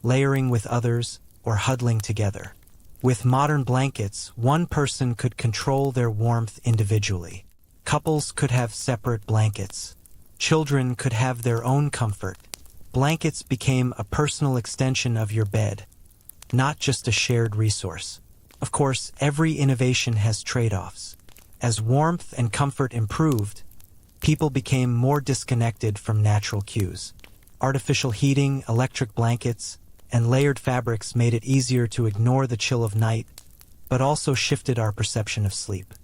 layering with others, or huddling together. With modern blankets, one person could control their warmth individually. Couples could have separate blankets. Children could have their own comfort. Blankets became a personal extension of your bed, not just a shared resource. Of course, every innovation has trade-offs. As warmth and comfort improved, people became more disconnected from natural cues. Artificial heating, electric blankets, and layered fabrics made it easier to ignore the chill of night, but also shifted our perception of sleep.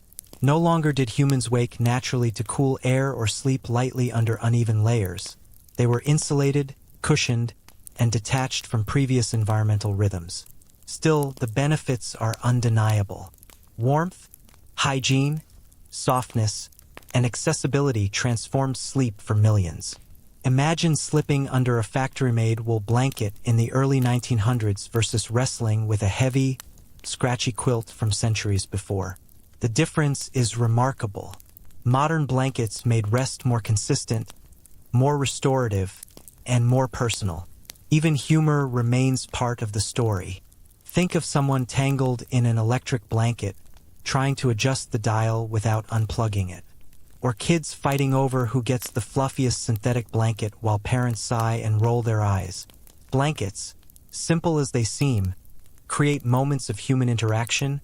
No longer did humans wake naturally to cool air or sleep lightly under uneven layers. They were insulated, cushioned, and detached from previous environmental rhythms. Still, the benefits are undeniable. Warmth, hygiene, softness, and accessibility transformed sleep for millions. Imagine slipping under a factory-made wool blanket in the early 1900s versus wrestling with a heavy, scratchy quilt from centuries before. The difference is remarkable. Modern blankets made rest more consistent, more restorative, and more personal. Even humor remains part of the story. Think of someone tangled in an electric blanket, trying to adjust the dial without unplugging it. Or kids fighting over who gets the fluffiest synthetic blanket while parents sigh and roll their eyes. Blankets, simple as they seem, create moments of human interaction,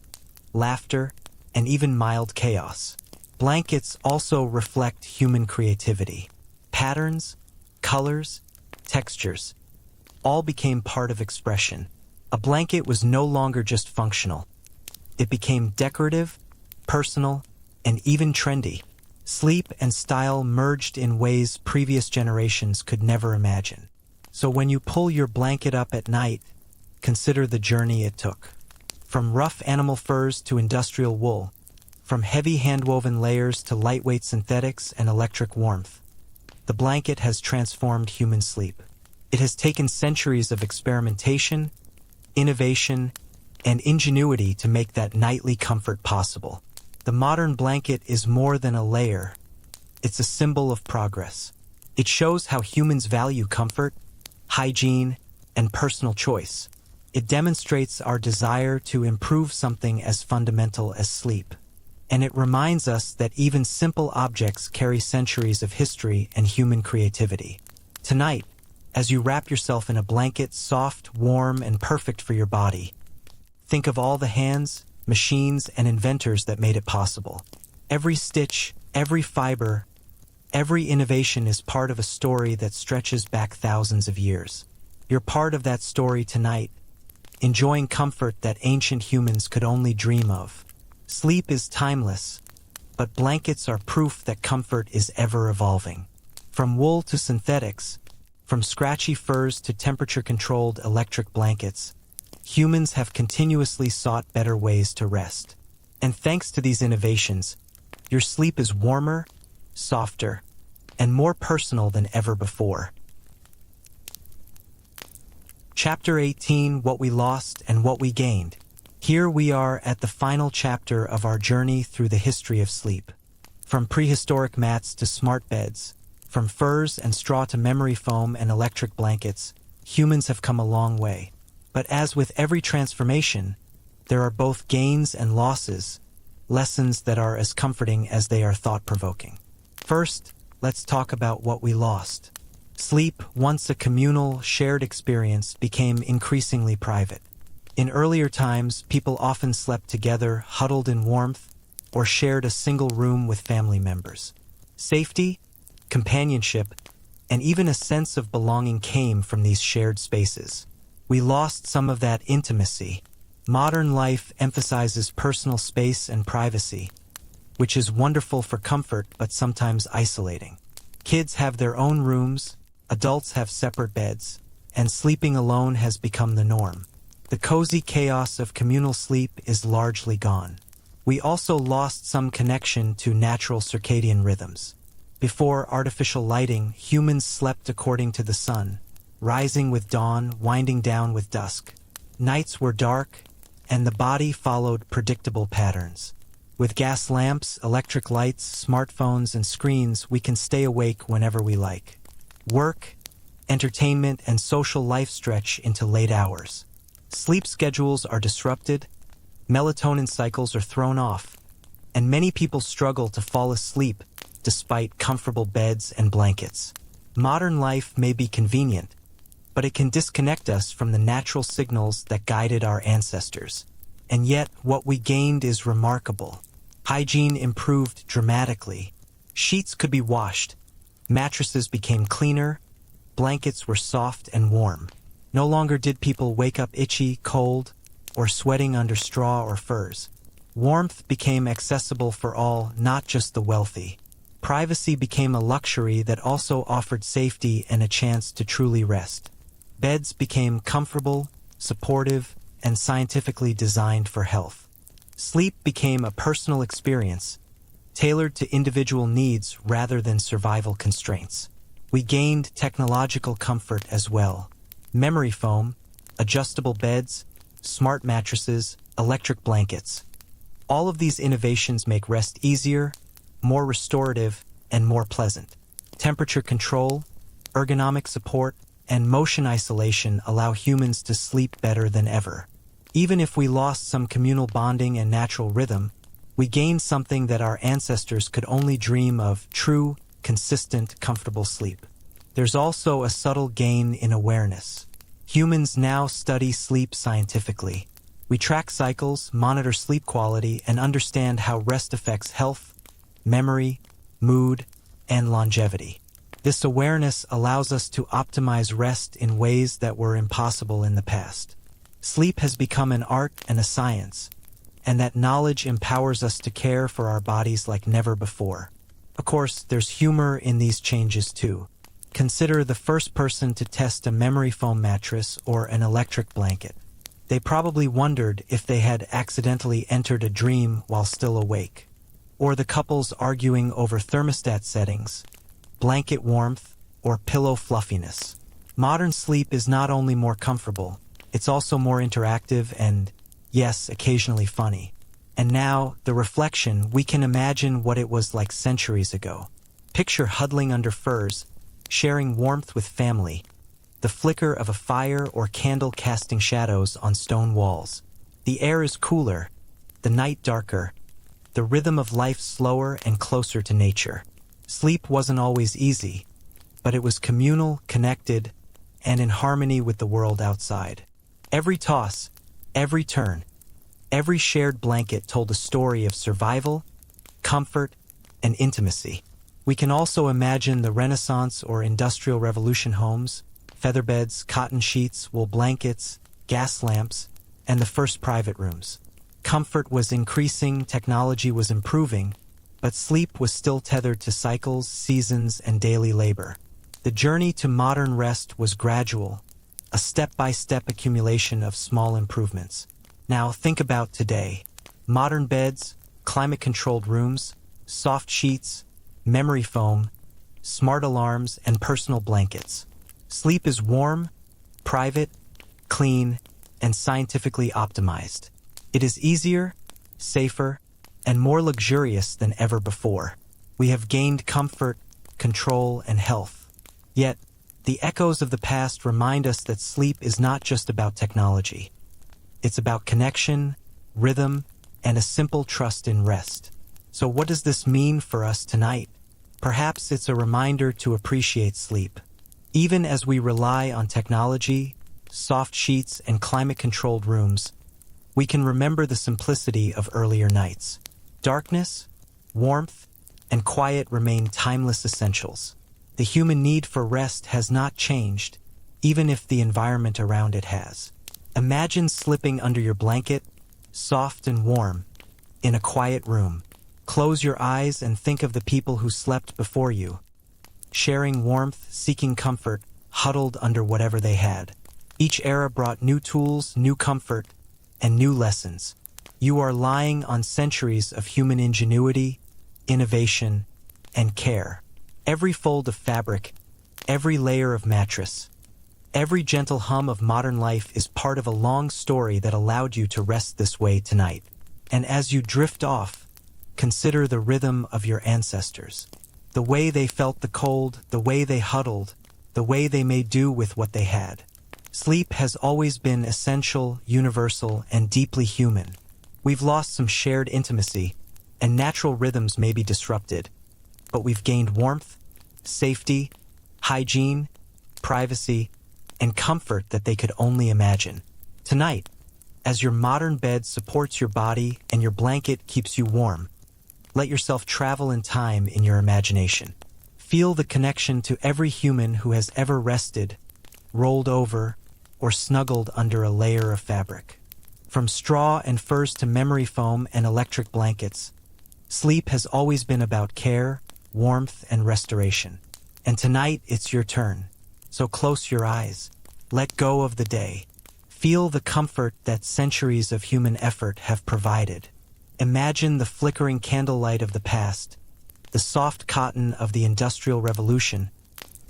laughter, and even mild chaos. Blankets also reflect human creativity. Patterns, colors, textures, all became part of expression. A blanket was no longer just functional. It became decorative, personal, and even trendy. Sleep and style merged in ways previous generations could never imagine. So when you pull your blanket up at night, consider the journey it took. From rough animal furs to industrial wool, from heavy hand-woven layers to lightweight synthetics and electric warmth, the blanket has transformed human sleep. It has taken centuries of experimentation, innovation, and ingenuity to make that nightly comfort possible. The modern blanket is more than a layer. It's a symbol of progress. It shows how humans value comfort, hygiene, and personal choice. It demonstrates our desire to improve something as fundamental as sleep. And it reminds us that even simple objects carry centuries of history and human creativity. Tonight, as you wrap yourself in a blanket soft, warm, and perfect for your body, think of all the hands, machines, and inventors that made it possible. Every stitch, every fiber, every innovation is part of a story that stretches back thousands of years. You're part of that story tonight, enjoying comfort that ancient humans could only dream of. Sleep is timeless, but blankets are proof that comfort is ever evolving. From wool to synthetics, from scratchy furs to temperature-controlled electric blankets, humans have continuously sought better ways to rest. And thanks to these innovations, your sleep is warmer, softer, and more personal than ever before. Chapter 18, What We Lost and What We Gained. Here we are at the final chapter of our journey through the history of sleep. From prehistoric mats to smart beds, from furs and straw to memory foam and electric blankets, humans have come a long way. But as with every transformation, there are both gains and losses, lessons that are as comforting as they are thought-provoking. First, let's talk about what we lost. Sleep, once a communal, shared experience, became increasingly private. In earlier times, people often slept together, huddled in warmth, or shared a single room with family members. Safety, companionship, and even a sense of belonging came from these shared spaces. We lost some of that intimacy. Modern life emphasizes personal space and privacy, which is wonderful for comfort but sometimes isolating. Kids have their own rooms, adults have separate beds, and sleeping alone has become the norm. The cozy chaos of communal sleep is largely gone. We also lost some connection to natural circadian rhythms. Before artificial lighting, humans slept according to the sun, rising with dawn, winding down with dusk. Nights were dark, and the body followed predictable patterns. With gas lamps, electric lights, smartphones, and screens, we can stay awake whenever we like. Work, entertainment, and social life stretch into late hours. Sleep schedules are disrupted, melatonin cycles are thrown off, and many people struggle to fall asleep despite comfortable beds and blankets. Modern life may be convenient, but it can disconnect us from the natural signals that guided our ancestors. And yet, what we gained is remarkable. Hygiene improved dramatically. Sheets could be washed, mattresses became cleaner, blankets were soft and warm. No longer did people wake up itchy, cold, or sweating under straw or furs. Warmth became accessible for all, not just the wealthy. Privacy became a luxury that also offered safety and a chance to truly rest. Beds became comfortable, supportive, and scientifically designed for health. Sleep became a personal experience, tailored to individual needs rather than survival constraints. We gained technological comfort as well. Memory foam, adjustable beds, smart mattresses, electric blankets. All of these innovations make rest easier, more restorative, and more pleasant. Temperature control, ergonomic support, and motion isolation allow humans to sleep better than ever. Even if we lost some communal bonding and natural rhythm, we gained something that our ancestors could only dream of: true, consistent, comfortable sleep. There's also a subtle gain in awareness. Humans now study sleep scientifically. We track cycles, monitor sleep quality, and understand how rest affects health, memory, mood, and longevity. This awareness allows us to optimize rest in ways that were impossible in the past. Sleep has become an art and a science, and that knowledge empowers us to care for our bodies like never before. Of course, there's humor in these changes too. Consider the first person to test a memory foam mattress or an electric blanket. They probably wondered if they had accidentally entered a dream while still awake. Or the couples arguing over thermostat settings, blanket warmth, or pillow fluffiness. Modern sleep is not only more comfortable, it's also more interactive and, yes, occasionally funny. And now, the reflection, we can imagine what it was like centuries ago. Picture huddling under furs, sharing warmth with family, the flicker of a fire or candle casting shadows on stone walls. The air is cooler, the night darker, the rhythm of life slower and closer to nature. Sleep wasn't always easy, but it was communal, connected, and in harmony with the world outside. Every toss, every turn, every shared blanket told a story of survival, comfort, and intimacy. We can also imagine the Renaissance or Industrial Revolution homes: featherbeds, cotton sheets, wool blankets, gas lamps, and the first private rooms. Comfort was increasing, technology was improving, but sleep was still tethered to cycles, seasons, and daily labor. The journey to modern rest was gradual, a step-by-step accumulation of small improvements. Now think about today. Modern beds, climate-controlled rooms, soft sheets, memory foam, smart alarms, and personal blankets. Sleep is warm, private, clean, and scientifically optimized. It is easier, safer, and more luxurious than ever before. We have gained comfort, control, and health. Yet, the echoes of the past remind us that sleep is not just about technology. It's about connection, rhythm, and a simple trust in rest. So what does this mean for us tonight? Perhaps it's a reminder to appreciate sleep. Even as we rely on technology, soft sheets, and climate-controlled rooms, we can remember the simplicity of earlier nights. Darkness, warmth, and quiet remain timeless essentials. The human need for rest has not changed, even if the environment around it has. Imagine slipping under your blanket, soft and warm, in a quiet room. Close your eyes and think of the people who slept before you, sharing warmth, seeking comfort, huddled under whatever they had. Each era brought new tools, new comfort, and new lessons. You are lying on centuries of human ingenuity, innovation, and care. Every fold of fabric, every layer of mattress, every gentle hum of modern life is part of a long story that allowed you to rest this way tonight. And as you drift off, consider the rhythm of your ancestors. The way they felt the cold, the way they huddled, the way they made do with what they had. Sleep has always been essential, universal, and deeply human. We've lost some shared intimacy, and natural rhythms may be disrupted, but we've gained warmth, safety, hygiene, privacy, and comfort that they could only imagine. Tonight, as your modern bed supports your body and your blanket keeps you warm, let yourself travel in time in your imagination. Feel the connection to every human who has ever rested, rolled over, or snuggled under a layer of fabric. From straw and furs to memory foam and electric blankets, sleep has always been about care, warmth, and restoration. And tonight it's your turn. So close your eyes. Let go of the day. Feel the comfort that centuries of human effort have provided. Imagine the flickering candlelight of the past, the soft cotton of the Industrial Revolution,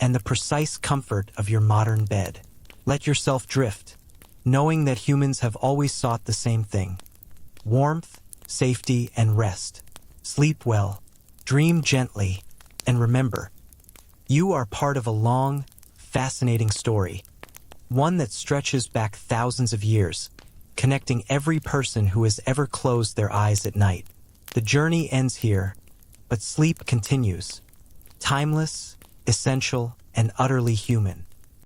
and the precise comfort of your modern bed. Let yourself drift, knowing that humans have always sought the same thing: warmth, safety, and rest. Sleep well, dream gently, and remember, you are part of a long, fascinating story, one that stretches back thousands of years, connecting every person who has ever closed their eyes at night. The journey ends here, but sleep continues, timeless, essential, and utterly human.